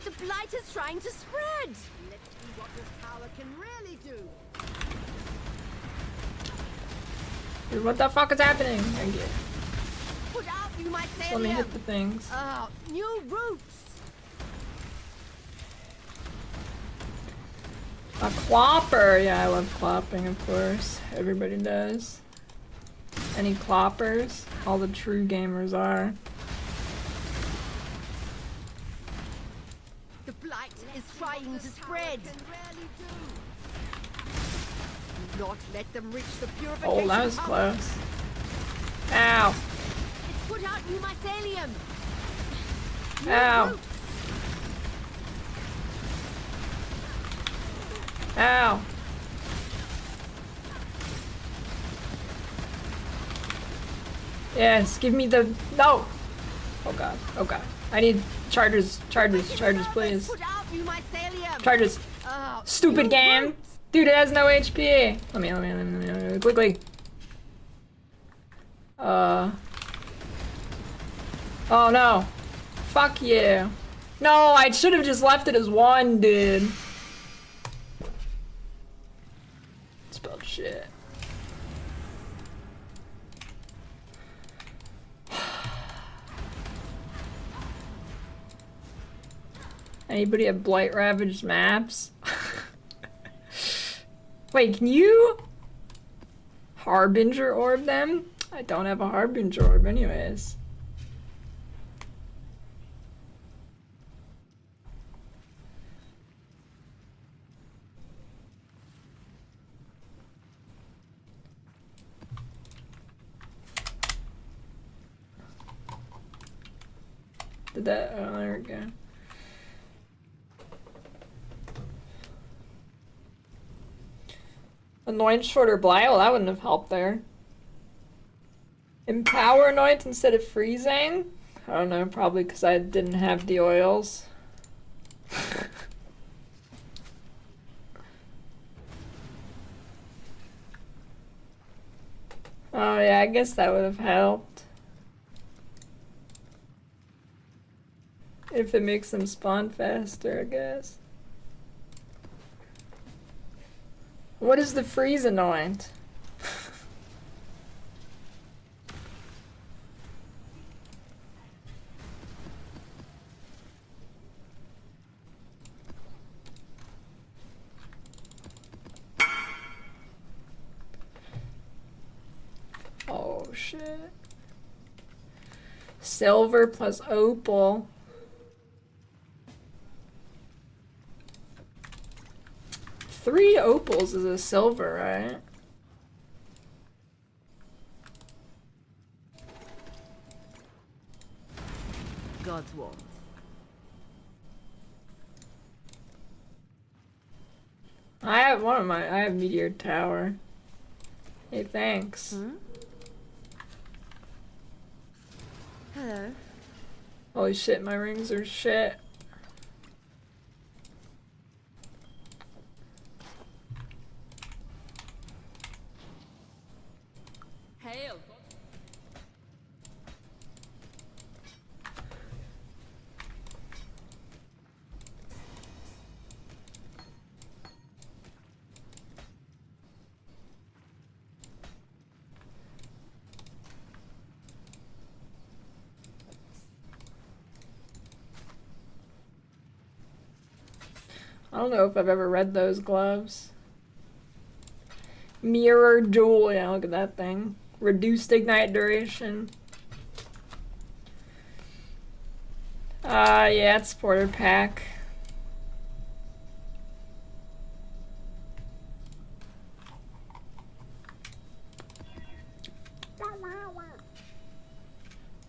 The blight is trying to spread. Let's see what this tower can really do. Dude, what the fuck is happening? Thank you. Put out new mycelium. Let me hit the things. New roots. A clopper. Yeah, I love clopping, of course. Everybody does. Any cloppers? All the true gamers are. The blight is trying to spread. Do not let them reach the purification. Oh, that was power. close. Ow. It's put out new mycelium. New Ow. roots. Ow. Yes, give me the... No! Oh god, oh god. I need chargers, chargers, chargers, please. Put out new mycelium. Chargers. Stupid new game. roots. Dude, it has no HP. Let me, quickly. Oh no. Fuck you. No, I should have just left it as one, dude. Spelled shit. Anybody have Blight Ravaged maps? Wait, can you Harbinger orb them? I don't have a Harbinger orb anyways. Did that? Oh, there we go. Annoyance shorter Blight? Well, that wouldn't have helped there. Empower Annoyance instead of freezing? I don't know, probably because I didn't have the oils. Oh yeah, I guess that would have helped. If it makes them spawn faster, I guess. What is the freeze annoyance? Oh shit. Silver plus opal. Three opals is a silver, right? God's warmth. I have I have Meteor Tower. Hey, thanks. Hmm? Hello. Holy shit, my rings are shit. Hail. I don't know if I've ever read those gloves. Mirror Jewel, yeah, look at that thing. Reduced ignite duration. Yeah, it's Porter Pack.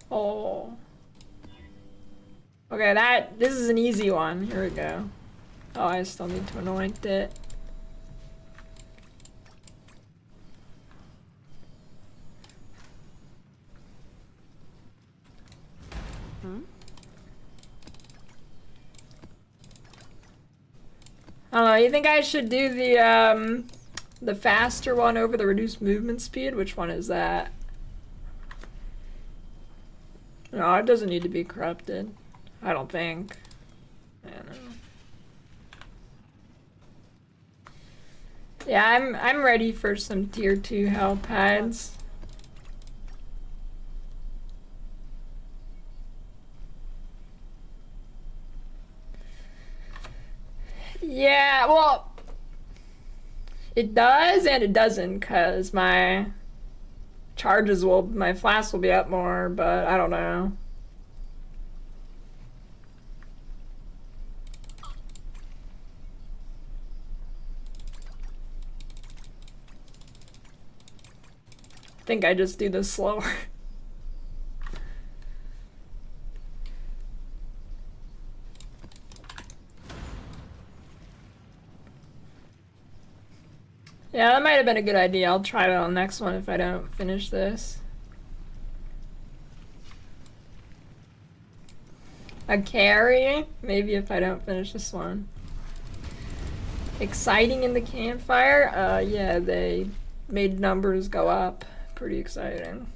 Oh. Okay, this is an easy one. Here we go. Oh, I still need to anoint it. I don't know, you think I should do the faster one over the reduced movement speed? Which one is that? No, it doesn't need to be corrupted. I don't think. I don't know. Yeah, I'm ready for some tier 2 hell pads. Yeah, well, it does and it doesn't, cause my flask will be up more, but I don't know. I think I just do this slower. Yeah, that might have been a good idea. I'll try it on the next one if I don't finish this. A carry? Maybe if I don't finish this one. Exciting in the campfire? Yeah, they made numbers go up. Pretty exciting.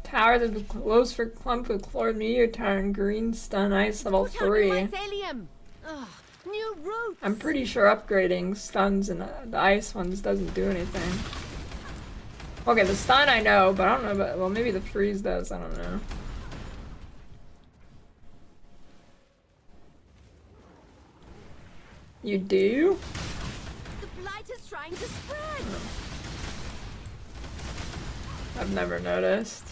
Tower that glows for clump with Chlorine Meteor Tower and green stun ice level 3. New roots. I'm pretty sure upgrading stuns and the ice ones doesn't do anything. Okay, the stun I know, but I don't know about, well, maybe the freeze does, I don't know. You do? The blight is trying to spread. I've never noticed.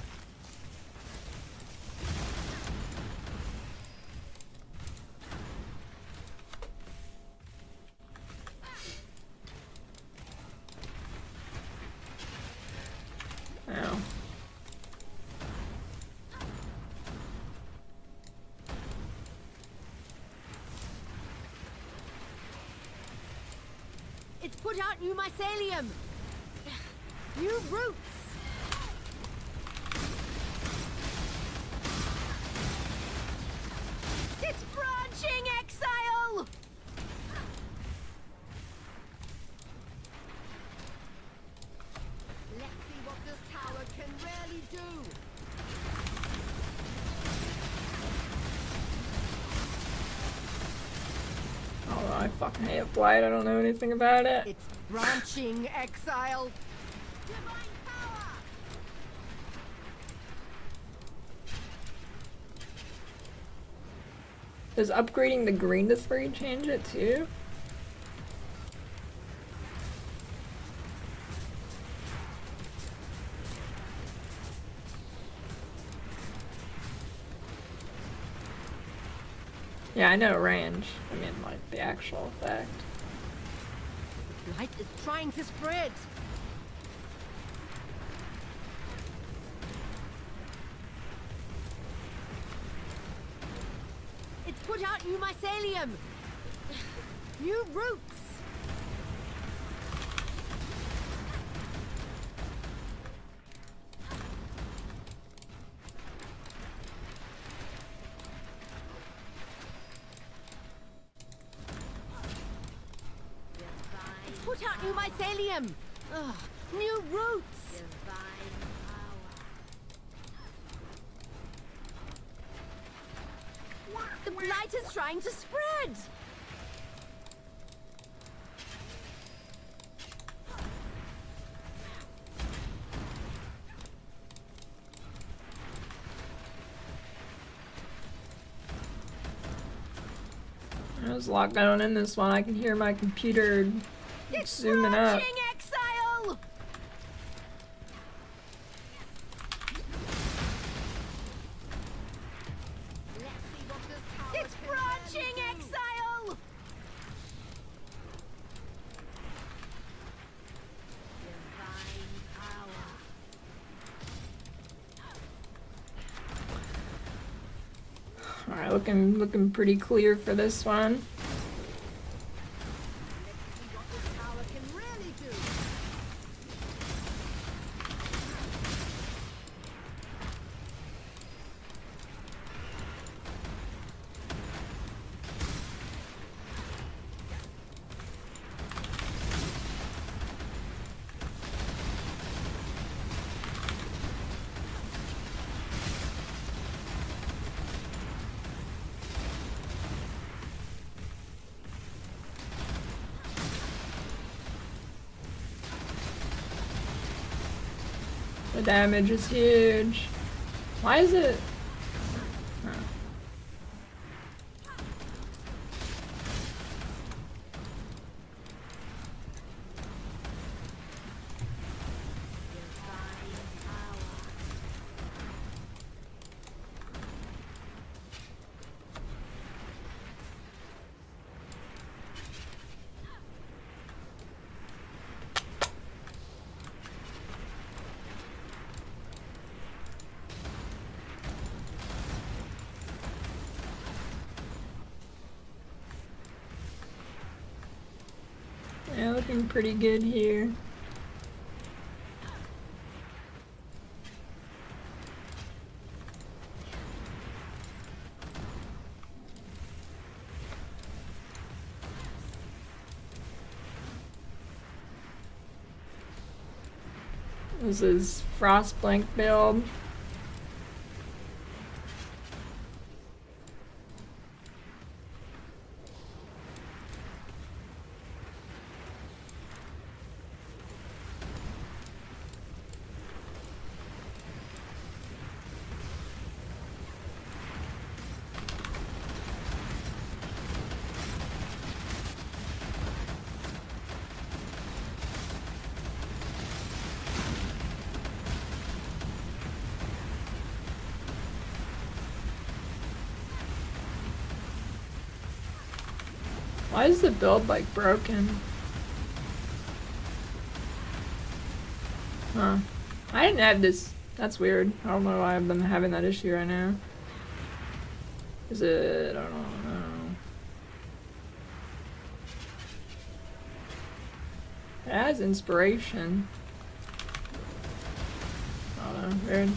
Ow. It's put out new mycelium. New roots. It's branching, exile. fucking hate Blight. I don't know anything about it. It's branching exile. Does upgrading the green to 3 change it too? Yeah, I know range. I mean, like, the actual effect. Light is trying to spread. It's put out new mycelium. New roots. Put out new mycelium! Ugh, new roots! The blight is trying to spread! There's a lot going on in this one. I can hear my computer zooming up. Exile! It's branching exile! Alright, looking pretty clear for this one. The damage is huge. Why is it? Oh. Yeah, looking pretty good here. This is Frostblink build. Why is the build like broken? Huh. I didn't have this. That's weird. I don't know why I've been having that issue right now. Is it? I don't know. It has inspiration. I don't know. Weird.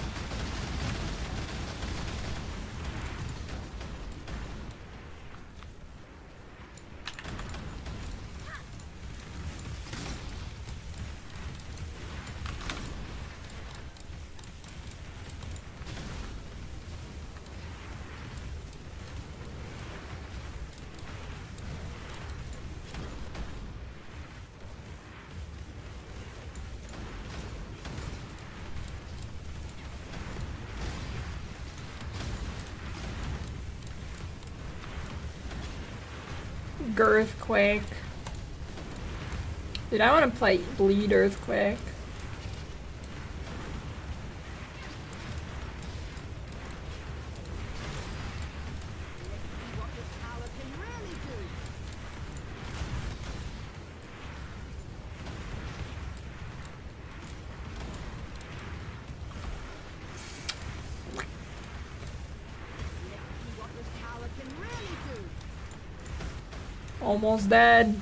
Girthquake. Dude, I want to play Bleed Earthquake. Almost dead.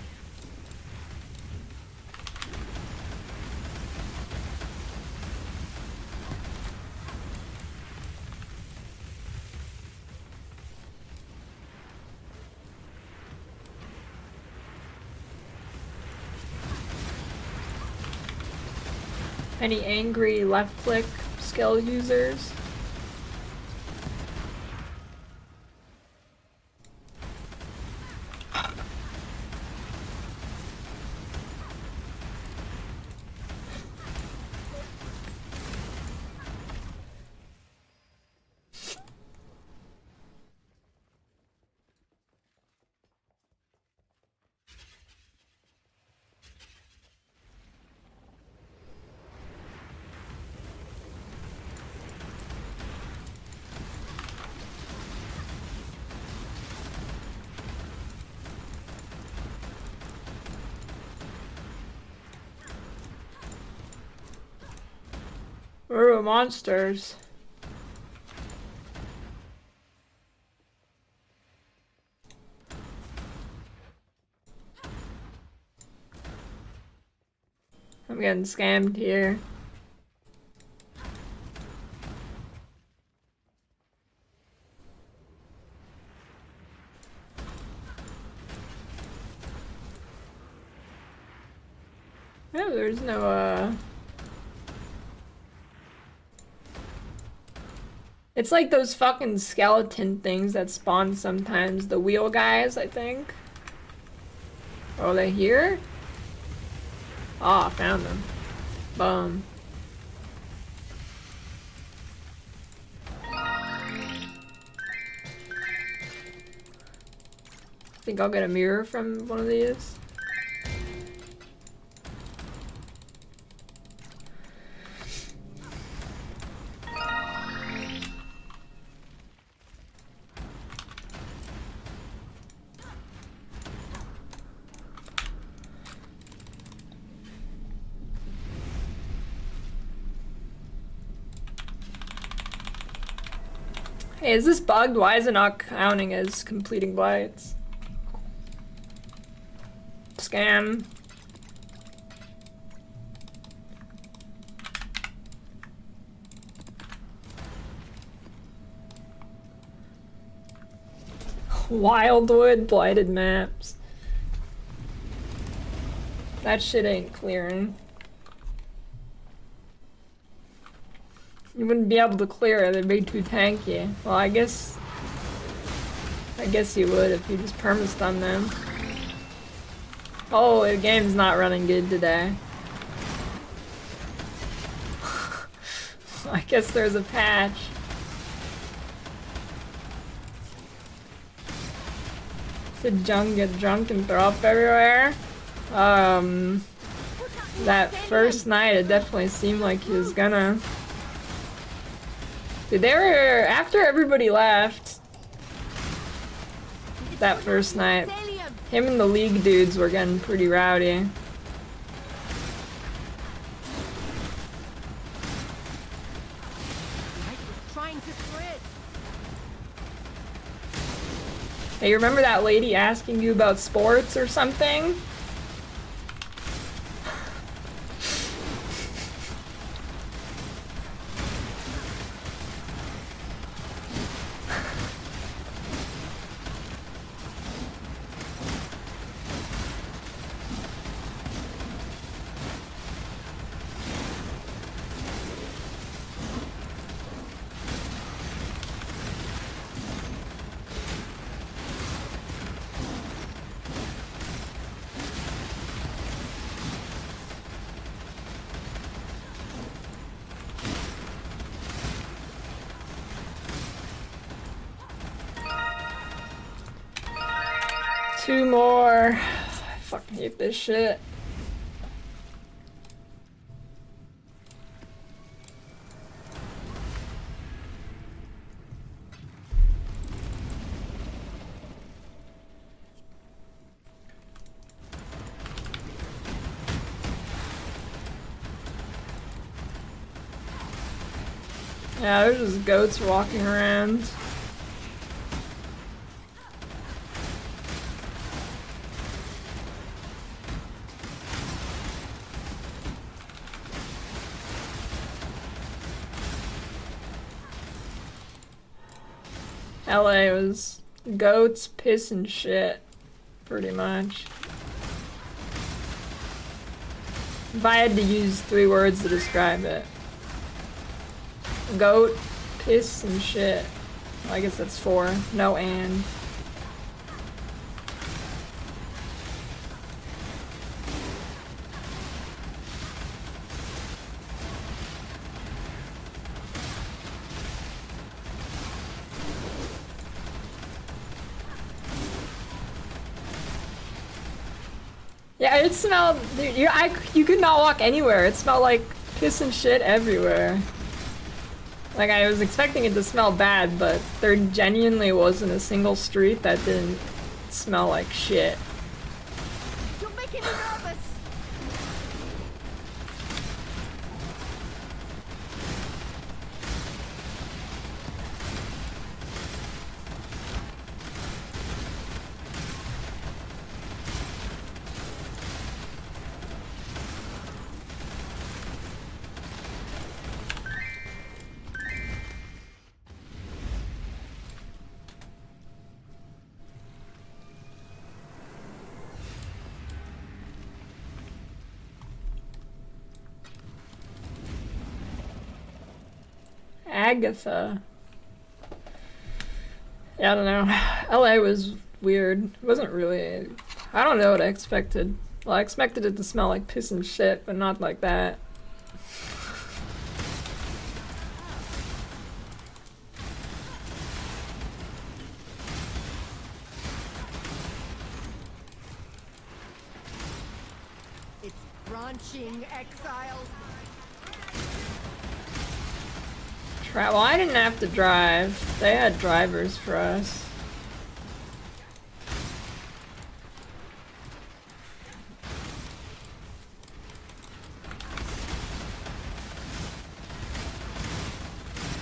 Any angry left click skill users? Ooh, monsters. I'm getting scammed here. No, there's no, It's like those fucking skeleton things that spawn sometimes. The wheel guys, I think. Oh, they here? Oh, I found them. Boom. Think I'll get a mirror from one of these. Hey, is this bugged? Why is it not counting as completing blights? Scam. Wildwood blighted maps. That shit ain't clearing. You wouldn't be able to clear it, it'd be too tanky. Well, I guess you would if you just perma-stun them. Oh, the game's not running good today. I guess there's a patch. Did Jung get drunk and throw up everywhere? That first night it definitely seemed like he was gonna. Dude, they were, after everybody left that first night, him and the League dudes were getting pretty rowdy. Hey, you remember that lady asking you about sports or something? 2 more. I fucking hate this shit. Yeah, there's just goats walking around. LA was goats, piss, and shit, pretty much. If I had to use 3 words to describe it. Goat, piss, and shit. Well, I guess that's 4. No and. Yeah, it smelled. You could not walk anywhere. It smelled like piss and shit everywhere. Like, I was expecting it to smell bad, but there genuinely wasn't a single street that didn't smell like shit. You're making me nervous. Agatha. Yeah, I don't know. LA was weird. It wasn't really... I don't know what I expected. Well, I expected it to smell like piss and shit, but not like that. It's branching exile. Well, I didn't have to drive. They had drivers for us.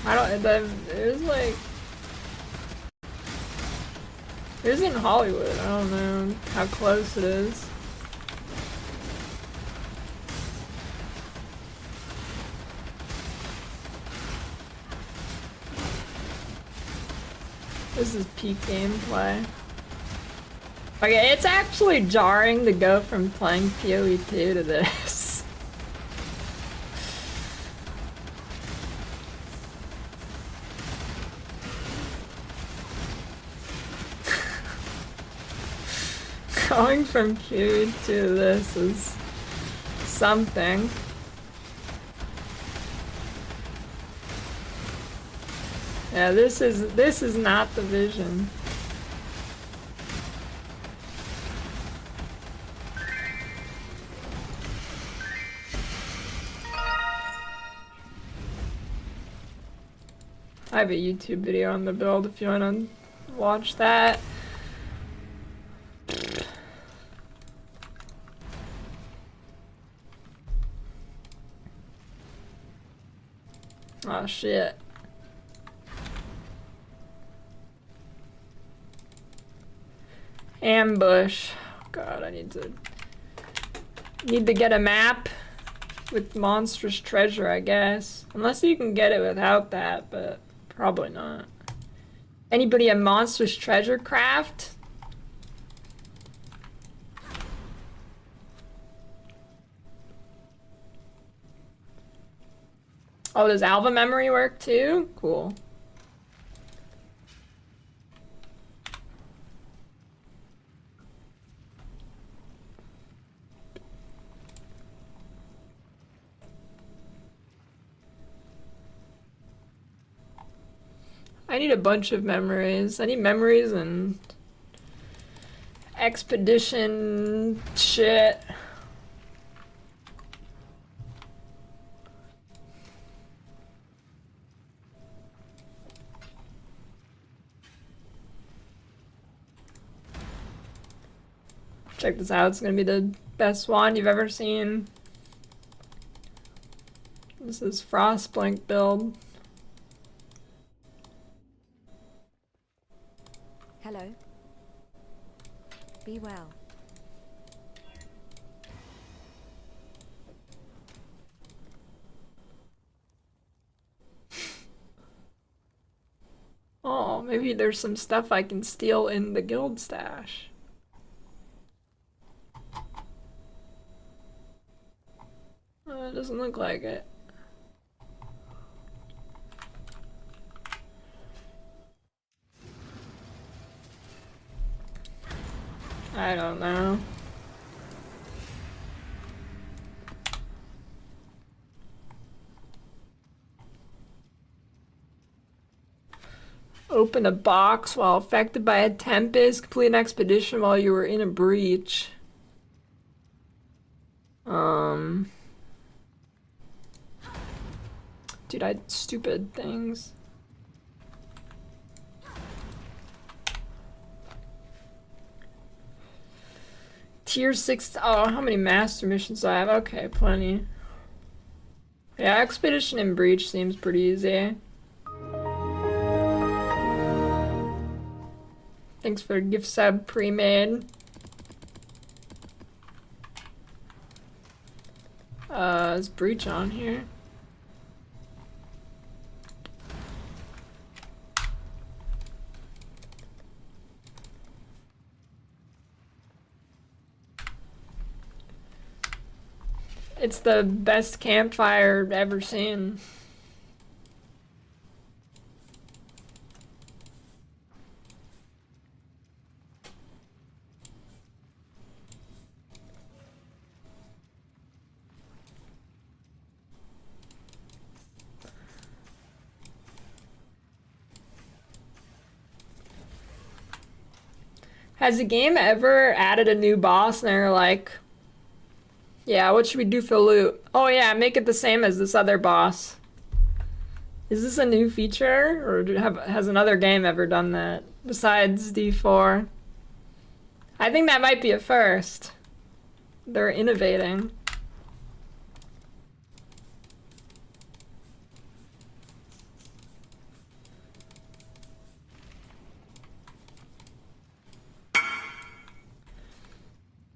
I don't. It was like. It was in Hollywood. I don't know how close it is. This is peak gameplay. Okay, it's actually jarring to go from playing PoE 2 to this. Going from PoE 2 to this is something. Yeah, this is not the vision. I have a YouTube video on the build if you want to watch that. Oh shit. Ambush. God, I need to get a map with monstrous treasure, I guess. Unless you can get it without that, but probably not. Anybody a monstrous treasure craft? Oh, does Alva memory work too? Cool. I need a bunch of memories. I need memories and expedition shit. Check this out, it's gonna be the best wand you've ever seen. This is Frostblink build. Hello. Be well. Oh, maybe there's some stuff I can steal in the guild stash. It doesn't look like it. I don't know. Open a box while affected by a tempest. Complete an expedition while you were in a breach. Dude, I stupid things. Tier 6. Oh, how many master missions do I have? Okay, plenty. Yeah, expedition and breach seems pretty easy. Thanks for gift sub pre-made. Is breach on here? It's the best campfire I've ever seen. Has the game ever added a new boss and they're like, yeah, what should we do for loot? Oh yeah, make it the same as this other boss. Is this a new feature, or has another game ever done that besides D4? I think that might be a first. They're innovating.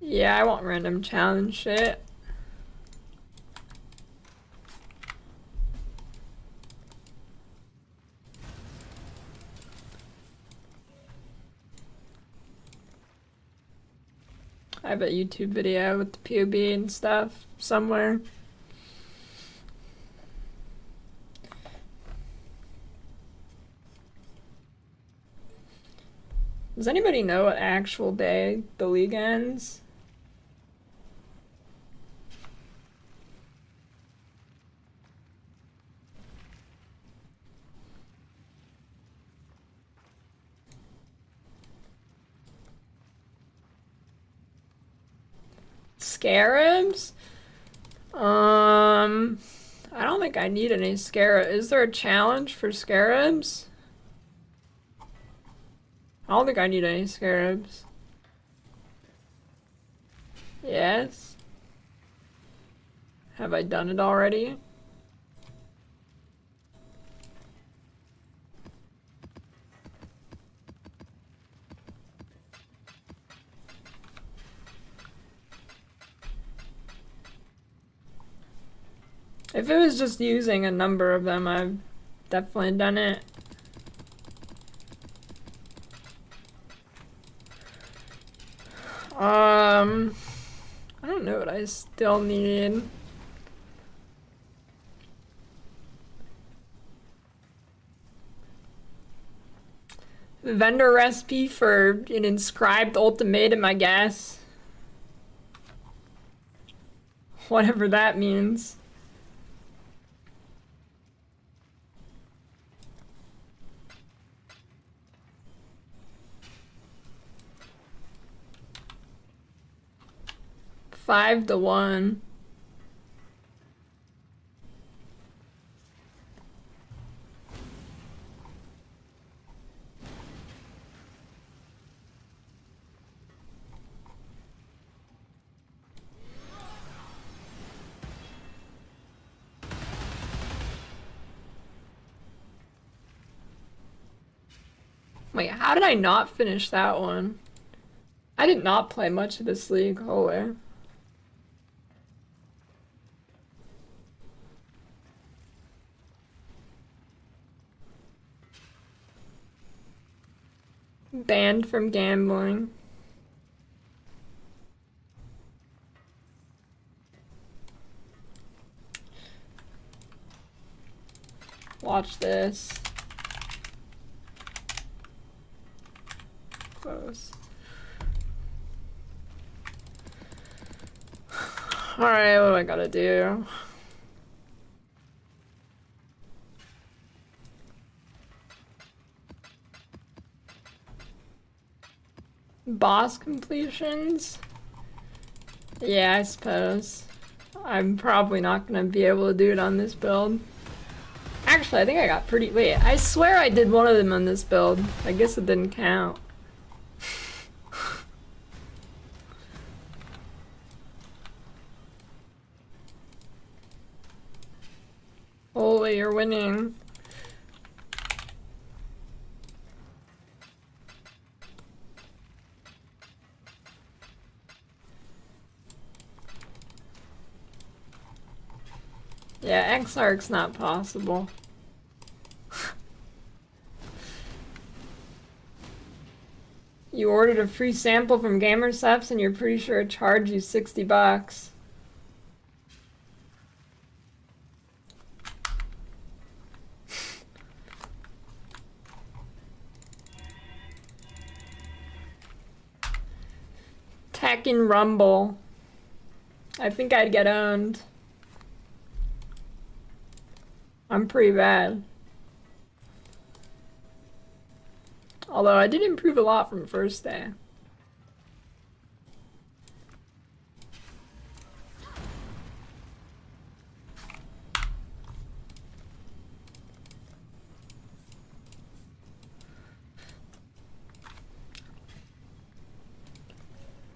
Yeah, I want random challenge shit. I have a YouTube video with the POB and stuff somewhere. Does anybody know what actual day the league ends? Scarabs? I don't think I need any scarabs. Is there a challenge for scarabs? I don't think I need any scarabs. Yes? Have I done it already? If it was just using a number of them, I've definitely done it. I don't know what I still need. The vendor recipe for an inscribed ultimatum, I guess. Whatever that means. 5-1. Wait, how did I not finish that one? I did not play much of this league. Holy. Banned from gambling. Watch this. Close. Alright, what do I gotta do? Boss completions? Yeah, I suppose. I'm probably not gonna be able to do it on this build. Actually, I think I got pretty... Wait, I swear I did one of them on this build. I guess it didn't count. Holy, you're winning. Yeah, XArc's not possible. You ordered a free sample from Gamerceps and you're pretty sure it charged you $60. Tekken Rumble. I think I'd get owned. I'm pretty bad. Although I did improve a lot from first day.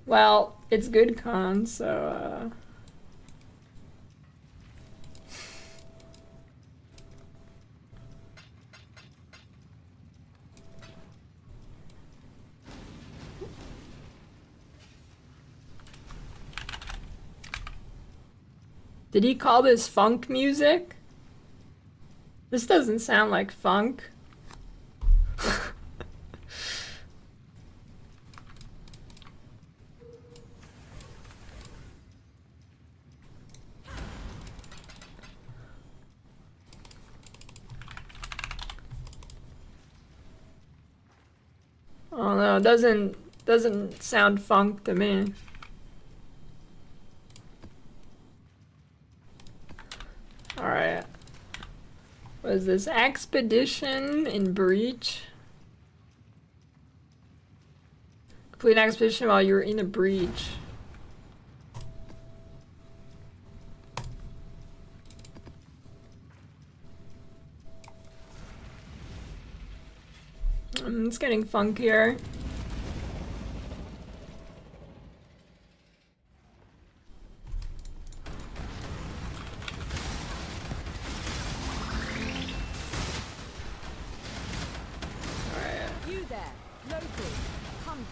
Well, it's good con, so Did he call this funk music? This doesn't sound like funk. Oh no, it doesn't sound funk to me. Alright. What is this? Expedition in Breach? Complete an expedition while you're in a breach. It's getting funkier. You there, local, come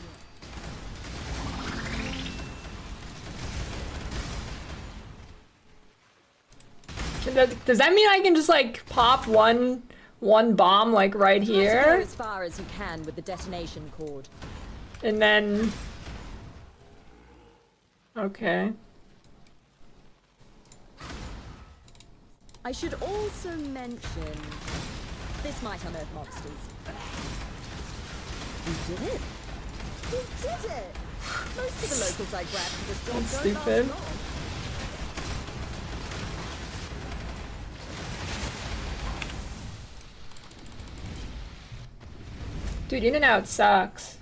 here. Does that mean I can just like pop one bomb like right here? Go as far as you can with the detonation cord. And then okay. I should also mention this might unearth monsters. You did it! You did it! Most of the locals I grabbed for this job don't stupid. last long. Dude, In and Out sucks.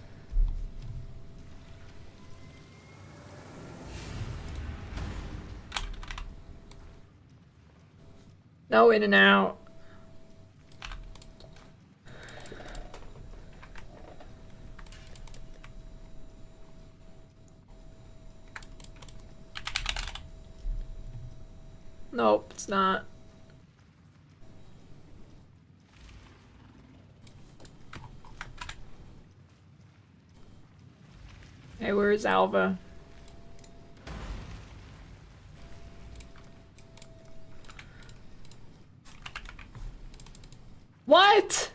No in and out. Nope, it's not. Hey, where's Alva? What?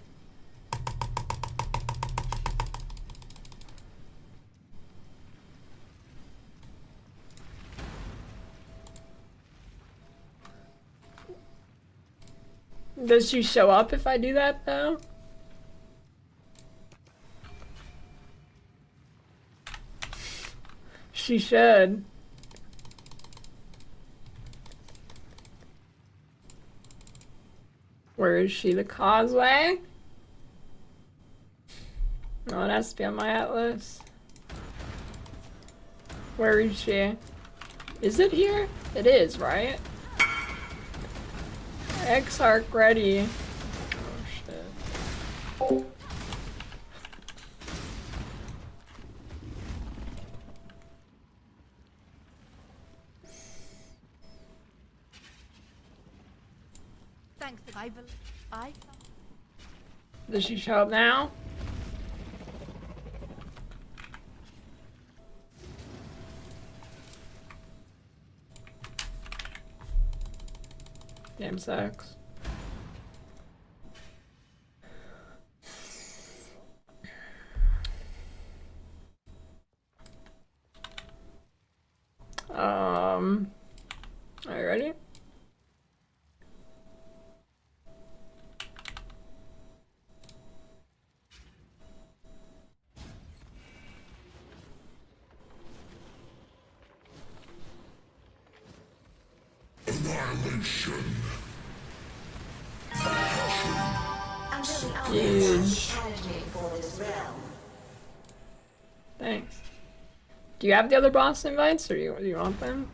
Does she show up if I do that though? She should. Where is she? The causeway? No, it has to be on my atlas. Where is she? Is it here? It is, right? X-Arc ready. Oh shit. Thanks, I Does she show up now? Game sucks. Are you ready? Annihilation. Huge. Thanks. Do you have the other boss invites, or do you want them?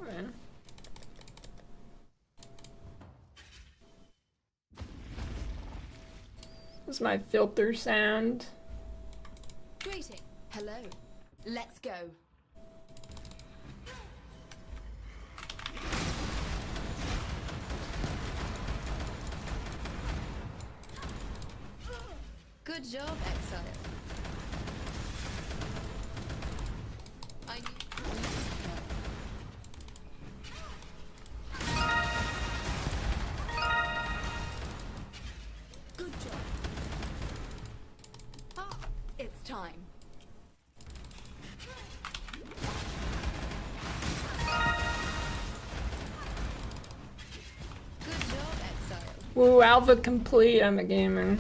Okay. This is my filter sound. Greeting. Hello. Let's go. Good job, Exile. I need Good job. Ah, it's time. Good job, Exile. Woo, alpha complete. I'm a gamer.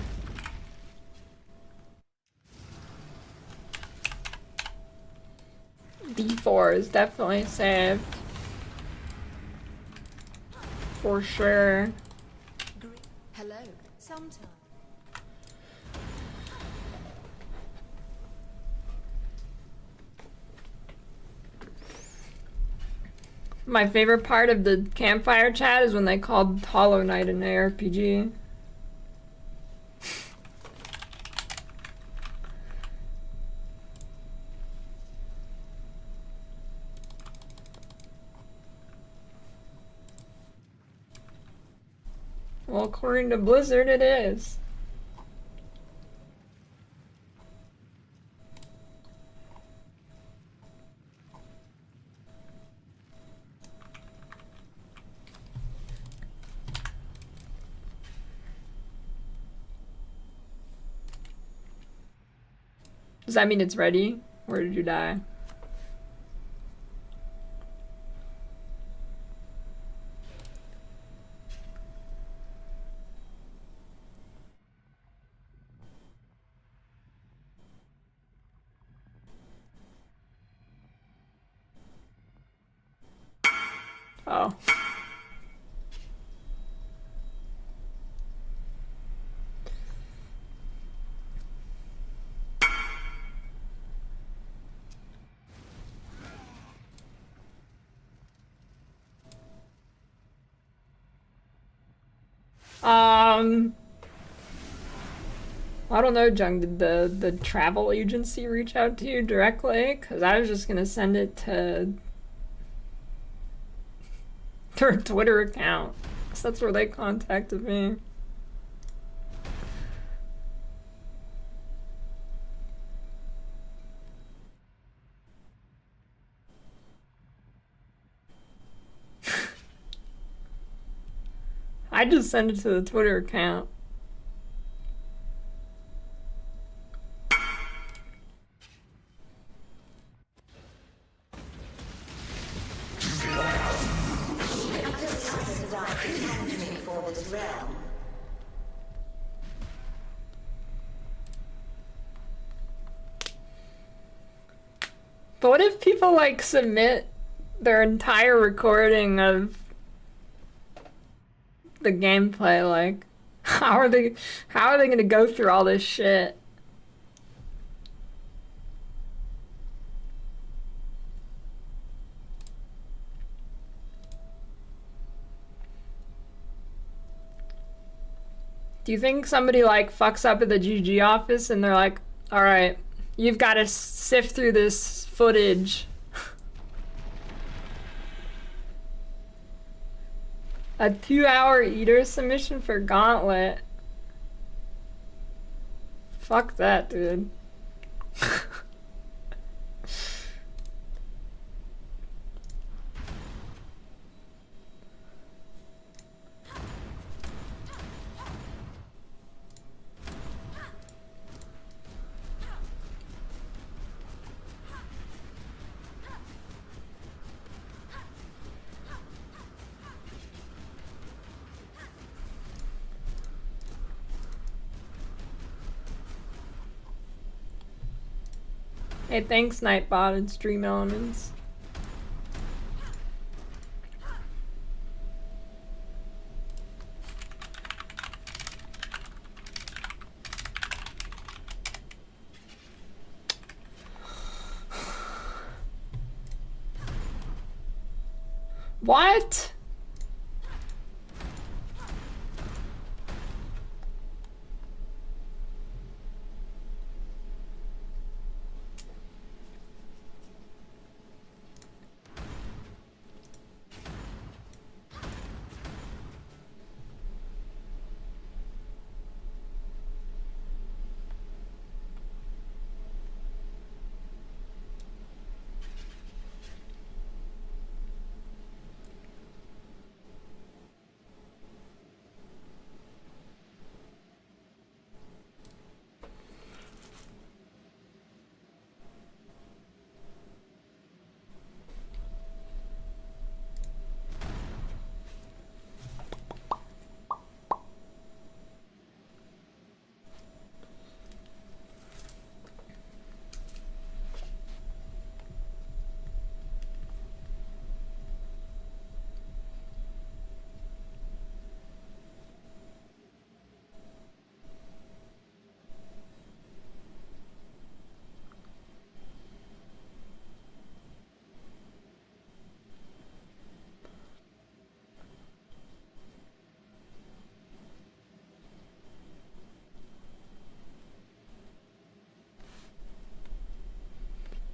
D4 is definitely saved. For sure. Hello. Sometime. My favorite part of the campfire chat is when they called Hollow Knight an ARPG. Well, according to Blizzard, it is. Does that mean it's ready? Where did you die? Oh. I don't know, Jung, did the travel agency reach out to you directly? Because I was just going to send it to their Twitter account. So that's where they contacted me. I just sent it to the Twitter account. But what if people like submit their entire recording of the gameplay? Like, how are they gonna go through all this shit? Do you think somebody like fucks up at the GG office and they're like, all right, you've got to sift through this footage. A 2-hour eater submission for Gauntlet. Fuck that, dude. Hey, thanks, Nightbot and Stream Elements. What?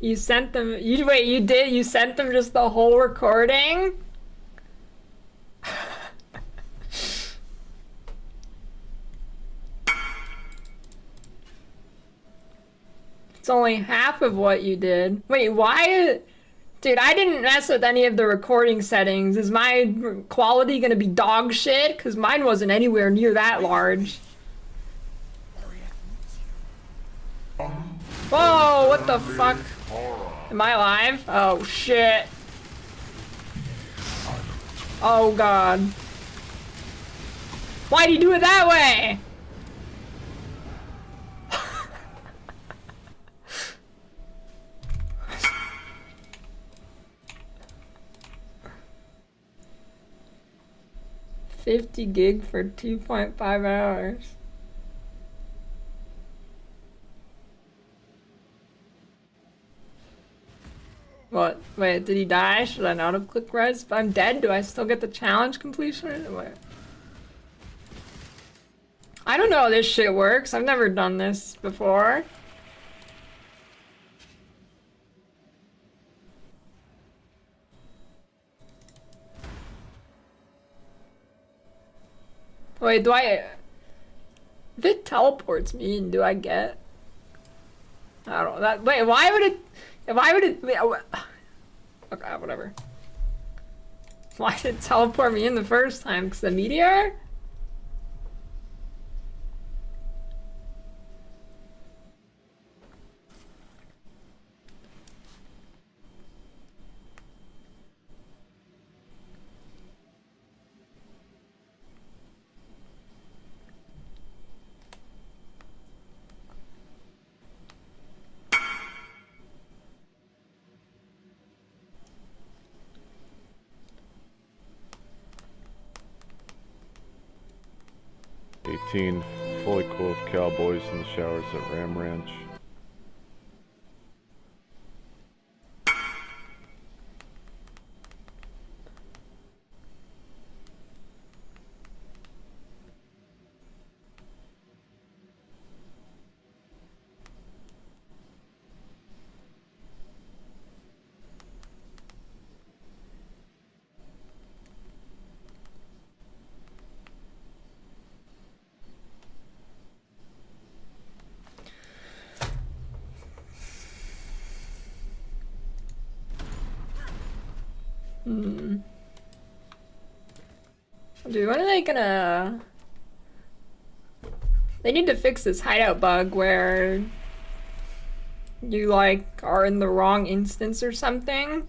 You sent them, you sent them just the whole recording? It's only half of what you did. Wait, why? Dude, I didn't mess with any of the recording settings. Is my quality gonna be dog shit? Because mine wasn't anywhere near that large. Whoa, what the fuck? Am I alive? Oh, shit. Oh, God. Why'd you do it that way? $50 gig for 2.5 hours. What? Wait, did he die? Should I not have clicked res? If I'm dead, do I still get the challenge completion? Wait. I don't know how this shit works. I've never done this before. Wait, do I... If it teleports me, do I get... I don't know. That, wait, why would it... Why would it... Okay, whatever. Why did it teleport me in the first time? Because the meteor? Fully clothed cowboys in the showers at Ram Ranch. Dude, when are they gonna... They need to fix this hideout bug where you, like, are in the wrong instance or something.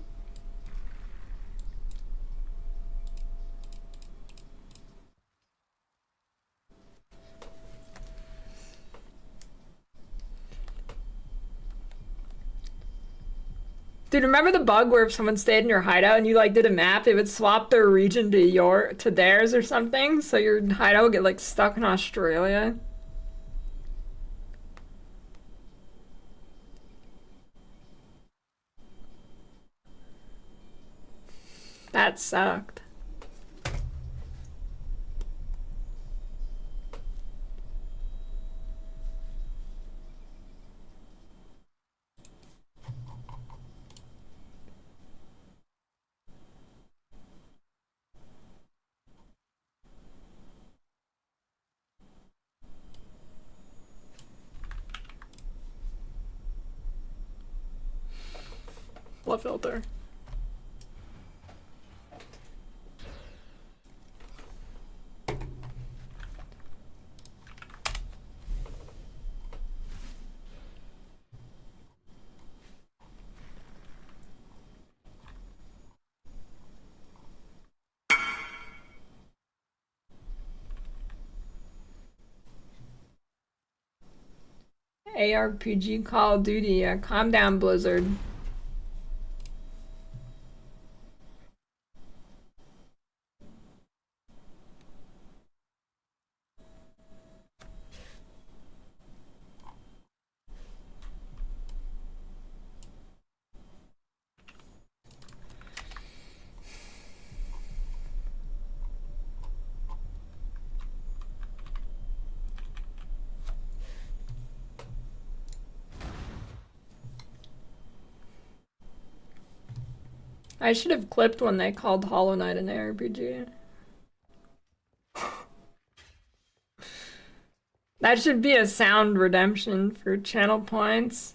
Dude, remember the bug where if someone stayed in your hideout and you like did a map, it would swap their region to theirs or something, so your hideout would get like stuck in Australia? That sucked. What filter? ARPG Call of Duty, calm down, Blizzard. I should have clipped when they called Hollow Knight an ARPG. That should be a sound redemption for channel points.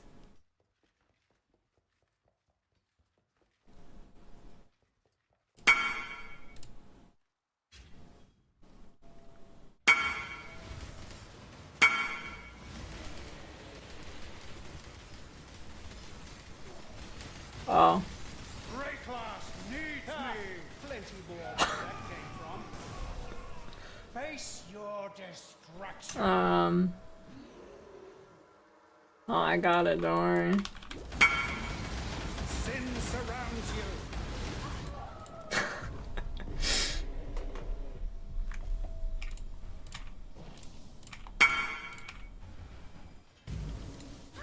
Oh. Face your destruction. Oh, I got it, don't worry. Sin surrounds you.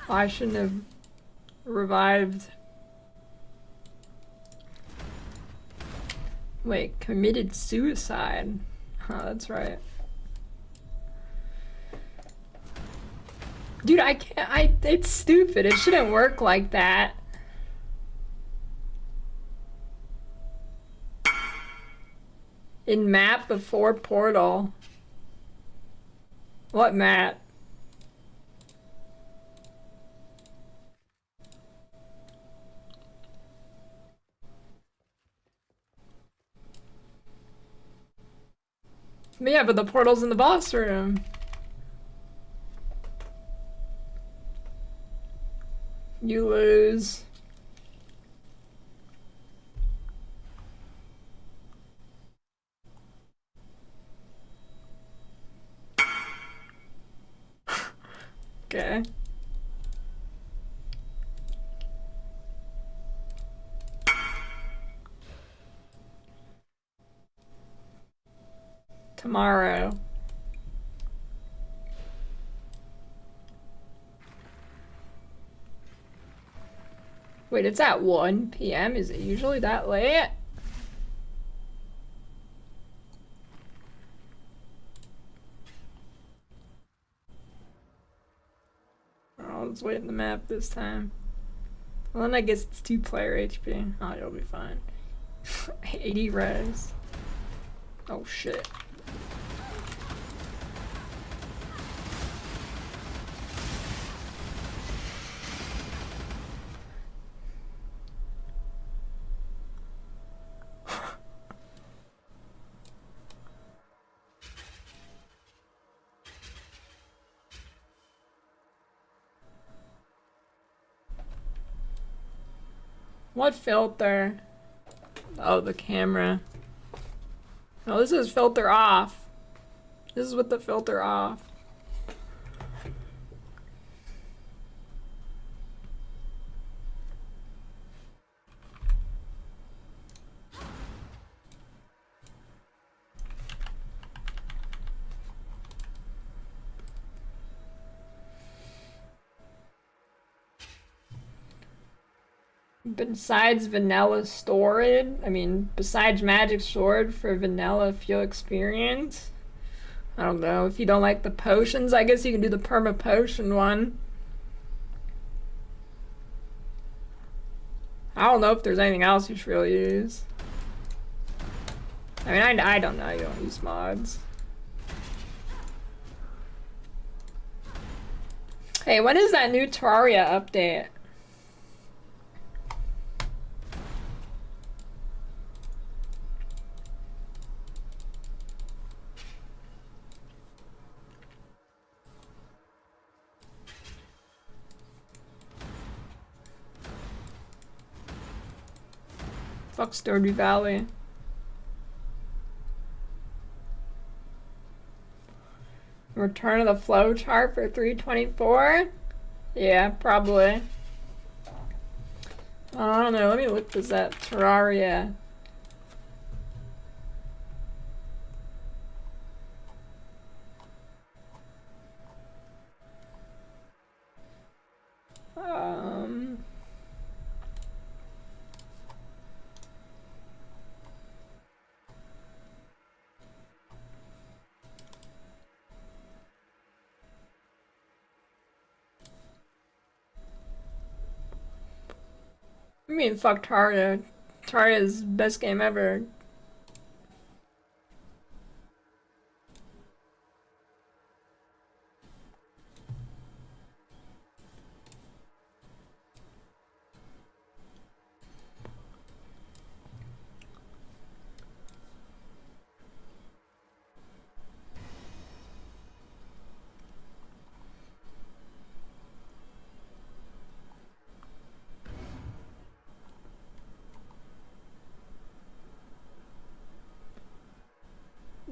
I shouldn't have revived. Wait, committed suicide. Oh, that's right. Dude, I can't, it's stupid. It shouldn't work like that. In map before portal. What map? Yeah, but the portal's in the boss room. You lose. Okay. Tomorrow. Wait, it's at 1 p.m.? Is it usually that late? Oh, let's wait in the map this time. Well, then I guess it's 2-player HP. Oh, you'll be fine. 80 res. Oh, shit. What filter? Oh, the camera. No, this is filter off. This is with the filter off. Besides vanilla sword, besides magic sword for vanilla fuel experience. I don't know, if you don't like the potions, I guess you can do the perma potion one. I don't know if there's anything else you should really use. I don't know, you don't use mods. Hey, when is that new Terraria update? Fuck Stardew Valley. Return of the flow chart for 324? Yeah, probably. I don't know, let me look this up. Terraria. I mean, fuck Terraria. Terraria's best game ever.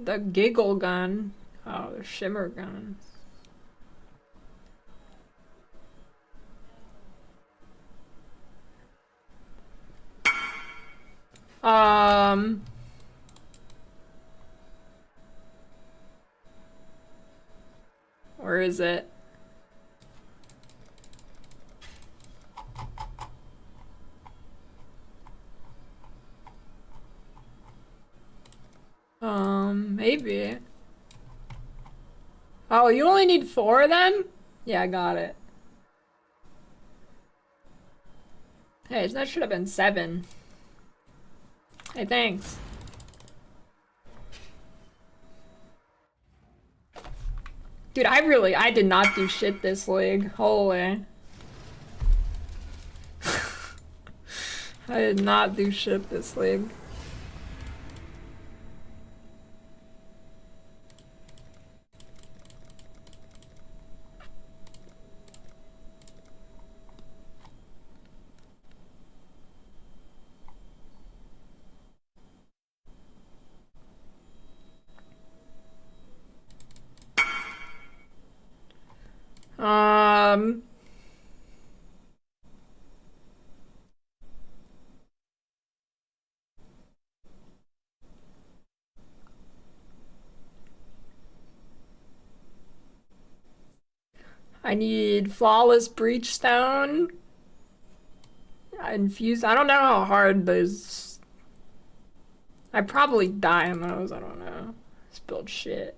The giggle gun. Oh, the shimmer gun. Where is it? Maybe. Oh, you only need 4 of them? Yeah, I got it. Hey, that should have been 7. Hey, thanks. Dude, I did not do shit this league. Holy. I did not do shit this league. I need Flawless Breachstone. Infused. I don't know how hard those. I probably die on those. I don't know. Spilled shit.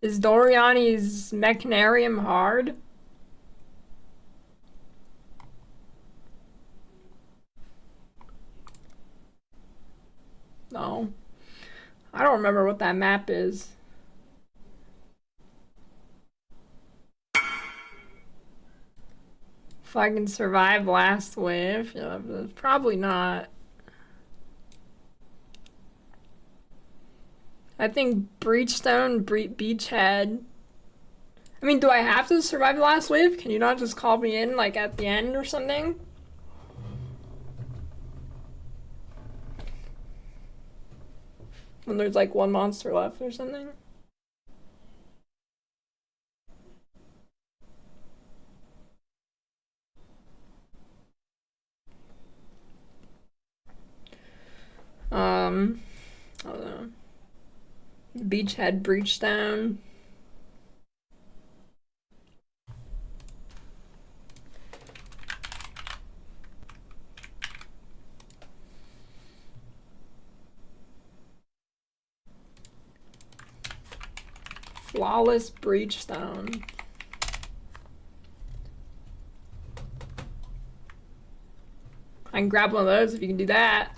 Is Doriani's Mechanarium hard? No. I don't remember what that map is. If I can survive last wave, yeah, probably not. I think Breachstone, Beachhead. I mean, do I have to survive the last wave? Can you not just call me in, like, at the end or something? When there's, like, 1 monster left or something? I don't know. Beachhead, Breachstone. Flawless Breachstone. I can grab one of those if you can do that.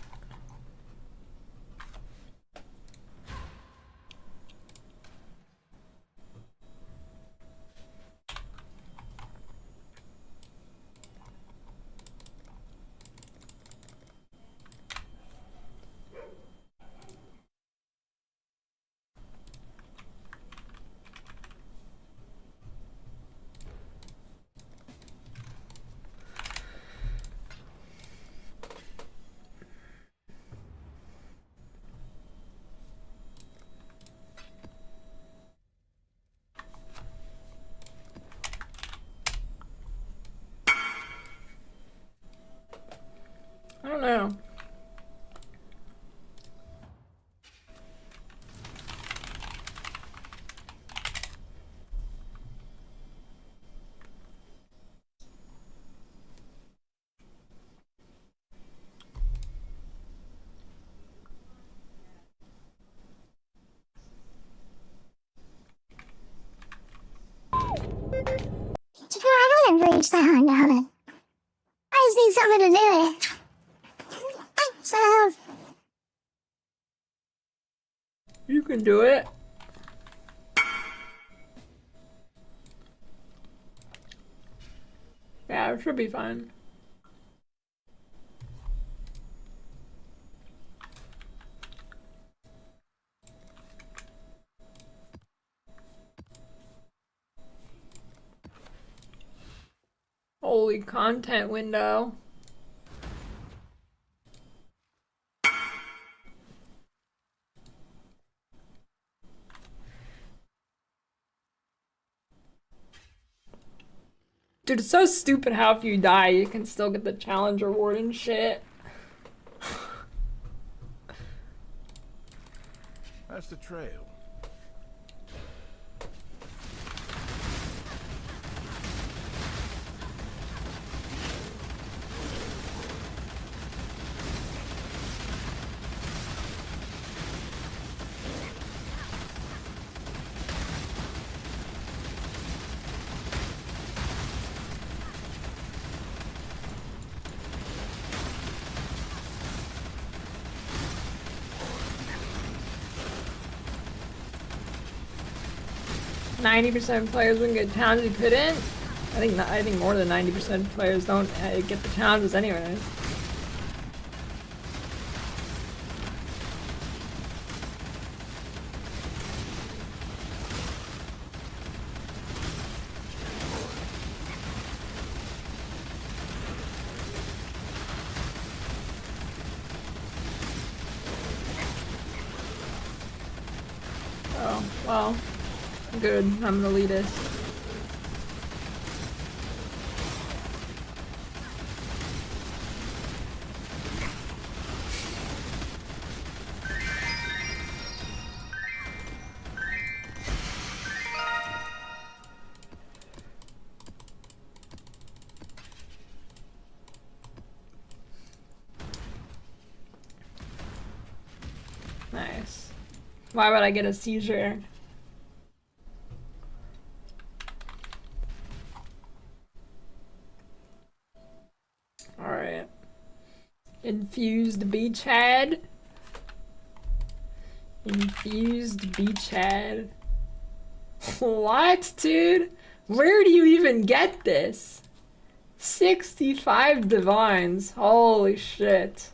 I don't know. I don't reach down now. I just need something to do it. So You can do it. Yeah, it should be fine. Holy content window. Dude, it's so stupid how if you die, you can still get the challenge reward and shit. That's the trail. 90% of players wouldn't get challenges you couldn't. I think more than 90% of players don't get the challenges anyways. Oh, well, good. I'm an elitist. Nice. Why would I get a seizure? Alright. Infused beachhead. Infused beachhead. What, dude? Where do you even get this? 65 divines. Holy shit.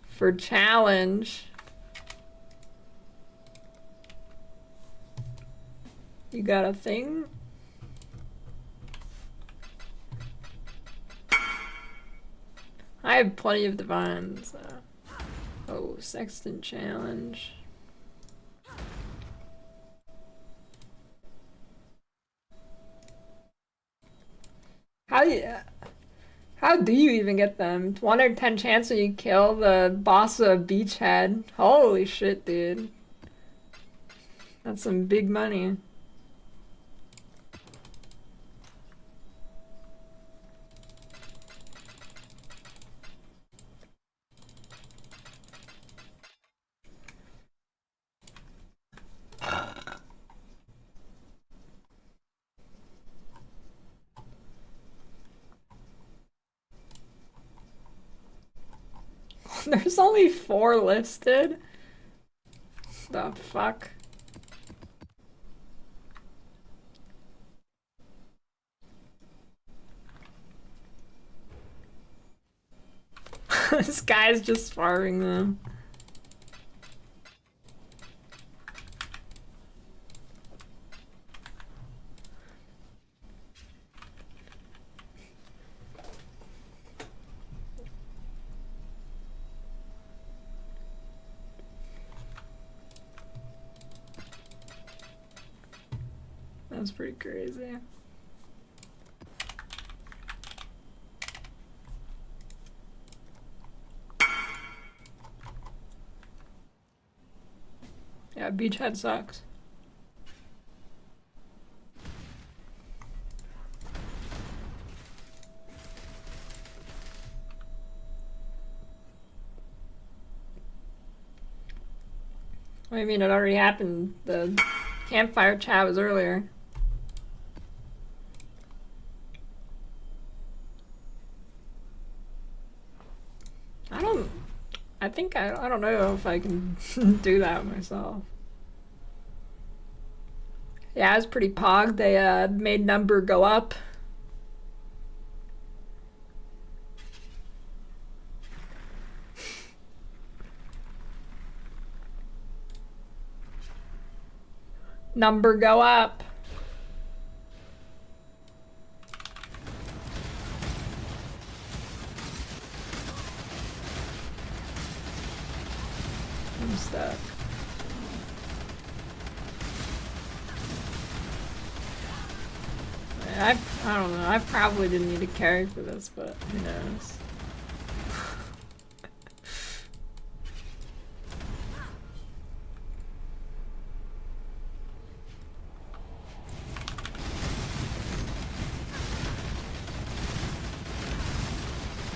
For challenge. You got a thing? I have plenty of divines. Oh, Sexton challenge. How do you even get them? 1 or 10 chance when you kill the boss of Beachhead. Holy shit, dude. That's some big money. There's only 4 listed. The fuck? This guy's just farming them. That's pretty crazy. Yeah, Beachhead sucks. What do you mean? It already happened. The campfire chat was earlier. I don't know if I can do that myself. Yeah, it's pretty pog. They made number go up. Number go up. I'm stuck. I don't know. I probably didn't need to carry for this, but who knows?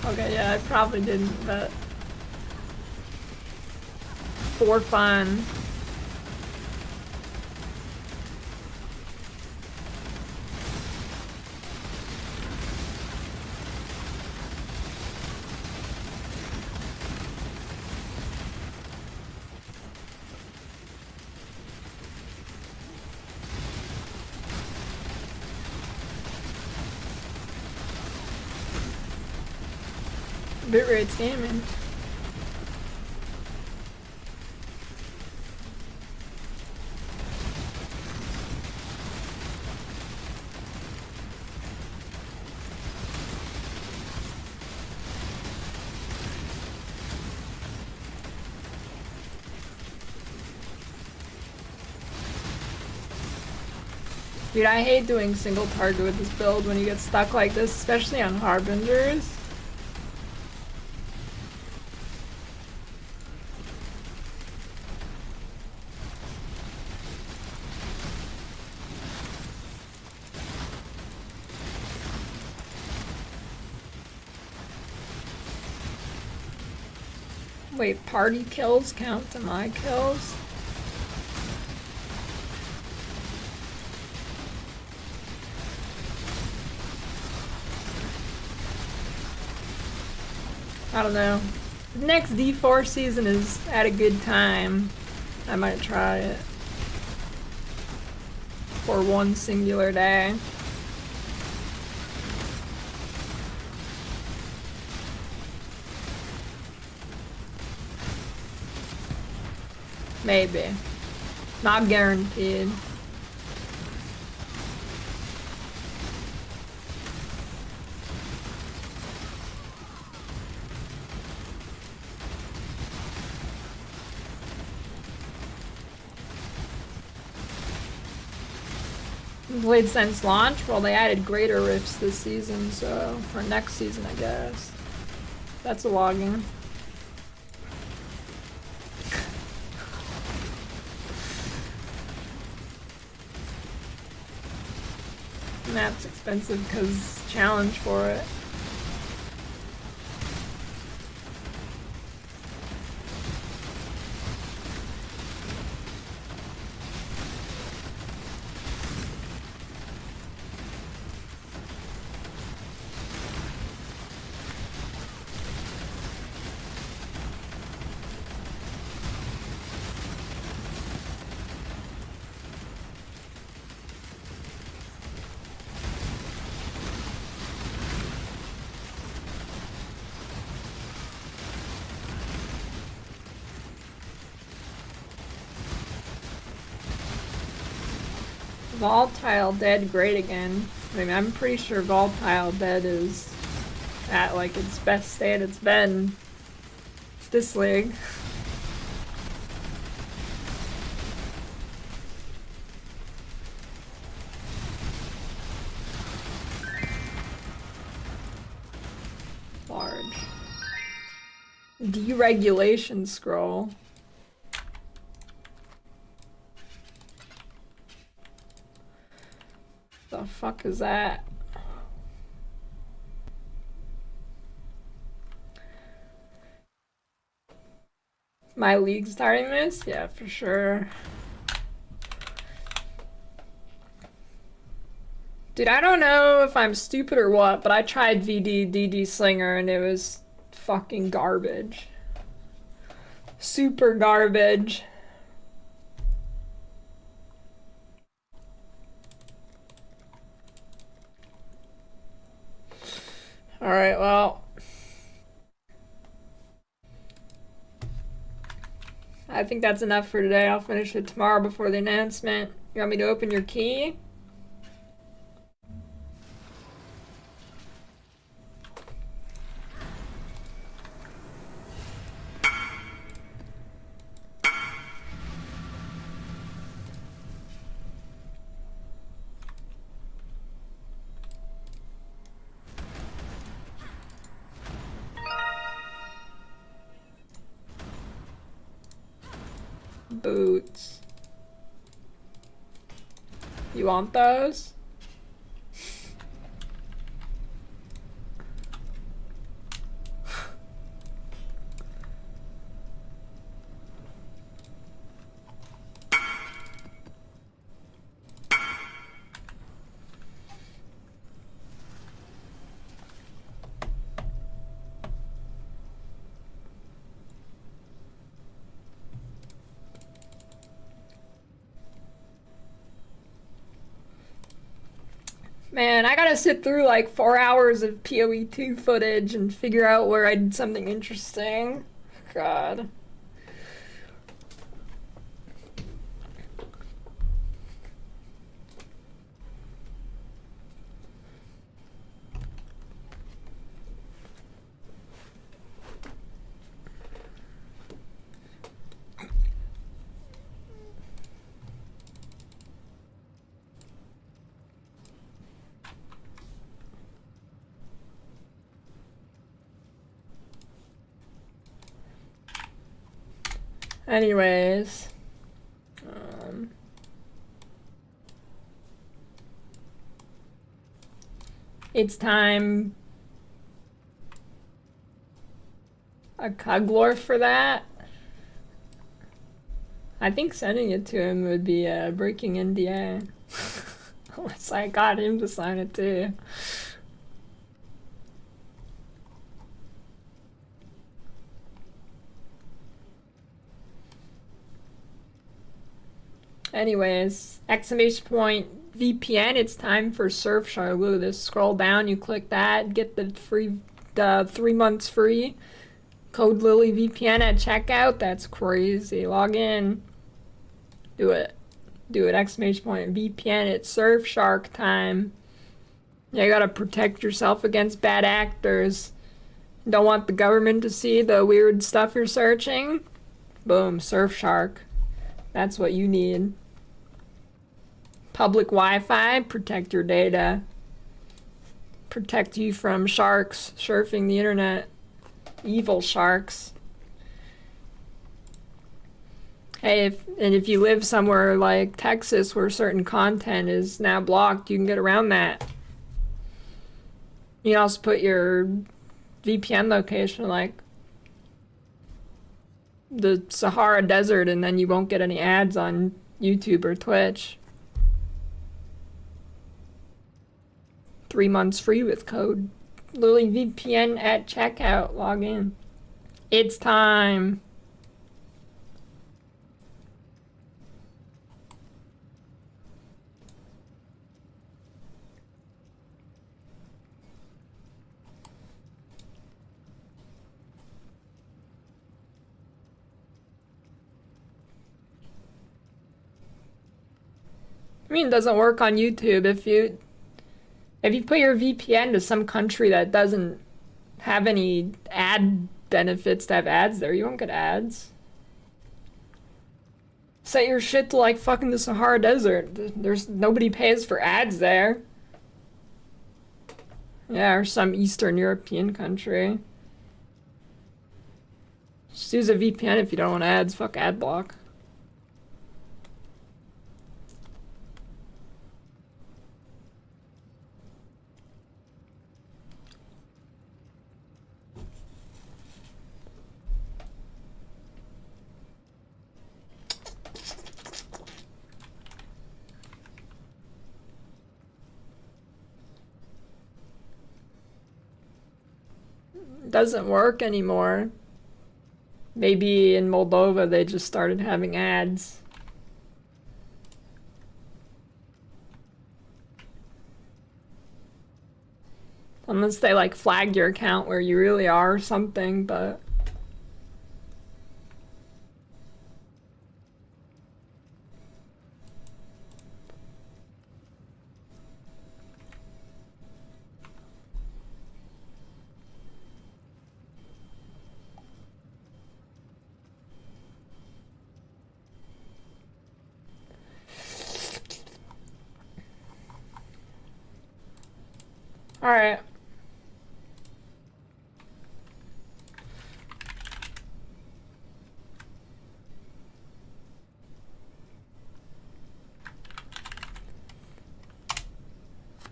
Okay, yeah, I probably didn't, but for fun. Bitrate's gaming. Dude, I hate doing single target with this build when you get stuck like this, especially on Harbingers. Wait, party kills count to my kills? I don't know. The next D4 season is at a good time. I might try it. For one singular day. Maybe. Not guaranteed. Played since launch? Well, they added greater rifts this season, so for next season, I guess. That's a login. Map's expensive because challenge for it. Volatile Dead great again. I mean, I'm pretty sure Volatile Dead is at like its best state it's been this league. Large. Deregulation scroll. The fuck is that? My league starting this? Yeah, for sure. Dude, I don't know if I'm stupid or what, but I tried DD Slinger and it was fucking garbage. Super garbage. Alright, well. I think that's enough for today. I'll finish it tomorrow before the announcement. You want me to open your key? Boots. You want those? Man, I gotta sit through like 4 hours of PoE2 footage and figure out where I did something interesting. God. Anyways, it's time. A Cuglor for that. I think sending it to him would be breaking NDA. Unless I got him to sign it too. Anyways, exclamation point VPN, it's time for Surfshark. Look at this. Scroll down, you click that, get the free 3 months free. Code Lily VPN at checkout. That's crazy. Log in. Do it. Do it. Exclamation point VPN. It's Surfshark time. You gotta protect yourself against bad actors. Don't want the government to see the weird stuff you're searching. Boom. Surfshark. That's what you need. Public Wi-Fi, protect your data. Protect you from sharks surfing the internet. Evil sharks. Hey, if you live somewhere like Texas where certain content is now blocked, you can get around that. You can also put your VPN location like the Sahara Desert, and then you won't get any ads on YouTube or Twitch. 3 months free with code LilyVPN at checkout. Log in. It's time. I mean, it doesn't work on YouTube. If you put your VPN to some country that doesn't have any ad benefits to have ads there, you won't get ads. Set your shit to like fucking the Sahara Desert. Nobody pays for ads there. Yeah, or some Eastern European country. Just use a VPN if you don't want ads. Fuck ad block. Doesn't work anymore. Maybe in Moldova they just started having ads. Unless they like flagged your account where you really are or something, but all right.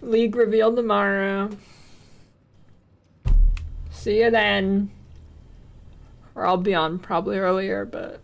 League reveal tomorrow. See you then. Or I'll be on probably earlier, but